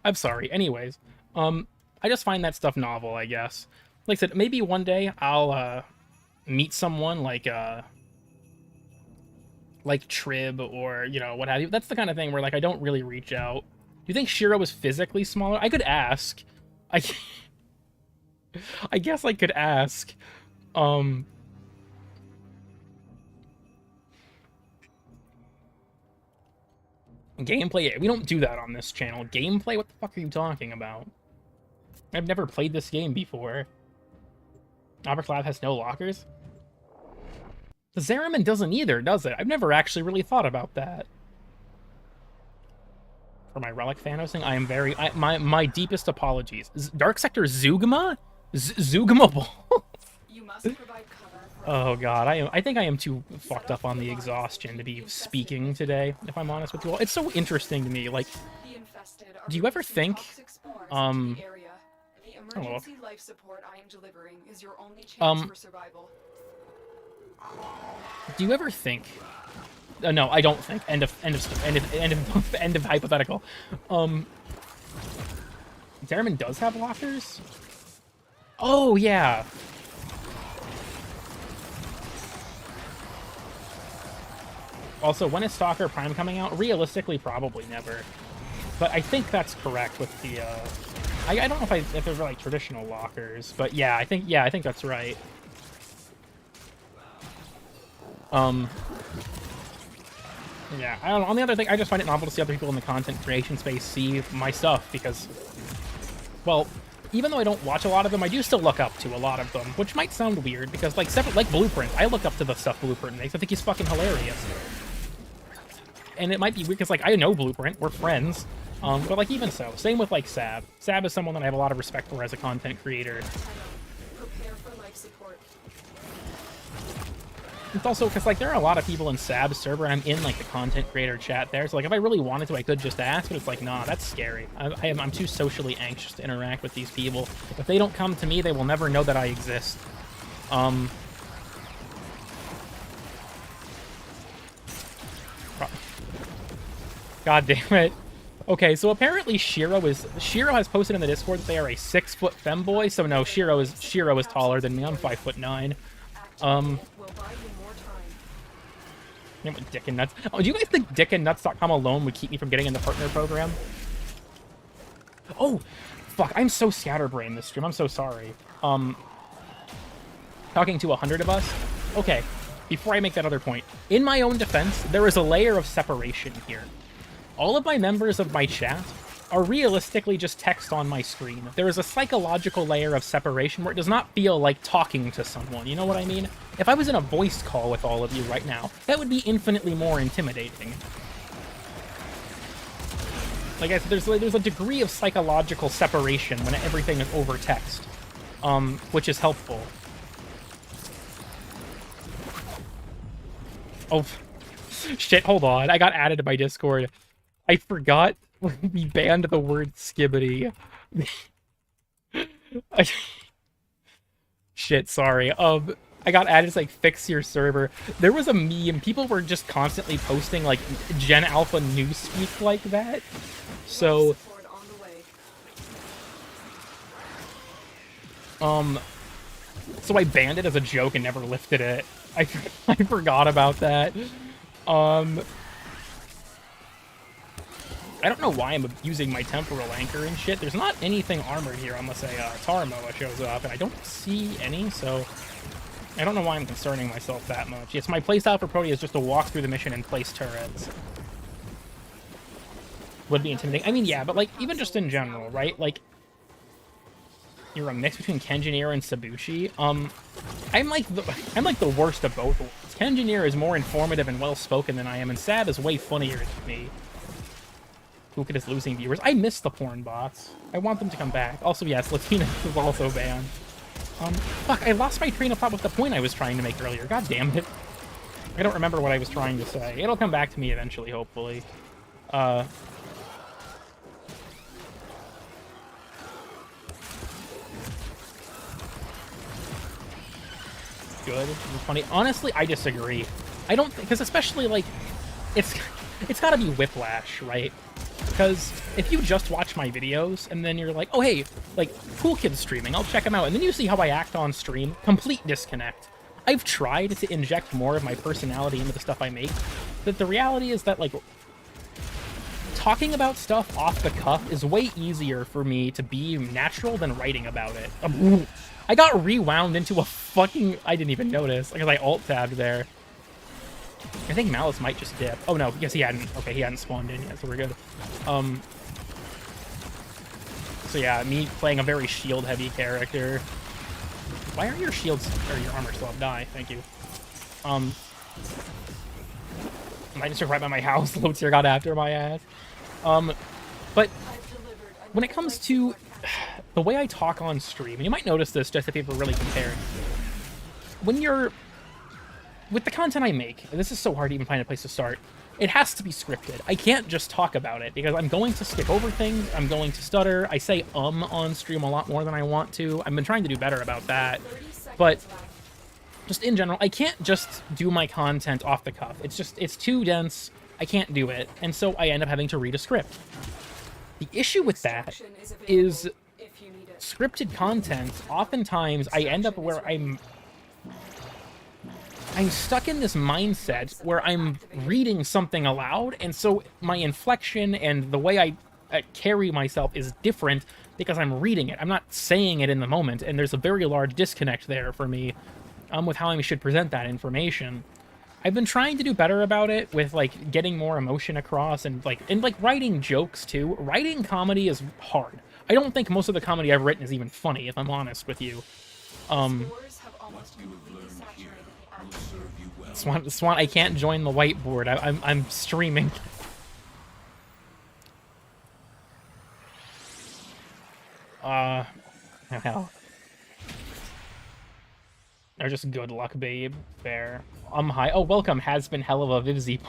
I'm sorry. Anyways, I just find that stuff novel, I guess. Like I said, maybe one day I'll meet someone like Trib or, you know, what have you. That's the kind of thing where, like, I don't really reach out. Do you think Shiro was physically smaller? I could ask. I guess I could ask. Gameplay? We don't do that on this channel. Gameplay? What the fuck are you talking about? I've never played this game before. Aberclav has no lockers? The Zeraman doesn't either, does it? I've never actually really thought about that. For my Relic Thanos thing, I am very... my deepest apologies. Dark Sector Zugma? Zugma balls? You must provide cover for Oh god, I think I am too fucked up on the exhaustion to be speaking today, if I'm honest with you all. It's so interesting to me, like... the infested. Are Do you ever releasing think, toxic spores into the area. The emergency life support I am delivering is your only chance for survival. Do you ever think... no, I don't think. End of hypothetical. Zeraman does have lockers? Oh, yeah. Also, when is Stalker Prime coming out? Realistically, probably never. But I think that's correct with the, I don't know if there's, like, traditional lockers, but yeah, I think that's right. Yeah, I don't know. On the other thing, I just find it novel to see other people in the content creation space see my stuff because, well, even though I don't watch a lot of them, I do still look up to a lot of them, which might sound weird because, like Blueprint, I look up to the stuff Blueprint makes. I think he's fucking hilarious. And it might be weird because, like, I know Blueprint, we're friends, but, like, even so, same with, like, Sab. Sab is someone that I have a lot of respect for as a content creator. Prepare for life support. It's also because, like, there are a lot of people in Sab's server. I'm in, like, the content creator chat there. So, like, if I really wanted to, I could just ask. But it's like, nah, that's scary. I'm too socially anxious to interact with these people. If they don't come to me, they will never know that I exist. God damn it. Okay, so apparently Shiro has posted in the Discord that they are a 6-foot femboy. So no, Shiro is taller than me. I'm 5'9". You know what, Dick and Nuts. Oh, do you guys think dickandnuts.com alone would keep me from getting in the partner program? Oh, fuck! I'm so scatterbrained this stream. I'm so sorry. Talking to 100 of us. Okay, before I make that other point, in my own defense, there is a layer of separation here. All of my members of my chat are realistically just text on my screen. There is a psychological layer of separation where it does not feel like talking to someone, you know what I mean? If I was in a voice call with all of you right now, that would be infinitely more intimidating. Like I said, there's a degree of psychological separation when everything is over text, which is helpful. Oh, shit, hold on. I got added to my Discord. I forgot we banned the word skibbity. Shit, sorry. I got added to like fix your server. There was a meme. People were just constantly posting like Gen Alpha newspeak like that. So, Support on the way. so I banned it as a joke and never lifted it. I forgot about that. I don't know why I'm using my temporal anchor and shit. There's not anything armored here unless a Tarmoa shows up, and I don't see any, so I don't know why I'm concerning myself that much. Yes, my playstyle for Protea is just to walk through the mission and place turrets. Would be intimidating. I mean, yeah, but like even just in general, right? Like you're a mix between Kenjineer and Sabushi. I'm like the worst of both worlds. Kenjineer is more informative and well spoken than I am, and Sab is way funnier than me. Hookah is losing viewers. I miss the porn bots. I want them to come back. Also, yes, Latina is also banned. Fuck, I lost my train of thought with the point I was trying to make earlier. God damn it. I don't remember what I was trying to say. It'll come back to me eventually, hopefully. Good. Funny. Honestly, I disagree. I don't think, because especially, like, it's gotta be whiplash, right? Because if you just watch my videos and then you're like, oh hey, like cool kid's streaming, I'll check him out, and then you see how I act on stream, complete disconnect. I've tried to inject more of my personality into the stuff I make, but the reality is that like talking about stuff off the cuff is way easier for me to be natural than writing about it. I got rewound into a fucking, I didn't even notice because I alt tabbed there. I think Malice might just dip. Oh no, yes he hadn't. Okay, he hadn't spawned in yet, so we're good. So yeah, me playing a very shield-heavy character. Why are your shields or your armor still up? Die, thank you. I just took right by my house. Low tier got after my ass. But when it comes to the way I talk on stream, and you might notice this just if people really compare. When you're with the content I make, and this is so hard to even find a place to start, it has to be scripted. I can't just talk about it, because I'm going to skip over things, I'm going to stutter, I say on stream a lot more than I want to. I've been trying to do better about that, but just in general, I can't just do my content off the cuff. It's too dense, I can't do it, and so I end up having to read a script. The issue with that is scripted content, oftentimes I end up where I'm stuck in this mindset where I'm reading something aloud, and so my inflection and the way I carry myself is different because I'm reading it. I'm not saying it in the moment, and there's a very large disconnect there for me with how I should present that information. I've been trying to do better about it with like getting more emotion across and writing jokes too. Writing comedy is hard. I don't think most of the comedy I've written is even funny, if I'm honest with you. Swan, I can't join the whiteboard. I'm streaming. Hell. They're just good luck, babe. Fair. Hi. Oh, welcome. Has been hell of a Vivzy.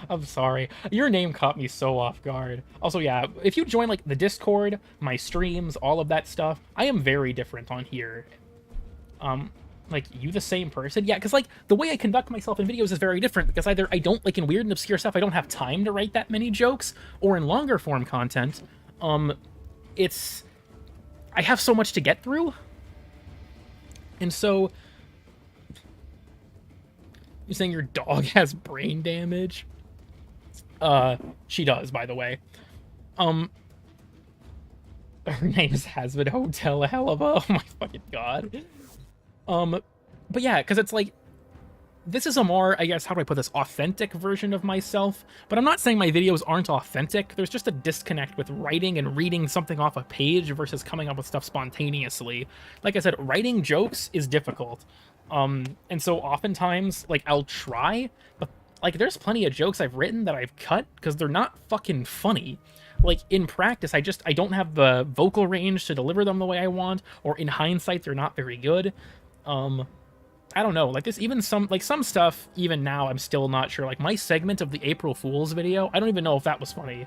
I'm sorry. Your name caught me so off guard. Also, yeah, if you join like the Discord, my streams, all of that stuff, I am very different on here. Like, you the same person? Yeah, because, like, the way I conduct myself in videos is very different, because either I don't, like, in weird and obscure stuff, I don't have time to write that many jokes, or in longer form content, I have so much to get through, and so, you're saying your dog has brain damage? She does, by the way. Her name is Hasbin Hotel Helava. Oh my fucking god. But yeah, because it's like, this is a more, I guess, how do I put this, authentic version of myself, but I'm not saying my videos aren't authentic. There's just a disconnect with writing and reading something off a page versus coming up with stuff spontaneously. Like I said, writing jokes is difficult, and so oftentimes, like, I'll try, but, like, there's plenty of jokes I've written that I've cut because they're not fucking funny. Like, in practice, I don't have the vocal range to deliver them the way I want, or in hindsight, they're not very good. I don't know, like this, even some stuff, even now, I'm still not sure. Like my segment of the April Fool's video, I don't even know if that was funny.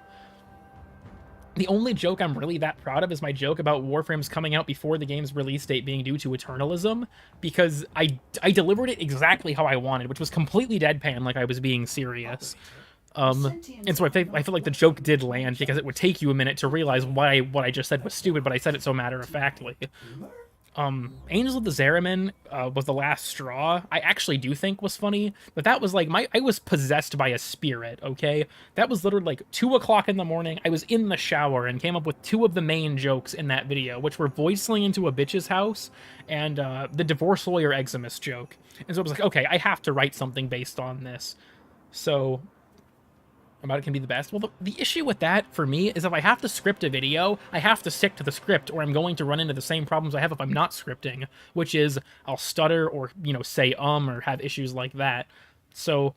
The only joke I'm really that proud of is my joke about Warframes coming out before the game's release date being due to eternalism, because I delivered it exactly how I wanted, which was completely deadpan, like I was being serious. And so I feel like the joke did land, because it would take you a minute to realize why what I just said was stupid, but I said it so matter-of-factly. Angels of the Zariman was the last straw. I actually do think was funny, but that was like I was possessed by a spirit, okay? That was literally like 2 o'clock in the morning. I was in the shower and came up with 2 of the main jokes in that video, which were voicing into a bitch's house and the divorce lawyer eczemus joke. And so I was like, okay, I have to write something based on this. So about it can be the best. Well, the issue with that, for me, is if I have to script a video, I have to stick to the script, or I'm going to run into the same problems I have if I'm not scripting, which is I'll stutter or, you know, say or have issues like that. So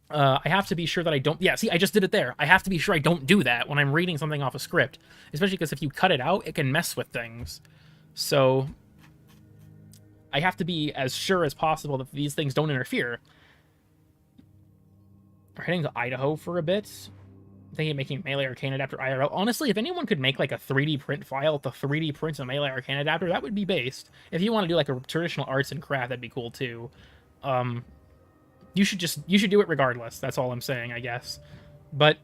I have to be sure that I don't... Yeah, see, I just did it there. I have to be sure I don't do that when I'm reading something off a script, especially because if you cut it out, it can mess with things. So I have to be as sure as possible that these things don't interfere. We're heading to Idaho for a bit. Thinking of making a Melee Arcane adapter IRL. Honestly, if anyone could make like a 3D print file to 3D print a Melee Arcane adapter, that would be based. If you want to do like a traditional arts and craft, that'd be cool too. You should do it regardless. That's all I'm saying, I guess. But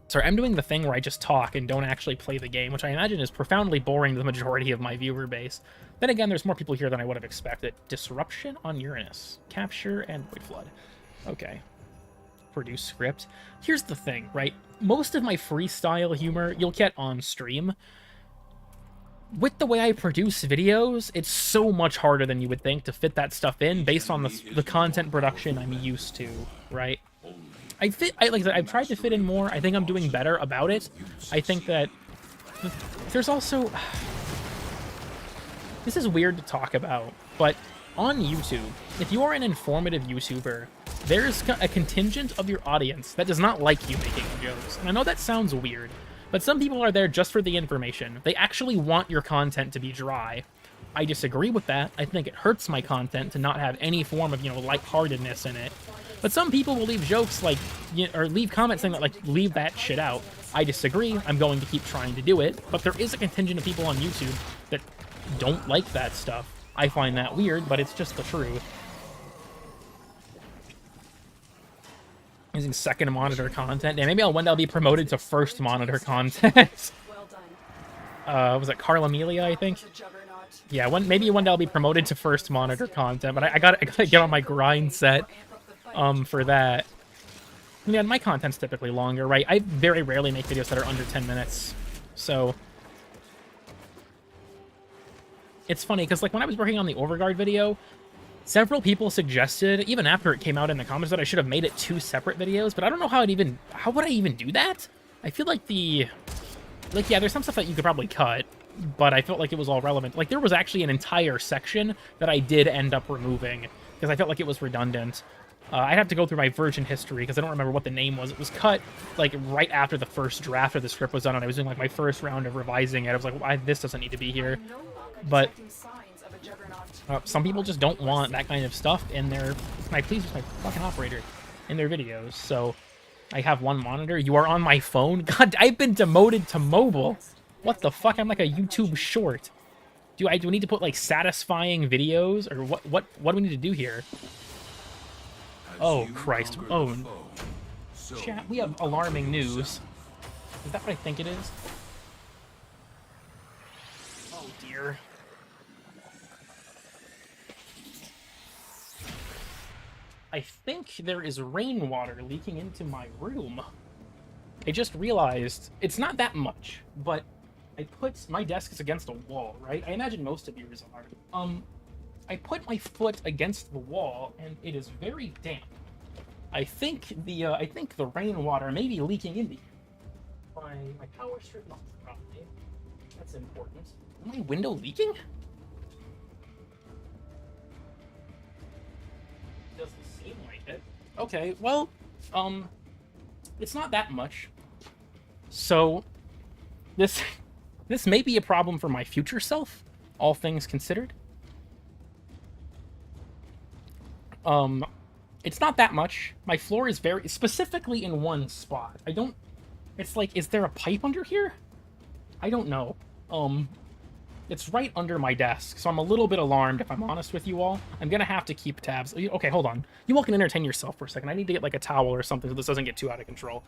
sorry, I'm doing the thing where I just talk and don't actually play the game, which I imagine is profoundly boring to the majority of my viewer base. Then again, there's more people here than I would have expected. Disruption on Uranus. Capture and Void Flood. Okay. Produce script. Here's the thing, right? Most of my freestyle humor you'll get on stream. With the way I produce videos, it's so much harder than you would think to fit that stuff in based on the content production I'm used to, right? Like I said, I've tried to fit in more. I think I'm doing better about it. I think that there's also... This is weird to talk about, but on YouTube, if you are an informative YouTuber, there's a contingent of your audience that does not like you making jokes. And I know that sounds weird, but some people are there just for the information. They actually want your content to be dry. I disagree with that. I think it hurts my content to not have any form of, you know, lightheartedness in it. But some people will leave jokes like, or leave comments saying that, like, leave that shit out. I disagree. I'm going to keep trying to do it. But there is a contingent of people on YouTube that don't like that stuff. I find that weird, but it's just the truth. Using second monitor content. Yeah, maybe one day I'll be promoted to first monitor content. Was it Carla Amelia, I think? Yeah, maybe one day I'll be promoted to first monitor content, but I gotta get on my grind set for that. Yeah, my content's typically longer, right? I very rarely make videos that are under 10 minutes, so... It's funny, because like when I was working on the Overguard video, several people suggested, even after it came out in the comments, that I should have made it 2 separate videos, but I don't know how would I even do that? I feel like yeah, there's some stuff that you could probably cut, but I felt like it was all relevant. Like, there was actually an entire section that I did end up removing, because I felt like it was redundant. I'd have to go through my version history, because I don't remember what the name was. It was cut, like, right after the first draft of the script was done, and I was doing, like, my first round of revising it. I was like, well, this doesn't need to be here. But some people just don't want that kind of stuff in their... Can I please use my fucking operator in their videos? So I have one monitor. You are on my phone? God, I've been demoted to mobile. What the fuck? I'm like a YouTube short. Do we need to put like satisfying videos, or what do we need to do here? Oh Christ! Oh, chat. We have alarming news. Is that what I think it is? Oh dear. I think there is rainwater leaking into my room. I just realized it's not that much, but my desk is against a wall, right? I imagine most of yours are. I put my foot against the wall, and it is very damp. I think the rainwater may be leaking into here. My power strip not properly. That's important. Is my window leaking? Doesn't seem like it. Okay, well, it's not that much. So, this may be a problem for my future self, all things considered. It's not that much. My floor is very specifically in one spot. I don't It's like, is there a pipe under here? I don't know. It's right under my desk, so I'm a little bit alarmed, if I'm honest with you all. I'm gonna have to keep tabs. Okay, hold on. You all can entertain yourself for a second. I need to get, like, a towel or something so this doesn't get too out of control.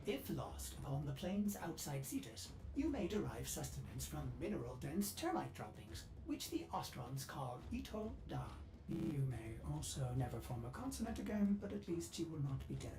If lost upon the plains outside Cetus, you may derive sustenance from mineral-dense termite droppings, which the Ostrons call Ito Da. You may also never form a consonant again, but at least you will not be dead.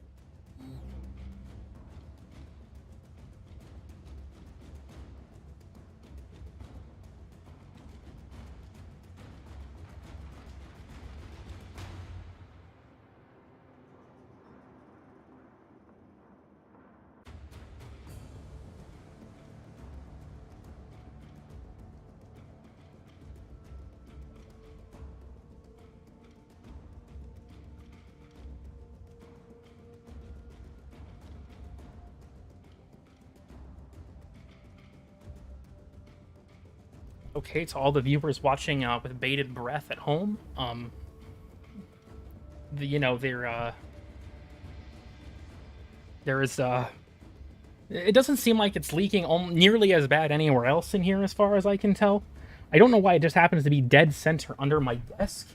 Okay, to all the viewers watching with bated breath at home, it doesn't seem like it's leaking nearly as bad anywhere else in here as far as I can tell. I don't know why it just happens to be dead center under my desk.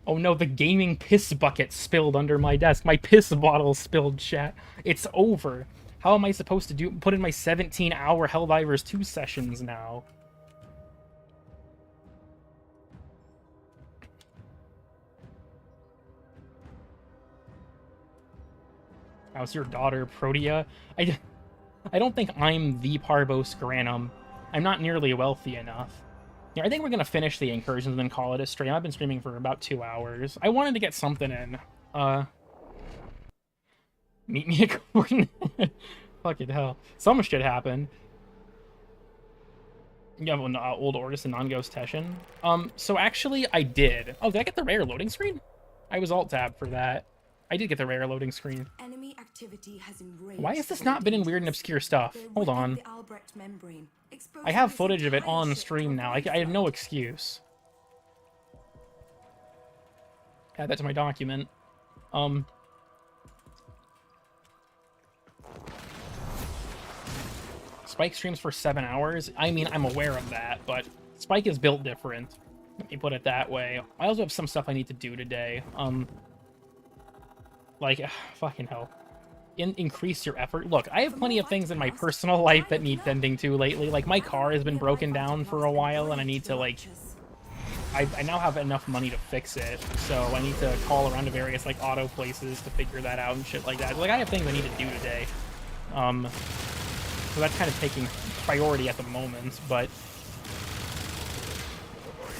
Oh no, the gaming piss bucket spilled under my desk. My piss bottle spilled, chat. It's over. How am I supposed to put in my 17-hour Helldivers 2 sessions now? How's your daughter, Protea? I don't think I'm the Parvos Granum. I'm not nearly wealthy enough. Yeah, I think we're gonna finish the incursions and then call it a stream. I've been streaming for about 2 hours. I wanted to get something in. Meet me at coordinate. Fucking hell. Some shit happened. You have an old Ortis and non-ghost Teshin. So actually, I did. Oh, did I get the rare loading screen? I was alt-tab for that. I did get the rare loading screen. Enemy activity has Why has this not been in weird and obscure stuff? Hold on. I have footage of it on stream now. I have no excuse. Add that to my document. Spike streams for 7 hours. I mean, I'm aware of that, but Spike is built different. Let me put it that way. I also have some stuff I need to do today. Fucking hell. Increase your effort. Look, I have plenty of things in my personal life that need tending to lately. Like, my car has been broken down for a while, and I need to, like... I now have enough money to fix it, so I need to call around to various, like, auto places to figure that out and shit like that. Like, I have things I need to do today. So that's kind of taking priority at the moment, but...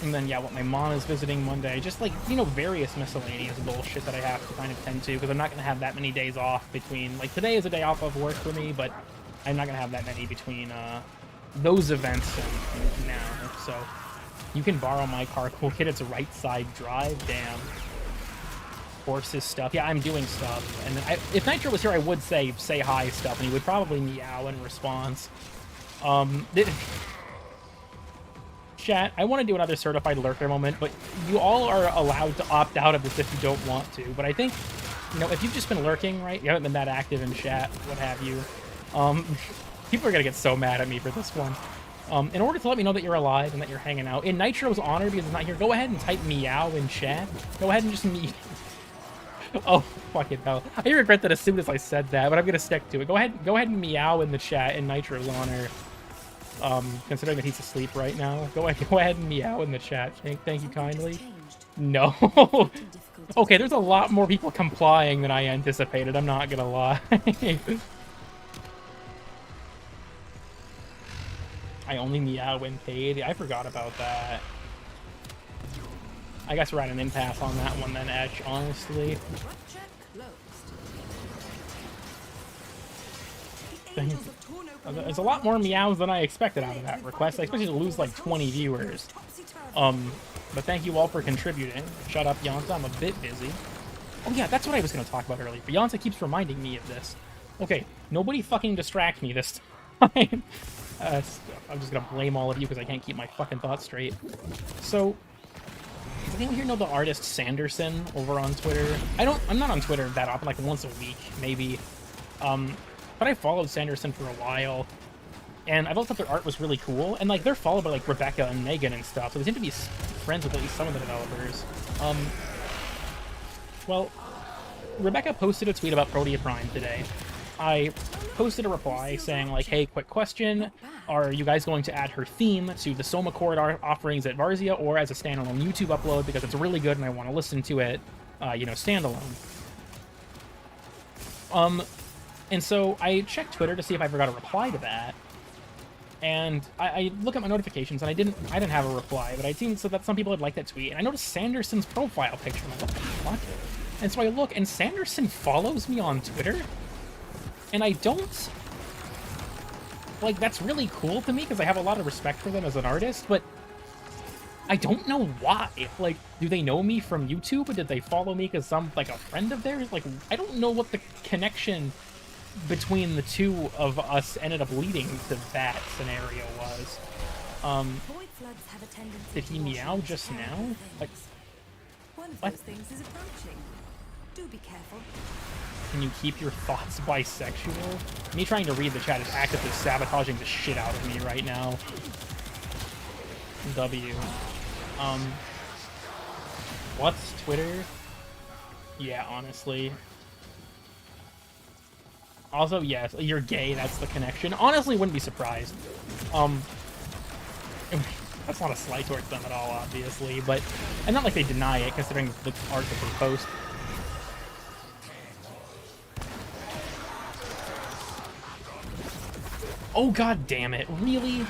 And then, yeah, what my mom is visiting Monday. Just, like, you know, various miscellaneous bullshit that I have to kind of tend to, because I'm not going to have that many days off between... Like, today is a day off of work for me, but I'm not going to have that many between those events and now. So, you can borrow my car. Cool kid, it's a right side drive. Damn. Horses stuff. Yeah, I'm doing stuff. And if Nitro was here, I would say hi stuff, and he would probably meow in response. Chat, I want to do another certified lurker moment, but you all are allowed to opt out of this if you don't want to. But I think, you know, if you've just been lurking, right? You haven't been that active in chat, what have you. People are going to get so mad at me for this one. In order to let me know that you're alive and that you're hanging out, in Nitro's honor, because he's not here, go ahead and type meow in chat. Go ahead and just Oh, fucking hell. I regret that as soon as I said that, but I'm going to stick to it. Go ahead and meow in the chat in Nitro's honor. Considering that he's asleep right now. Go ahead and meow in the chat. Thank you kindly. No. Okay, there's a lot more people complying than I anticipated, I'm not gonna lie. I only meow when paid. I forgot about that. I guess we're at an impasse on that one then, Etch, honestly. There's a lot more meows than I expected out of that request. I expected to lose like 20 viewers. But thank you all for contributing. Shut up, Yanta. I'm a bit busy. Oh yeah, that's what I was going to talk about earlier. But Yanta keeps reminding me of this. Okay, nobody fucking distract me this time. I'm just going to blame all of you because I can't keep my fucking thoughts straight. So, does anyone here know the artist Sanderson over on Twitter? I'm not on Twitter that often, like once a week, maybe. But I followed Sanderson for a while. And I thought that their art was really cool. And, like, they're followed by, like, Rebecca and Megan and stuff. So they seem to be friends with at least some of the developers. Well, Rebecca posted a tweet about Protea Prime today. I posted a reply saying, like, hey, quick question. Are you guys going to add her theme to the Soma Chord offerings at Varzia or as a standalone YouTube upload? Because it's really good and I want to listen to it, standalone. And so I checked Twitter to see if I ever got a reply to that. And I look at my notifications, and I didn't have a reply, but I'd seen so that some people had liked that tweet, and I noticed Sanderson's profile picture. I'm like, what the fuck? And so I look, and Sanderson follows me on Twitter, and I don't... Like, that's really cool to me, because I have a lot of respect for them as an artist, but I don't know why. Like, do they know me from YouTube, or did they follow me because I'm, like, a friend of theirs? Like, I don't know what the connection between the two of us ended up leading to that scenario was. Did he meow just now? Like, what? Can you keep your thoughts bisexual? Me trying to read the chat is actively sabotaging the shit out of me right now. W. What's Twitter? Yeah, honestly. Also, yes, you're gay, that's the connection. Honestly, wouldn't be surprised. That's not a slight towards them at all, obviously, but... And not like they deny it, considering the art that they post. Oh, god damn it. Really?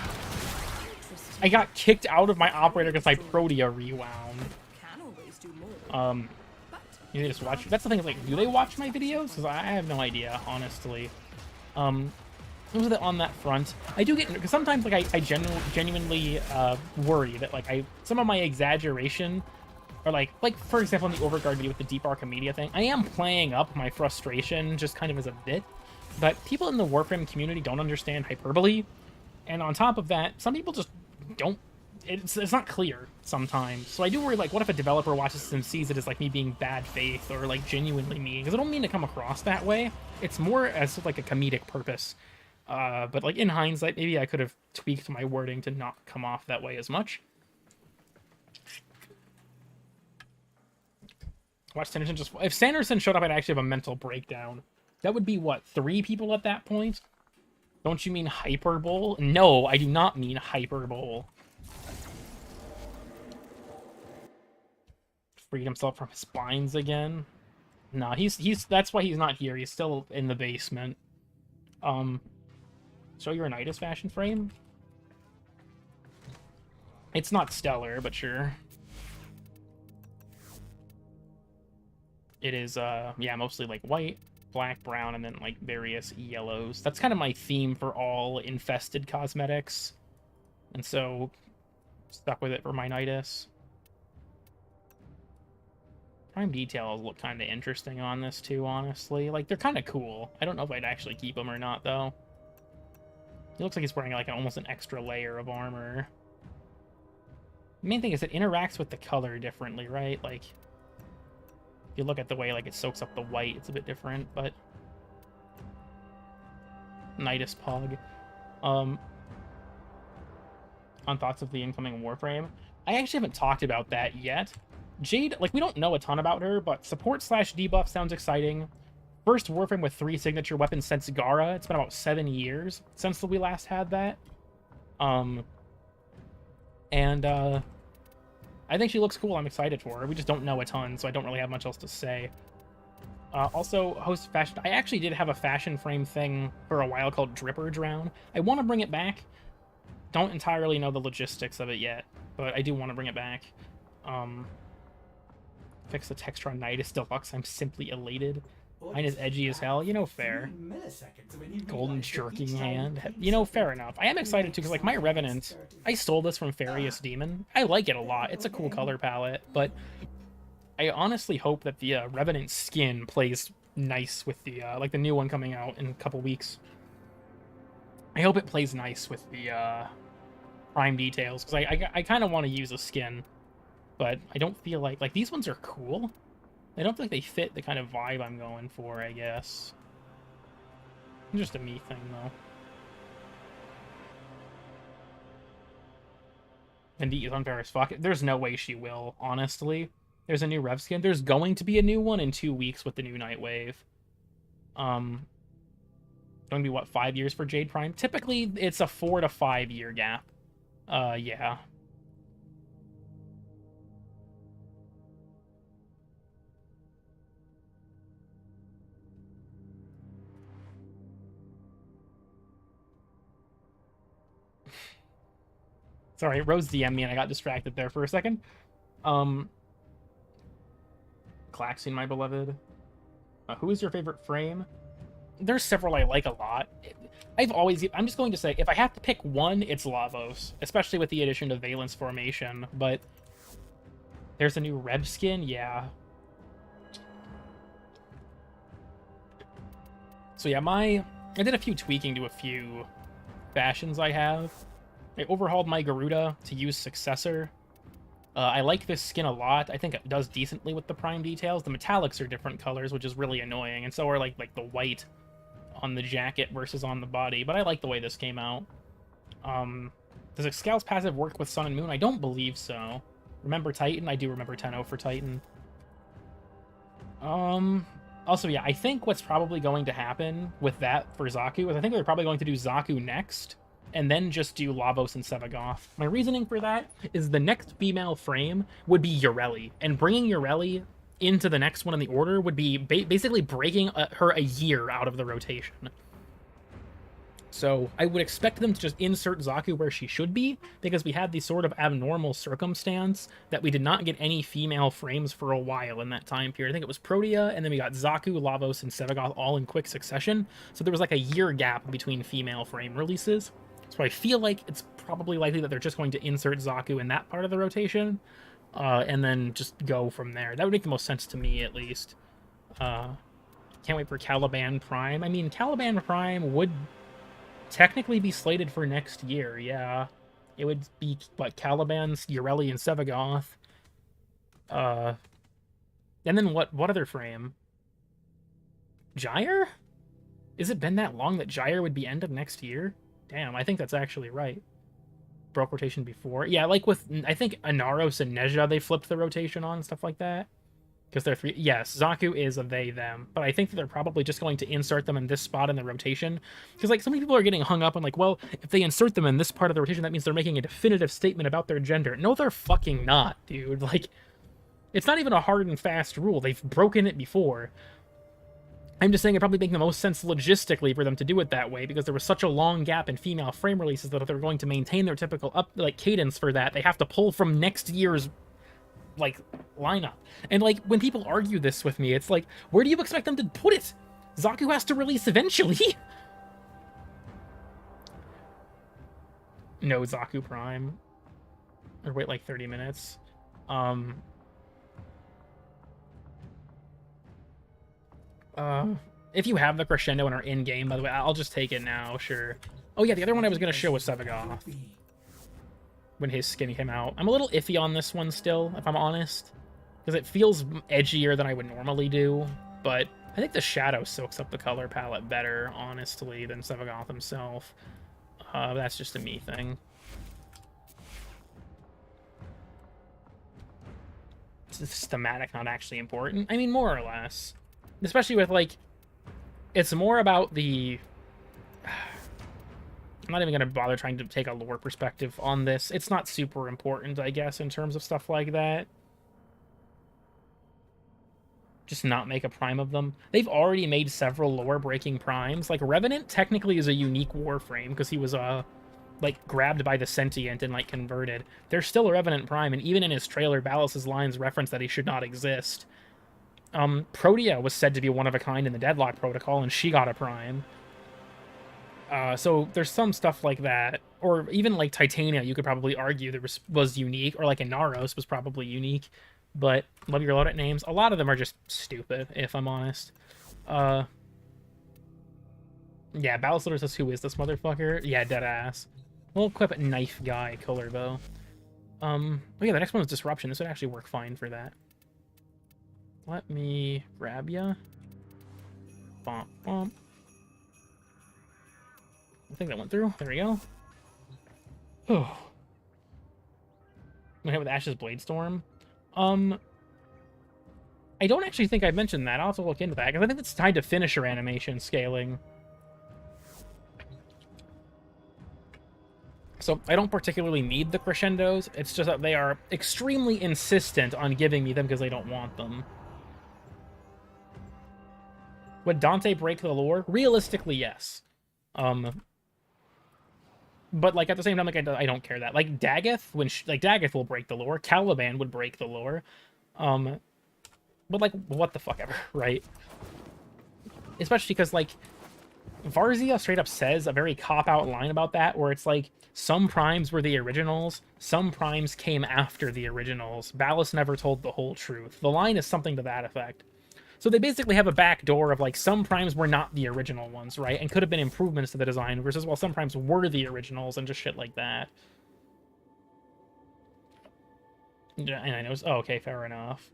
I got kicked out of my operator because my Protea rewound. You just watch. That's the thing. Like, do they watch my videos? Because I have no idea, honestly. Was it on that front? I do get because sometimes like I genuinely worry that like some of my exaggeration, or like for example in the Overguard video with the Deep Archimedia thing, I am playing up my frustration just kind of as a bit. But people in the Warframe community don't understand hyperbole, and on top of that, some people just don't. It's not clear sometimes. So I do worry, like, what if a developer watches this and sees it as, like, me being bad faith or, like, genuinely mean? Because I don't mean to come across that way. It's more as, like, a comedic purpose. But, like, in hindsight, maybe I could have tweaked my wording to not come off that way as much. Watch Sanderson just... If Sanderson showed up, I'd actually have a mental breakdown. That would be, what, 3 people at that point? Don't you mean hyperbole? No, I do not mean hyperbole. Freed himself from his spines again. No, he's that's why he's not here. He's still in the basement. Show your Nidus fashion frame. It's not stellar, but sure. It is yeah, mostly like white, black, brown, and then like various yellows. That's kind of my theme for all infested cosmetics. And so stuck with it for my Nidus. Prime details look kind of interesting on this too, honestly. Like, they're kind of cool. I don't know if I'd actually keep them or not, though. He looks like he's wearing, like, almost an extra layer of armor. The main thing is it interacts with the color differently, right? Like, if you look at the way, like, it soaks up the white, it's a bit different, but... Nidus Pog. On thoughts of the incoming Warframe? I actually haven't talked about that yet. Jade, like, we don't know a ton about her, but support/debuff sounds exciting. First Warframe with 3 signature weapons since Gara. It's been about 7 years since we last had that. I think she looks cool. I'm excited for her. We just don't know a ton, so I don't really have much else to say. Also, host fashion. I actually did have a fashion frame thing for a while called Dripper Drown. I want to bring it back. Don't entirely know the logistics of it yet, but I do want to bring it back. Fix the texture on Nidus Deluxe. I'm simply elated. Mine is edgy as hell. You know, fair. Golden jerking hand. You know, fair enough. I am excited too, because like my Revenant, I stole this from Farius Demon. I like it a lot. It's a cool color palette, but I honestly hope that the Revenant skin plays nice with the like the new one coming out in a couple weeks. I hope it plays nice with the prime details, because I kind of want to use a skin, but I don't feel like these ones are cool. I don't feel like they fit the kind of vibe I'm going for, I guess. Just a me thing, though. Indeed, is unfair as fuck. There's no way she will, honestly. There's a new Rev skin. There's going to be a new one in 2 weeks with the new Nightwave. Going to be, what, 5 years for Jade Prime? Typically, it's a 4 to 5 year gap. Yeah. Sorry, Rose DM'd me and I got distracted there for a second. Klaxine, my beloved. Who is your favorite frame? There's several I like a lot. I'm just going to say, if I have to pick one, it's Lavos, especially with the addition of Valence Formation, but there's a new Reb skin, yeah. So yeah, I did a few tweaking to a few fashions I have. I overhauled my Garuda to use Successor. I like this skin a lot. I think it does decently with the prime details. The metallics are different colors, which is really annoying, and so are like the white on the jacket versus on the body, but I like the way this came out. Does Excal's passive work with Sun and Moon? I don't believe so. Remember Titan? I do remember 10-0 for Titan. Also, yeah, I think what's probably going to happen with that for Zaku is I think they're probably going to do Zaku next, and then just do Lavos and Sevagoth. My reasoning for that is the next female frame would be Yoreli, and bringing Yoreli into the next one in the order would be basically breaking her a year out of the rotation. So I would expect them to just insert Zaku where she should be, because we had the sort of abnormal circumstance that we did not get any female frames for a while in that time period. I think it was Protea, and then we got Zaku, Lavos, and Sevagoth all in quick succession. So there was like a year gap between female frame releases. So I feel like it's probably likely that they're just going to insert Zaku in that part of the rotation, and then just go from there. That would make the most sense to me, at least. Can't wait for Caliban Prime. I mean, Caliban Prime would technically be slated for next year, yeah. It would be, what, Caliban's, Yoreli, and Sevagoth. And then what other frame? Gyre? Has it been that long that Gyre would be end of next year? Damn, I think that's actually right. Broke rotation before. Yeah, like with, I think, Inaros and Nezha, they flipped the rotation on and stuff like that. Because they're three. Yes, Zaku is a they, them. But I think that they're probably just going to insert them in this spot in the rotation. Because, like, so many people are getting hung up on, like, well, if they insert them in this part of the rotation, that means they're making a definitive statement about their gender. No, they're fucking not, dude. Like, it's not even a hard and fast rule. They've broken it before. I'm just saying it probably makes the most sense logistically for them to do it that way, because there was such a long gap in female frame releases that if they're going to maintain their typical cadence for that, they have to pull from next year's like lineup. And like when people argue this with me, it's like, where do you expect them to put it? Zaku has to release eventually. No Zaku Prime. Or wait like 30 minutes. If you have the Crescendo and are in-game, by the way, I'll just take it now, sure. Oh yeah, the other one I was going to show was Sevagoth. When his skin came out. I'm a little iffy on this one still, if I'm honest. Because it feels edgier than I would normally do. But I think the shadow soaks up the color palette better, honestly, than Sevagoth himself. That's just a me thing. It's thematic, not actually important. I mean, more or less. Especially with, like, it's more about the... I'm not even going to bother trying to take a lore perspective on this. It's not super important, I guess, in terms of stuff like that. Just not make a prime of them. They've already made several lore-breaking primes. Like, Revenant technically is a unique Warframe, because he was, like, grabbed by the Sentient and, like, converted. There's still a Revenant prime, and even in his trailer, Ballas's lines reference that he should not exist. Protea was said to be one of a kind in the Deadlock Protocol, and she got a prime. So there's some stuff like that, or even like Titania, you could probably argue there was unique, or like Inaros was probably unique. But love your loadout names. A lot of them are just stupid, if I'm honest. Yeah, Battleslayer says, who is this motherfucker? Yeah, dead ass. We'll equip Knife Guy Color Bow. Oh yeah, the next one is Disruption. This would actually work fine for that. Let me grab ya. Bomp, bomp. I think that went through. There we go. Oh. I'm gonna hit with Ash's Bladestorm. I don't actually think I mentioned that. I'll have to look into that, because I think it's tied to finisher animation scaling. So I don't particularly need the crescendos. It's just that they are extremely insistent on giving me them because they don't want them. Would Dante break the lore? Realistically, yes. But like at the same time, like I don't care that. Like Daggeth, like Daggeth will break the lore. Caliban would break the lore. But like what the fuck ever, right? Especially because like Varzia straight up says a very cop-out line about that, where it's like some primes were the originals, some primes came after the originals. Ballast never told the whole truth. The line is something to that effect. So they basically have a back door of like some primes were not the original ones, right? And could have been improvements to the design, versus well, some primes were the originals and just shit like that. Yeah, and I know. Oh, okay, fair enough.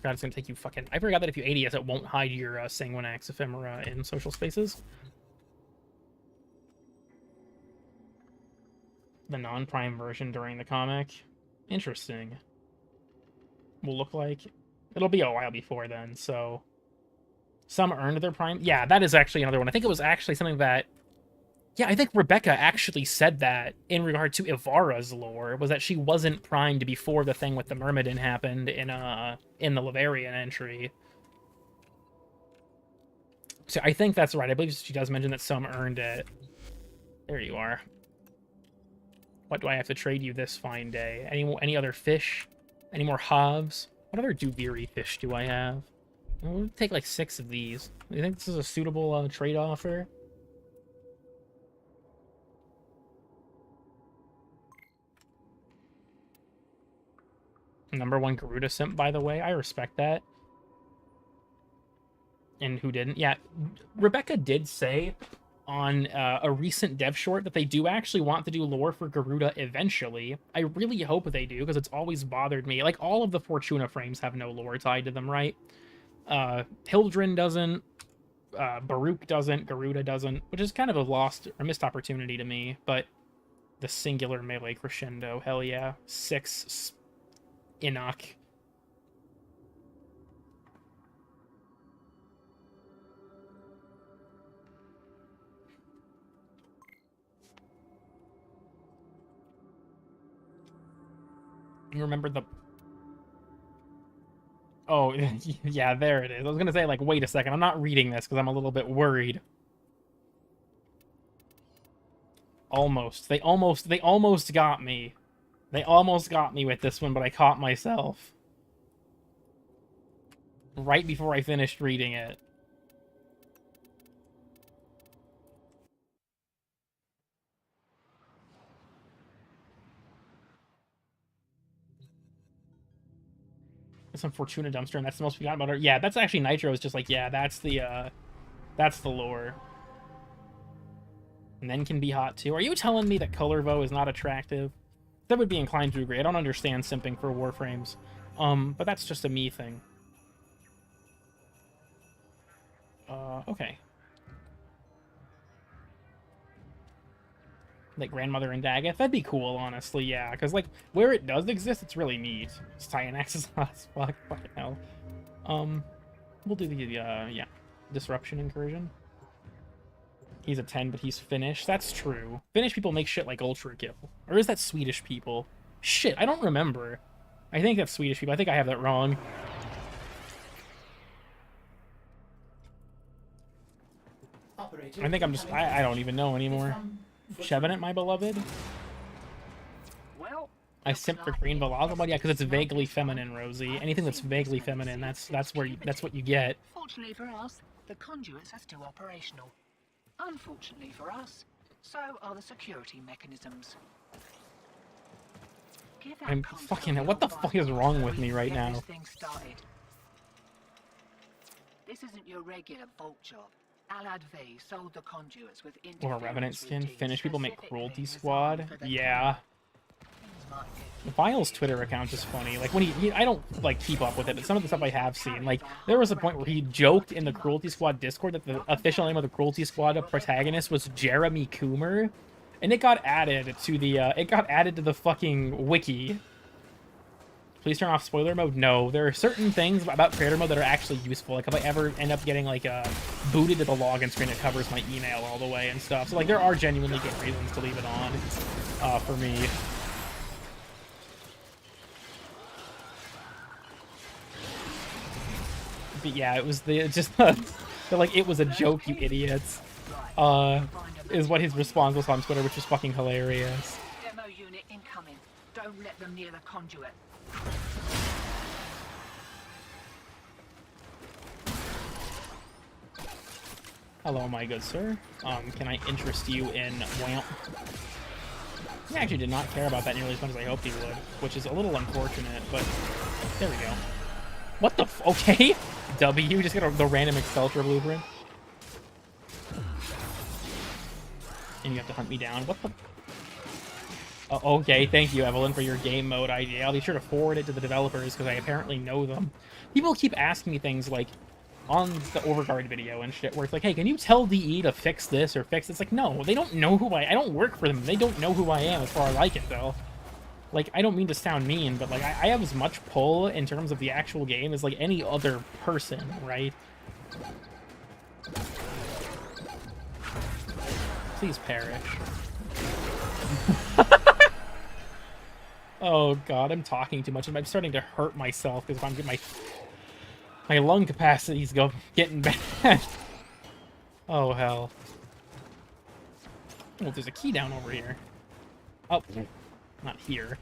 God, it's gonna take you fucking. I forgot that if you ADS, it won't hide your Sanguinax Ephemera in social spaces. The non-prime version during the comic. Interesting. Will look like. It'll be a while before then, so... Some earned their prime. Yeah, that is actually another one. I think it was actually something that... Yeah, I think Rebecca actually said that in regard to Ivara's lore, was that she wasn't primed before the thing with the Myrmidon happened in the Lavarian entry. So I think that's right. I believe she does mention that some earned it. There you are. What do I have to trade you this fine day? Any other fish? Any more halves? What other Duviri fish do I have? We'll take like 6 of these. Do you think this is a suitable trade offer? #1 Garuda simp, by the way. I respect that. And who didn't? Yeah, Rebecca did say on a recent dev short that they do actually want to do lore for Garuda eventually. I really hope they do, because it's always bothered me. Like, all of the Fortuna frames have no lore tied to them, right? Hildren doesn't, Baruch doesn't, Garuda doesn't, which is kind of a lost or missed opportunity to me, but the singular melee crescendo, hell yeah. 6 Enoch. You remember the... Oh, yeah, there it is. I was gonna say, like, wait a second. I'm not reading this because I'm a little bit worried. Almost. They almost got me. They almost got me with this one, but I caught myself. Right before I finished reading it. Some Fortuna dumpster, and that's the most we got about her. Yeah, that's actually Nitro is just like, yeah, that's the lore. And then can be hot too. Are you telling me that Colorvo is not attractive? That would be inclined to agree. I don't understand simping for Warframes. But that's just a me thing. Okay. Like Grandmother and Daggett, that'd be cool, honestly, yeah. Because, like, where it does exist, it's really neat. Cyanax is hot as fuck. Fucking hell. We'll do the, yeah. Disruption incursion. He's a 10, but he's Finnish. That's true. Finnish people make shit like Ultra Kill. Or is that Swedish people? Shit, I don't remember. I think that's Swedish people. I think I have that wrong. I think I'm just... I don't even know anymore. Chevenant, my beloved? Well, I simp for green Velocibud, yeah, because it's vaguely feminine, Rosie. Anything that's vaguely feminine, that's what you get. Fortunately for us, the conduits are still operational. Unfortunately for us, so are the security mechanisms. I'm fucking. What the fuck is wrong with me right now? This isn't your regular vault job. Alad V sold the conduits with Or a Revenant skin. Finnish people make Cruelty Squad. Yeah. Vile's Twitter account is funny. Like, when I don't, like, keep up with it, but some of the stuff I have seen, like, there was a point where he joked in the Cruelty Squad Discord that the official name of the Cruelty Squad protagonist was Jeremy Coomer, and it got added to the fucking wiki. Please turn off spoiler mode. No, there are certain things about creator mode that are actually useful. Like, if I ever end up getting, like, booted to the login screen, it covers my email all the way and stuff. So, like, there are genuinely good reasons to leave it on, for me. But yeah, it was like, it was a joke, you idiots, is what his response was on Twitter, which was fucking hilarious. Demo unit incoming. Don't let them near the conduit. Hello, my good sir. Can I interest you in WAMP? He actually did not care about that nearly as much as I hoped he would, which is a little unfortunate, but there we go. What the f- okay? W, just get the random Exceltra blueprint. And you have to hunt me down. What the... okay, thank you, Evelyn, for your game mode idea. I'll be sure to forward it to the developers, because I apparently know them. People keep asking me things like, on the Overguard video and shit, where it's like, hey, can you tell DE to fix this or fix this? It's like, no, they don't know who I don't work for them. They don't know who I am as far as I can tell. Like, I don't mean to sound mean, but, like, I have as much pull in terms of the actual game as, like, any other person, right? Please perish. Oh, God, I'm talking too much. I'm starting to hurt myself because I'm getting my lung capacity's getting bad. Oh, hell. Oh, there's a key down over here. Oh. Not here.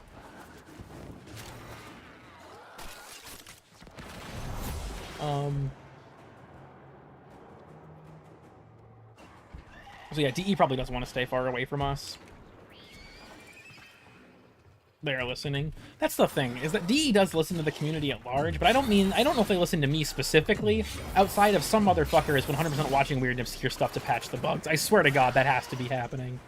So yeah, DE probably doesn't want to stay far away from us. They're listening. That's the thing, is that DE does listen to the community at large, but I don't know if they listen to me specifically, outside of some motherfucker is 100% watching weird and obscure stuff to patch the bugs. I swear to God, that has to be happening.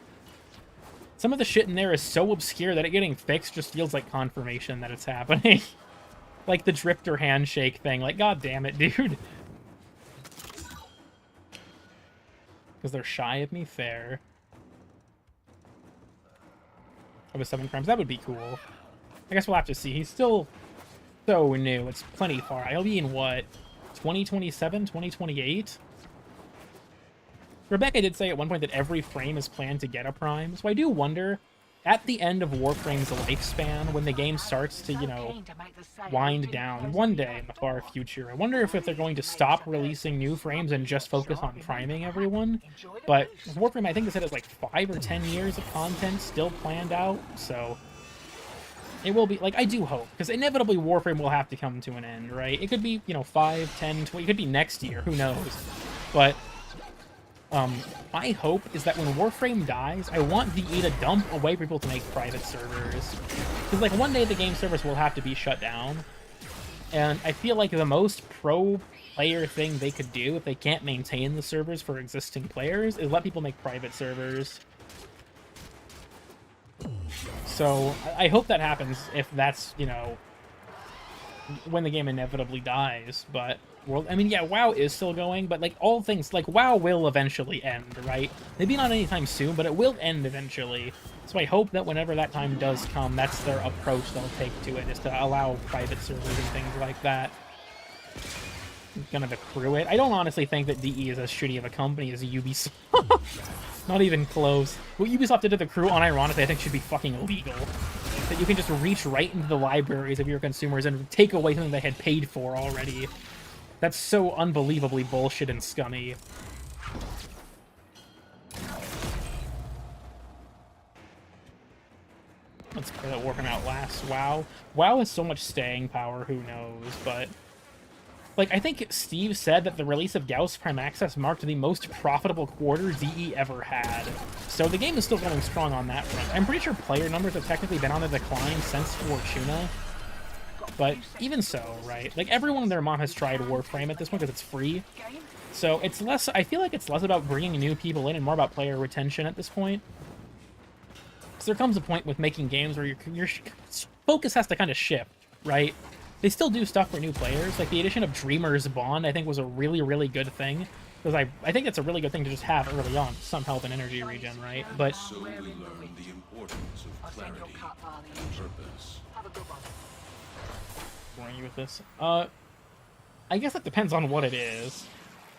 Some of the shit in there is so obscure that it getting fixed just feels like confirmation that it's happening. Like the drifter handshake thing. Like, God damn it, dude. Because they're shy of me? Fair. Of a 7 crimes? That would be cool. I guess we'll have to see. He's still so new. It's plenty far. He'll be in, what, 2027? 2028? Rebecca did say at one point that every frame is planned to get a prime, so I do wonder, at the end of Warframe's lifespan, when the game starts to, you know, wind down one day in the far future, I wonder if they're going to stop releasing new frames and just focus on priming everyone. But Warframe, I think they said it's like 5 or 10 years of content still planned out, so it will be, like, I do hope, because inevitably Warframe will have to come to an end, right? It could be, you know, 5, 10, 20, it could be next year, who knows? But my hope is that when Warframe dies, I want VE to dump a way for people to make private servers. Because, like, one day the game servers will have to be shut down. And I feel like the most pro-player thing they could do, if they can't maintain the servers for existing players, is let people make private servers. So, I hope that happens if that's, you know, when the game inevitably dies, but... World. I mean, yeah, WoW is still going, but, like, all things, like, WoW will eventually end, right? Maybe not anytime soon, but it will end eventually. So I hope that whenever that time does come, that's their approach they'll take to it, is to allow private servers and things like that. I'm gonna accrue it. I don't honestly think that DE is as shitty of a company as Ubisoft. Not even close. What Ubisoft did to the crew, unironically, I think should be fucking illegal. That you can just reach right into the libraries of your consumers and take away something they had paid for already. That's so unbelievably bullshit and scummy. Let's play that Warframe Outlast. WoW. WoW has so much staying power, who knows, but... Like, I think Steve said that the release of Gauss Prime Access marked the most profitable quarter ZE ever had. So the game is still going strong on that front. I'm pretty sure player numbers have technically been on the decline since Fortuna. But even so, right? Like, everyone and their mom has tried Warframe at this point because it's free. So it's less... I feel like it's less about bringing new people in and more about player retention at this point. Because there comes a point with making games where your focus has to kind of shift, right? They still do stuff for new players. Like, the addition of Dreamer's Bond, I think, was a really, really good thing. Because I think it's a really good thing to just have early on. Some health and energy regen, right? But... So we learn the importance of clarity, purpose. Boring you with this. I guess it depends on what it is.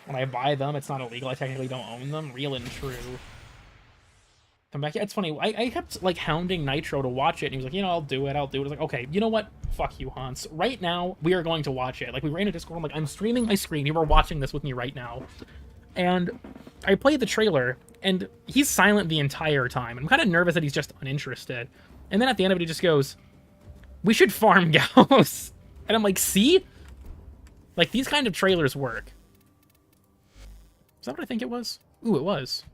When I buy them, it's not illegal. I technically don't own them. Real and true. Come back. Yeah, it's funny. I kept, like, hounding Nitro to watch it, and he was like, you know, I'll do it. I was like, okay, you know what? Fuck you, Hans. Right now, we are going to watch it. Like, we were in a Discord, I'm like, I'm streaming my screen. You are watching this with me right now. And I played the trailer, and he's silent the entire time. I'm kind of nervous that he's just uninterested. And then at the end of it, he just goes, we should farm Gauss. And I'm like, see? Like, these kind of trailers work. Is that what I think it was? Ooh, it was.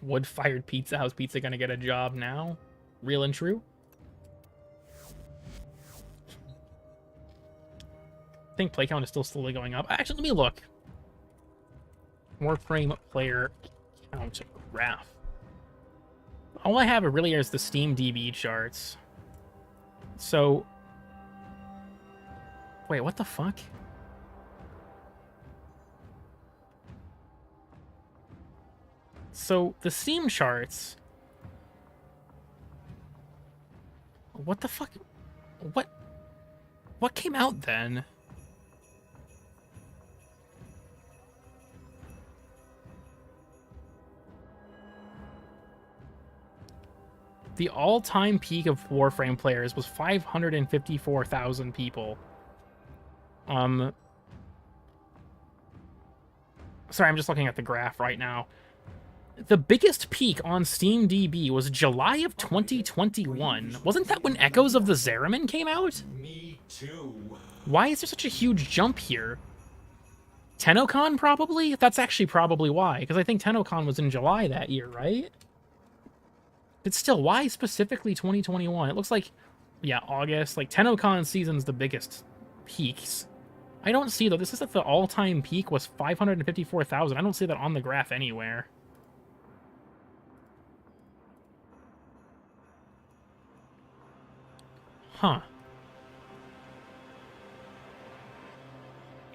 Wood-fired pizza. How's pizza gonna get a job now? Real and true? I think play count is still slowly going up. Actually, let me look. Warframe player count graph. All I have really is the Steam DB charts. So... Wait, what the fuck? So, the Steam charts... What the fuck? What came out then? The all-time peak of Warframe players was 554,000 people. Sorry, I'm just looking at the graph right now. The biggest peak on Steam DB was July of 2021. Wasn't that when Echoes of the Zeraman came out? Me too. Why is there such a huge jump here? TennoCon, probably? That's actually probably why, because I think TennoCon was in July that year, right? But still, why specifically 2021? It looks like, yeah, August. Like, TennoCon season's the biggest peaks. I don't see, though. This is that the all-time peak was 554,000. I don't see that on the graph anywhere. Huh.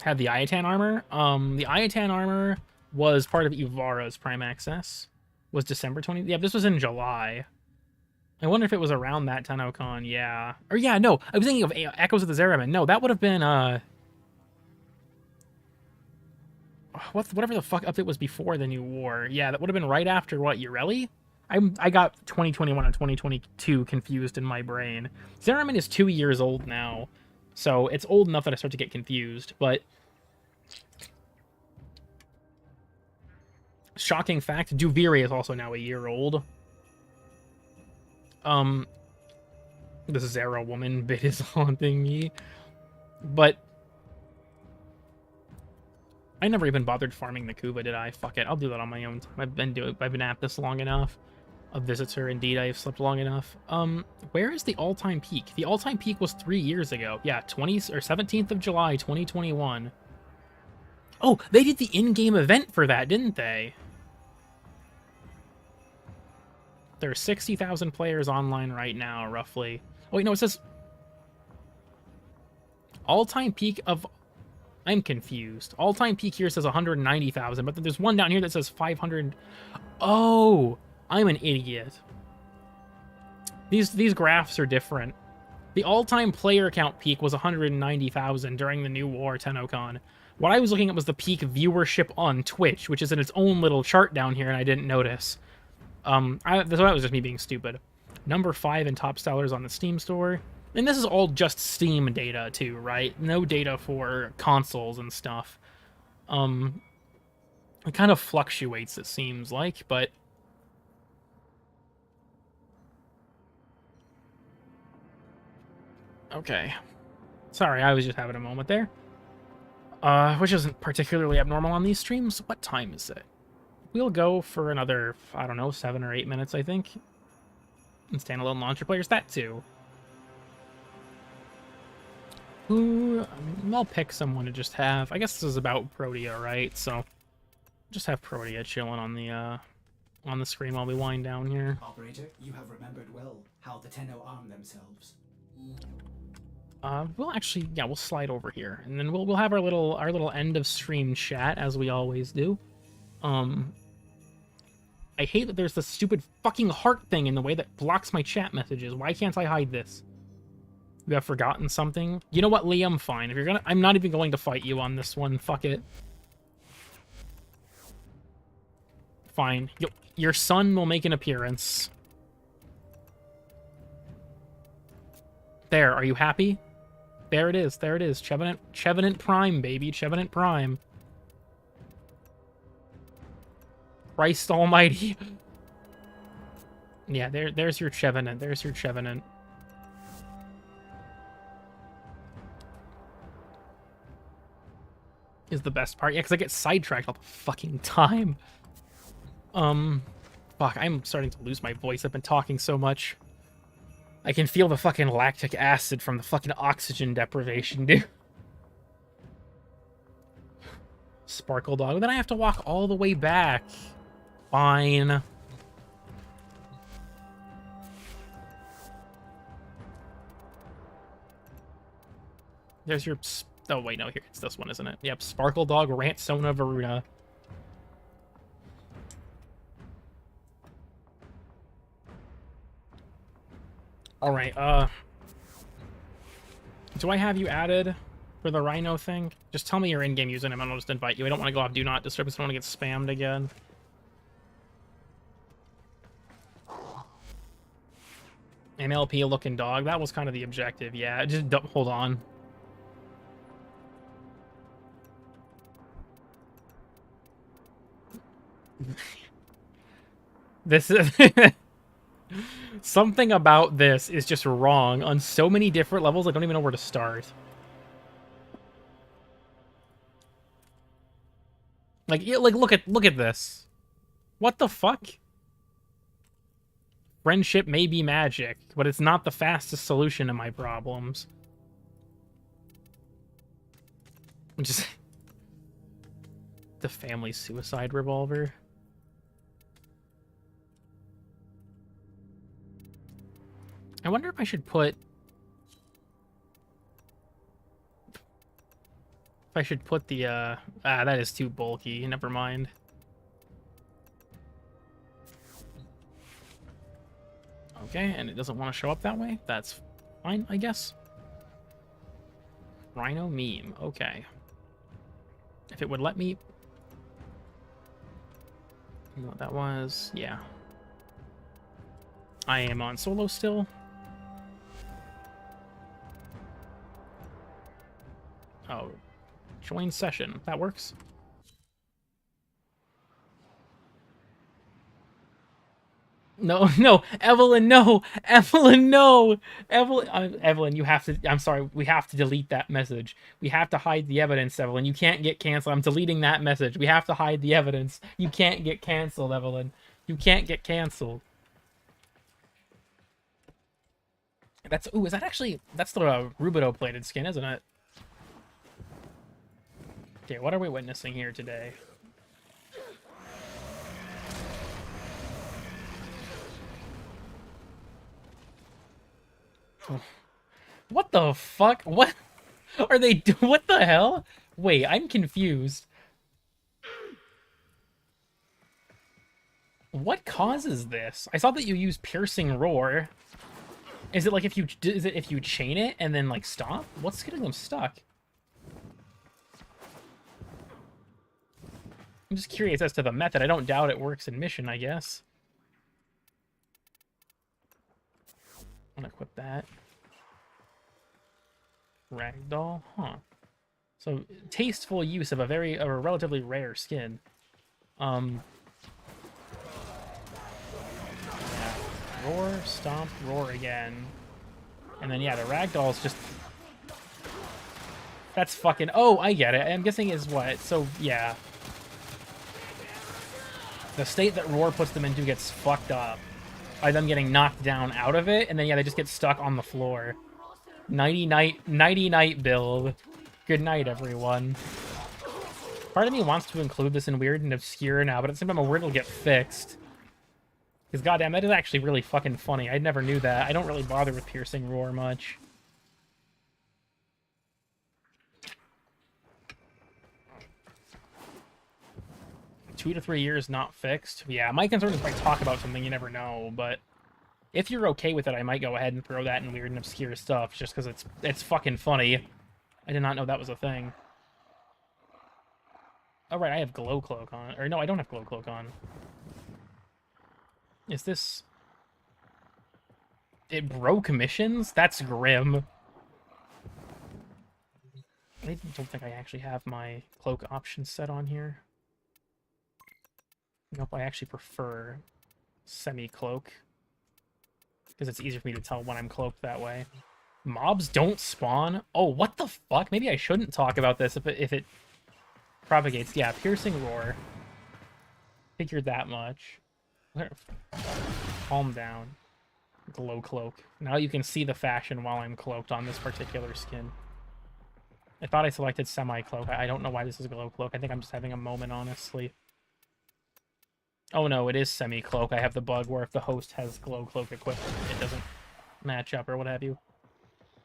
Had the Iatan armor. The Iatan armor was part of Ivara's Prime Access. Was December 20... Yeah, this was in July. I wonder if it was around that TennoCon, yeah. Or yeah, no, I was thinking of Echoes of the Zeraman. No, that would have been, whatever the fuck update was before the new war. Yeah, that would have been right after, what, Ureli? I got 2021 and 2022 confused in my brain. Zeraman is 2 years old now, so it's old enough that I start to get confused, but... Shocking fact, Duviri is also now a year old. The Zera woman bit is haunting me. But... I never even bothered farming the Kuva, did I? Fuck it, I'll do that on my own time. I've been at this long enough. A visitor, indeed, I have slept long enough. Where is the all-time peak? The all-time peak was 3 years ago. Yeah, 17th of July, 2021. Oh, they did the in-game event for that, didn't they? There are 60,000 players online right now, roughly. Oh, wait, no, it says... All-time peak of... I'm confused. All-time peak here says 190,000, but then there's one down here that says 500... Oh! I'm an idiot. These graphs are different. The all-time player count peak was 190,000 during the New War TennoCon. What I was looking at was the peak viewership on Twitch, which is in its own little chart down here, and I didn't notice. So that was just me being stupid. Number 5 in top sellers on the Steam store. And this is all just Steam data, too, right? No data for consoles and stuff. It kind of fluctuates, it seems like, but... Okay. Sorry, I was just having a moment there. Which isn't particularly abnormal on these streams. What time is it? We'll go for another, I don't know, 7 or 8 minutes, I think. And standalone launcher players, that too. Who... I mean, I'll pick someone to just have... I guess this is about Protea, right? So, just have Protea chilling on the screen while we wind down here. Operator, you have remembered well how the Tenno arm themselves. We'll actually, yeah, we'll slide over here, and then we'll have our little end of stream chat as we always do. I hate that there's this stupid fucking heart thing in the way that blocks my chat messages. Why can't I hide this? You have forgotten something? You know what, Liam? Fine. If you're gonna, I'm not even going to fight you on this one. Fuck it. Fine. Your son will make an appearance. There. Are you happy? There it is. There it is. Chevenant Prime, baby. Chevenant Prime. Christ almighty. Yeah, there's your Chevenant. There's your Chevenant. Is the best part. Yeah, because I get sidetracked all the fucking time. Fuck, I'm starting to lose my voice. I've been talking so much. I can feel the fucking lactic acid from the fucking oxygen deprivation, dude. Sparkle Dog. Then I have to walk all the way back. Fine. There's your... Oh, wait, no, here. It's this one, isn't it? Yep, Sparkle Dog, Rantsona Varuna. Alright, do I have you added for the Rhino thing? Just tell me your in-game username and I'll just invite you. I don't want to go off Do Not Disturb because I don't want to get spammed again. MLP looking dog. That was kind of the objective, yeah. Just don't... Hold on. This is... Something about this is just wrong on so many different levels, I don't even know where to start. Like, look at this. What the fuck? Friendship may be magic, but it's not the fastest solution to my problems. Just... The family suicide revolver. I wonder if I should put... If I should put the, that is too bulky. Never mind. Okay, and it doesn't want to show up that way? That's fine, I guess. Rhino meme. Okay. If it would let me... You know what that was? Yeah. I am on solo still. Oh, join session. That works. No, no, Evelyn, no, Evelyn, no, Evelyn, you have to. I'm sorry, we have to delete that message. We have to hide the evidence, Evelyn. You can't get canceled. I'm deleting that message. We have to hide the evidence. You can't get canceled, Evelyn. You can't get canceled. That's ooh, is that actually? That's the Rubido plated skin, isn't it? Okay, what are we witnessing here today? What the fuck? What are they doing? What the hell? Wait, I'm confused. What causes this? I saw that you use piercing roar. Is it like if you chain it and then like stop? What's getting them stuck? I'm just curious as to the method. I don't doubt it works in mission, I guess. I'm gonna equip that. Ragdoll, huh? So tasteful use of a relatively rare skin. Yeah. Roar, stomp, roar again. And then, yeah, the ragdoll's just... That's fucking... Oh, I get it. I'm guessing is what? So, yeah. The state that Roar puts them into gets fucked up by them getting knocked down out of it, and then, yeah, they just get stuck on the floor. Nighty-night build. Good night, everyone. Part of me wants to include this in weird and obscure now, but at the same time, I'm worried it'll get fixed. Because, goddamn, that is actually really fucking funny. I never knew that. I don't really bother with Piercing Roar much. Two to 3 years not fixed. Yeah, my concern is if I talk about something, you never know, but if you're okay with it, I might go ahead and throw that in weird and obscure stuff, just because it's fucking funny. I did not know that was a thing. Oh, right, I have Glow Cloak on. Or, no, I don't have Glow Cloak on. Is this... It broke missions? That's grim. I don't think I actually have my cloak options set on here. Nope, I actually prefer semi-cloak. Because it's easier for me to tell when I'm cloaked that way. Mobs don't spawn? Oh, what the fuck? Maybe I shouldn't talk about this if it propagates. Yeah, Piercing Roar. Figured that much. Calm down. Glow Cloak. Now you can see the fashion while I'm cloaked on this particular skin. I thought I selected semi-cloak. I don't know why this is Glow Cloak. I think I'm just having a moment, honestly. Oh no, it is semi-cloak. I have the bug where if the host has Glow Cloak equipped, it doesn't match up or what have you.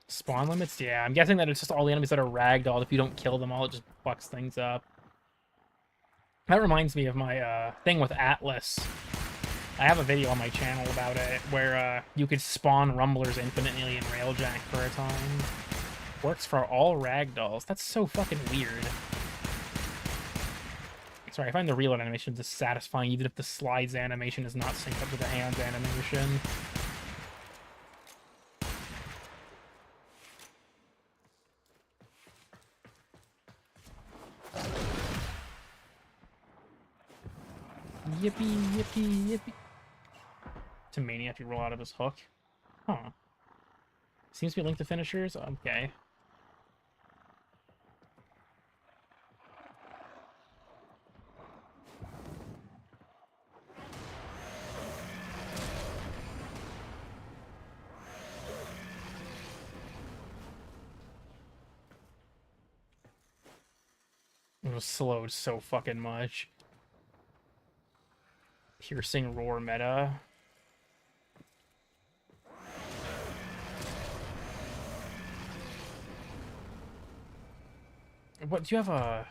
Spawn limits? Yeah, I'm guessing that it's just all the enemies that are ragdolled. If you don't kill them all, it just fucks things up. That reminds me of my thing with Atlas. I have a video on my channel about it where you could spawn Rumblers infinitely in Railjack for a time. Works for all ragdolls. That's so fucking weird. Sorry, I find the reload animation dissatisfying even if the slides animation is not synced up to the hands animation. Yippee, yippee, yippee. To Mania if you roll out of his hook. Huh. Seems to be linked to finishers? Okay. It was slowed so fucking much. Piercing Roar meta. What, do you have a...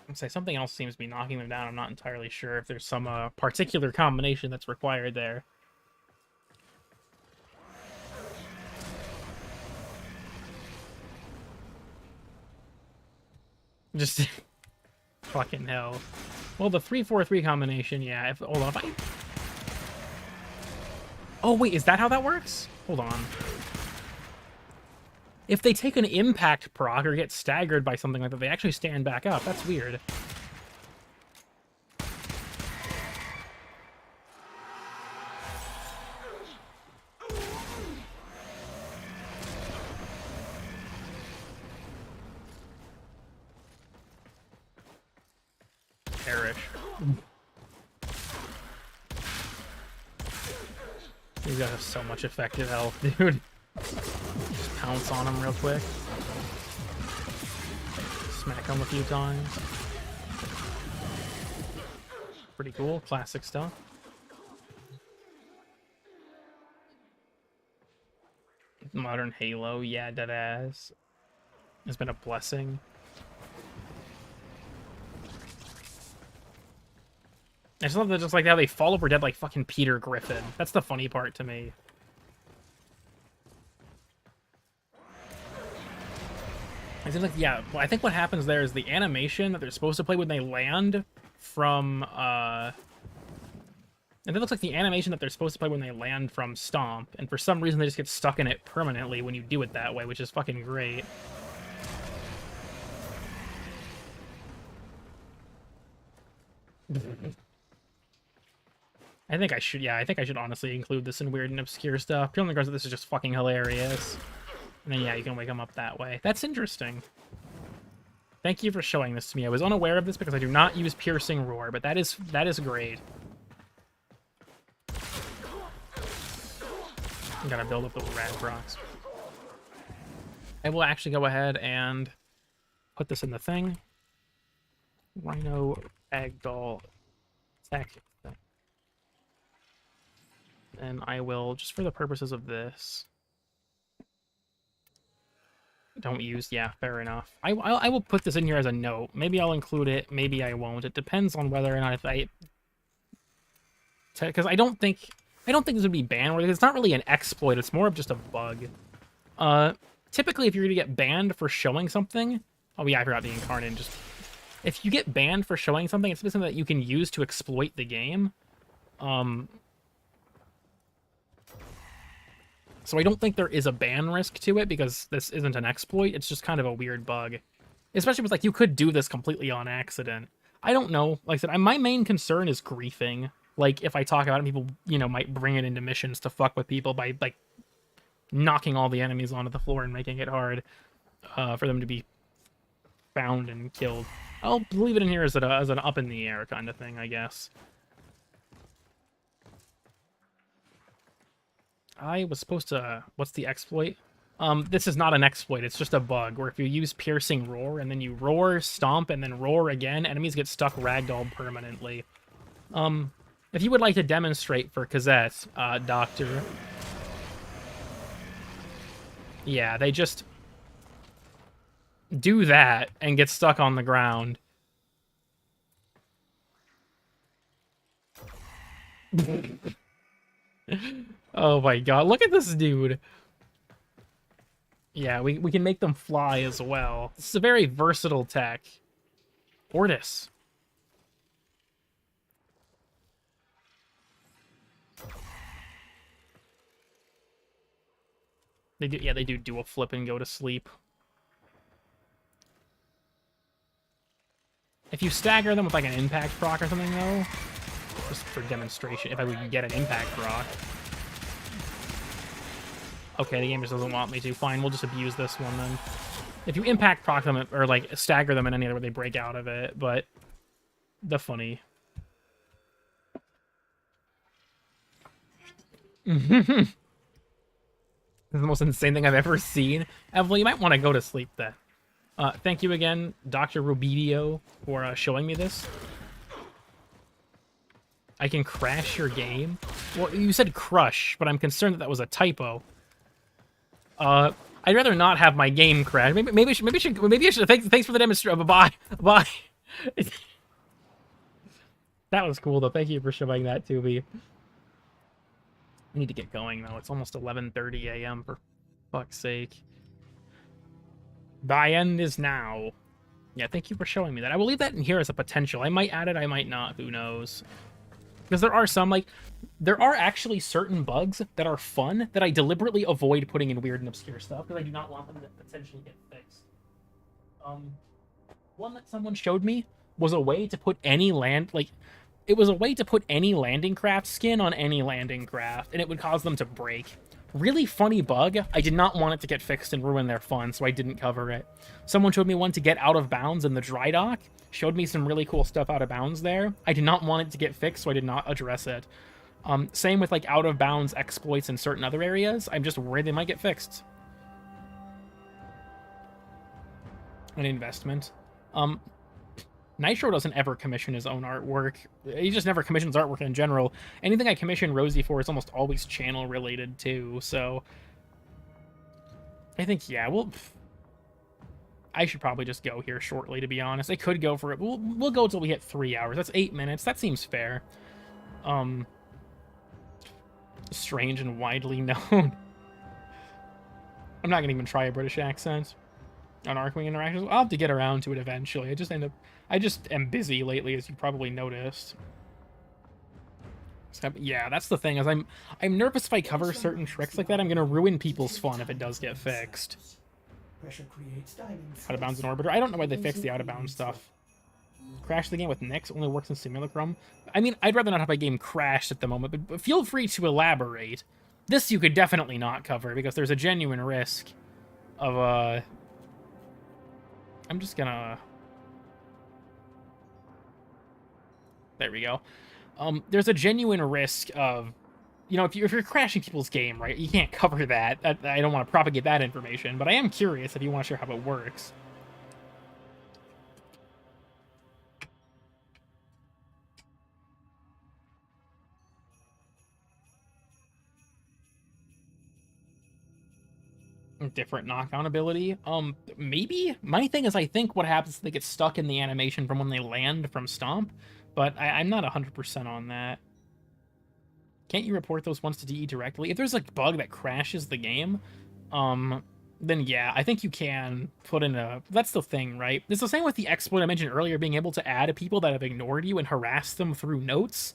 I'd say something else seems to be knocking them down. I'm not entirely sure if there's some particular combination that's required there. Just... fucking hell. Well, the 3-4-3 combination, yeah. If, hold on, if I... Oh, wait, is that how that works? Hold on. If they take an impact proc or get staggered by something like that, they actually stand back up. That's weird. Perish. These guys have so much effective health, dude. Just pounce on them real quick. Smack them a few times. Pretty cool. Classic stuff. Modern Halo. Yeah, deadass. It's been a blessing. I just love that, just like how they fall over dead like fucking Peter Griffin. That's the funny part to me. I think, like, yeah, I think what happens there is the animation that they're supposed to play when they land from, and it looks like the animation that they're supposed to play when they land from Stomp, and for some reason they just get stuck in it permanently when you do it that way, which is fucking great. I think I should, yeah, I think I should honestly include this in weird and obscure stuff. Purely because this is just fucking hilarious. And then, yeah, you can wake them up that way. That's interesting. Thank you for showing this to me. I was unaware of this because I do not use Piercing Roar, but that is great. I'm gonna build up the rad rocks. I will actually go ahead and put this in the thing. Rhino Ragdoll Tech. And I will, just for the purposes of this, don't use, yeah, fair enough. I will put this in here as a note. Maybe I'll include it, maybe I won't. It depends on whether or not if I... Because I don't think this would be banned. It's not really an exploit, it's more of just a bug. Typically, if you're going to get banned for showing something... Oh yeah, I forgot the Incarnate. Just if you get banned for showing something, it's something that you can use to exploit the game. So I don't think there is a ban risk to it because this isn't an exploit. It's just kind of a weird bug. Especially with, like, you could do this completely on accident. I don't know. Like I said, my main concern is griefing. Like, if I talk about it, people, you know, might bring it into missions to fuck with people by, like, knocking all the enemies onto the floor and making it hard for them to be found and killed. I'll leave it in here as an up in the air kind of thing, I guess. I was supposed to... What's the exploit? This is not an exploit, it's just a bug, where if you use Piercing Roar, and then you roar, stomp, and then roar again, enemies get stuck ragdolled permanently. If you would like to demonstrate for Kazette, Doctor... Yeah, they just... do that, and get stuck on the ground. Oh my god, look at this dude. Yeah, we can make them fly as well. This is a very versatile tech. Ortis. They do, yeah, they do a flip and go to sleep. If you stagger them with like an impact proc or something though, just for demonstration, if I would get an impact proc. Okay, the game just doesn't want me to. Fine, we'll just abuse this one then. If you impact proc them, or like stagger them in any other way, they break out of it, but the funny. This is the most insane thing I've ever seen. Evelyn, you might want to go to sleep then. Thank you again, Dr. Rubidio, for showing me this. I can crash your game? Well, you said crush, but I'm concerned that that was a typo. I'd rather not have my game crash. Maybe I should. Thanks for the demonstration. Bye. That was cool though. Thank you for showing that to me. I need to get going though. It's almost 11:30 a.m. for fuck's sake. Thy end is now. Yeah, thank you for showing me that. I will leave that in here as a potential. I might add it, I might not. Who knows? Because there are some, like, there are actually certain bugs that are fun that I deliberately avoid putting in weird and obscure stuff because I do not want them to potentially get fixed. One that someone showed me was a way to put any it was a way to put any landing craft skin on any landing craft, and it would cause them to break. Really funny bug. I did not want it to get fixed and ruin their fun, so I didn't cover it. Someone showed me one to get out of bounds in the dry dock. Showed me some really cool stuff out of bounds there. I did not want it to get fixed, so I did not address it. Same with like out of bounds exploits in certain other areas. I'm just worried they might get fixed. An investment. Nitro doesn't ever commission his own artwork. He just never commissions artwork in general. Anything I commission Rosie for is almost always channel related too, so... I think, yeah, I should probably just go here shortly, to be honest. I could go for it. We'll go until we hit 3 hours. That's 8 minutes. That seems fair. Strange and widely known. I'm not gonna even try a British accent on Arcwing interactions. I'll have to get around to it eventually. I just am busy lately, as you probably noticed. So, yeah, that's the thing, is I'm nervous if I cover certain tricks like that, I'm gonna ruin people's fun if it does get fixed. Pressure creates diamonds. Out of bounds and orbiter. I don't know why they fixed the out of bounds stuff. Crash the game with Nix only works in Simulacrum. I mean, I'd rather not have a game crashed at the moment, but feel free to elaborate. This you could definitely not cover, because there's a genuine risk of, I'm just gonna... There we go. There's a genuine risk of, you know, if you're crashing people's game, right, you can't cover that. I don't want to propagate that information, but I am curious if you want to share how it works. Different knockdown ability. Maybe? My thing is, I think what happens is they get stuck in the animation from when they land from Stomp, but I'm not 100% on that. Can't you report those ones to DE directly? If there's a bug that crashes the game, then yeah, I think you can put in a... That's the thing, right? It's the same with the exploit I mentioned earlier, being able to add people that have ignored you and harass them through notes.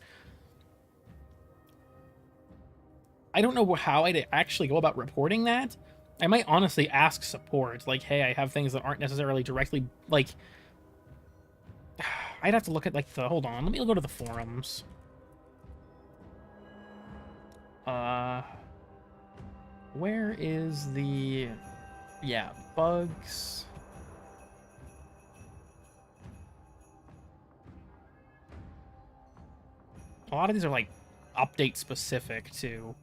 I don't know how I'd actually go about reporting that. I might honestly ask support, like, hey, I have things that aren't necessarily directly, like... I'd have to look at, like, the... Hold on, let me go to the forums. Where is the... Yeah, bugs... A lot of these are, like, update-specific, too.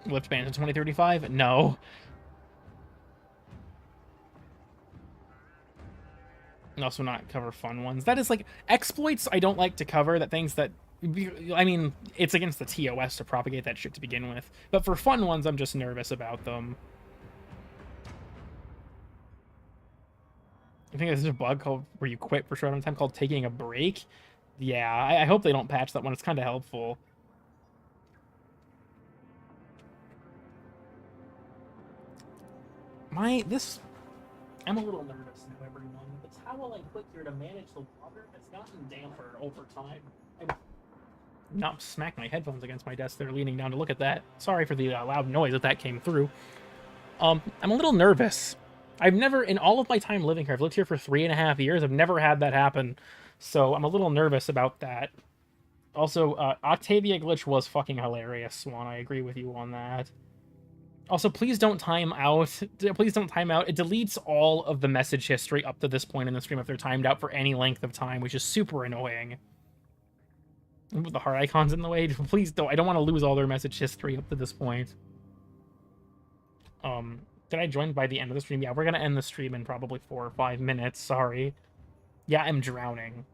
Lift bans in 2035? No. And also not cover fun ones. That is like exploits I don't like to cover, that things that I mean, it's against the TOS to propagate that shit to begin with. But for fun ones, I'm just nervous about them. I think there's a bug called where you quit for a short amount of time called taking a break. Yeah, I hope they don't patch that one. It's kind of helpful. I'm a little nervous now, everyone. The towel I put here to manage the water has gotten damper over time. Not smack my headphones against my desk. They're leaning down to look at that. Sorry for the loud noise that came through. I'm a little nervous. I've never, in all of my time living here, I've lived here for 3.5 years, I've never had that happen. So I'm a little nervous about that. Also, Octavia glitch was fucking hilarious, Swan. I agree with you on that. Also, please don't time out. Please don't time out. It deletes all of the message history up to this point in the stream if they're timed out for any length of time, which is super annoying. With the heart icons in the way, please don't. I don't want to lose all their message history up to this point. Did I join by the end of the stream? Yeah, we're gonna end the stream in probably 4 or 5 minutes. Sorry. Yeah, I'm drowning.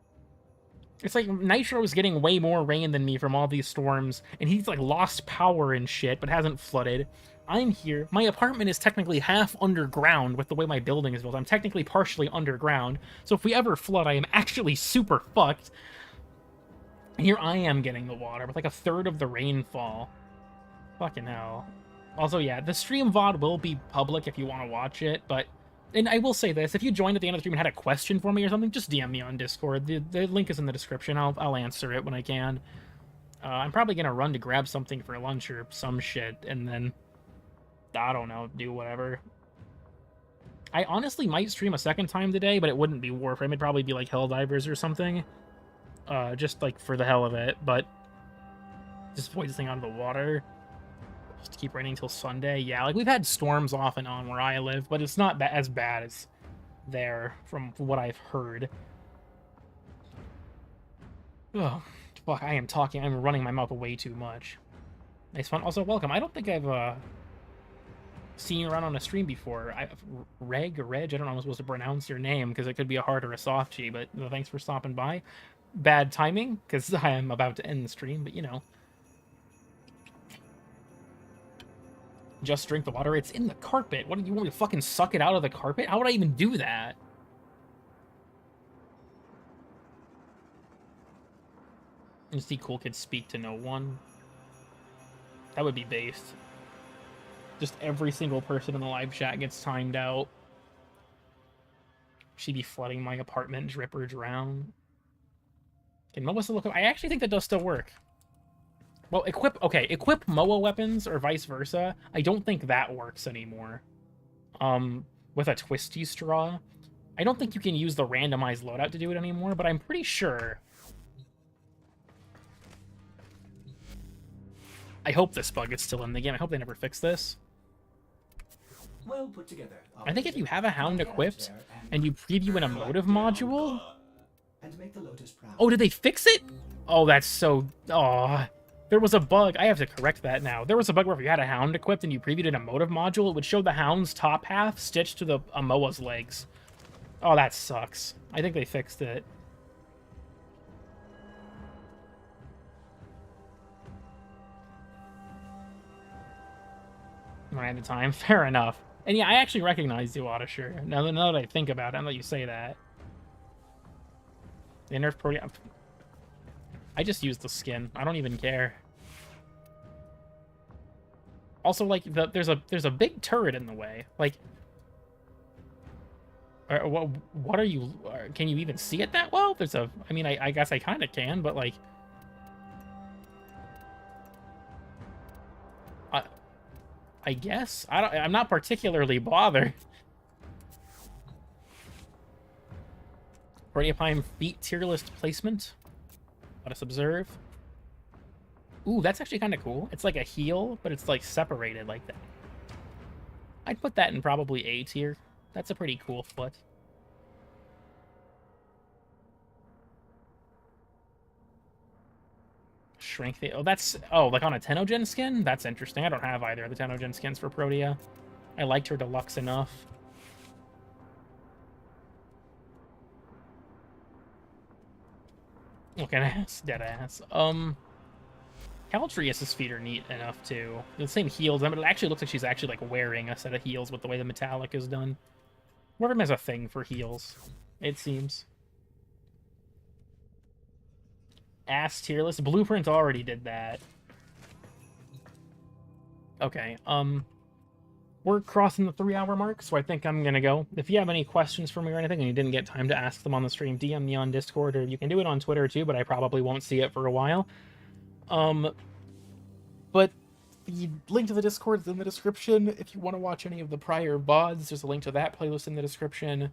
It's like Nitro's getting way more rain than me from all these storms, and he's like lost power and shit, but hasn't flooded. I'm here. My apartment is technically half underground with the way my building is built. I'm technically partially underground, so if we ever flood, I am actually super fucked. Here I am getting the water with like 1/3 of the rainfall. Fucking hell. Also, yeah, the stream VOD will be public if you want to watch it, but... And I will say this, if you joined at the end of the stream and had a question for me or something, just DM me on Discord. The link is in the description. I'll answer it when I can. I'm probably going to run to grab something for lunch or some shit, and then... I don't know, do whatever. I honestly might stream a second time today, but it wouldn't be Warframe. It'd probably be like Helldivers or something. Just like for the hell of it, but... Just avoid this thing out of the water. Just to keep raining until Sunday. Yeah, like we've had storms off and on where I live, but it's not as bad as there from what I've heard. Oh, fuck, I am talking. I'm running my mouth way too much. Nice fun. Also, welcome. I don't think I've seen you around on a stream before. Reg, I don't know how I'm supposed to pronounce your name because it could be a hard or a soft G, but thanks for stopping by. Bad timing because I am about to end the stream, but you know. Just drink the water. It's in the carpet. What do you want me to fucking suck it out of the carpet? How would I even do that? And see cool kids speak to no one. That would be based. Just every single person in the live chat gets timed out. She'd be flooding my apartment, drip or drown. Can Moa still look up? I actually think that does still work. Well, equip Moa weapons or vice versa. I don't think that works anymore. With a twisty straw. I don't think you can use the randomized loadout to do it anymore, but I'm pretty sure. I hope this bug is still in the game. I hope they never fix this. Well put together. I think if you have a hound equipped and you preview an emotive module... And make the Lotus proud. Oh, did they fix it? Oh, that's so... Oh, there was a bug. I have to correct that now. There was a bug where if you had a hound equipped and you previewed an emotive module, it would show the hound's top half stitched to the Moa's legs. Oh, that sucks. I think they fixed it. Right at the time. Fair enough. And yeah, I actually recognize you, Autisher. Now that I think about it, now that you say that. They nerfed Protea. I just used the skin. I don't even care. Also, like, there's a big turret in the way. Like, what are you... Can you even see it that well? There's a... I mean, I guess I kind of can, but, like... I guess? I'm not particularly bothered. Protea feet tier list placement. Let us observe. Ooh, that's actually kind of cool. It's like a heel, but it's like separated like that. I'd put that in probably A tier. That's a pretty cool foot. Shrink the... Oh, that's... Oh, like on a Tenogen skin? That's interesting. I don't have either of the Tenogen skins for Protea. I liked her deluxe enough. Looking ass, dead ass. Caltrius's feet are neat enough too. The same heels. I mean, it actually looks like she's actually like wearing a set of heels with the way the metallic is done. Warframe has a thing for heels, it seems. Ass tier list. Blueprint already did that. Okay, we're crossing the 3-hour mark, so I think I'm gonna go. If you have any questions for me or anything and you didn't get time to ask them on the stream, DM me on Discord, or you can do it on Twitter too, but I probably won't see it for a while. But the link to the Discord is in the description. If you want to watch any of the prior VODs, there's a link to that playlist in the description.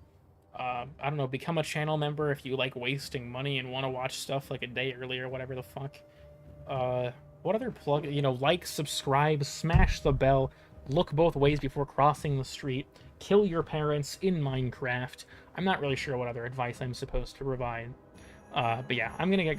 I don't know, become a channel member if you like wasting money and want to watch stuff like a day early or whatever the fuck. What other plug? You know, like, subscribe, smash the bell, look both ways before crossing the street, kill your parents in Minecraft. I'm not really sure what other advice I'm supposed to provide. But yeah, I'm gonna get going.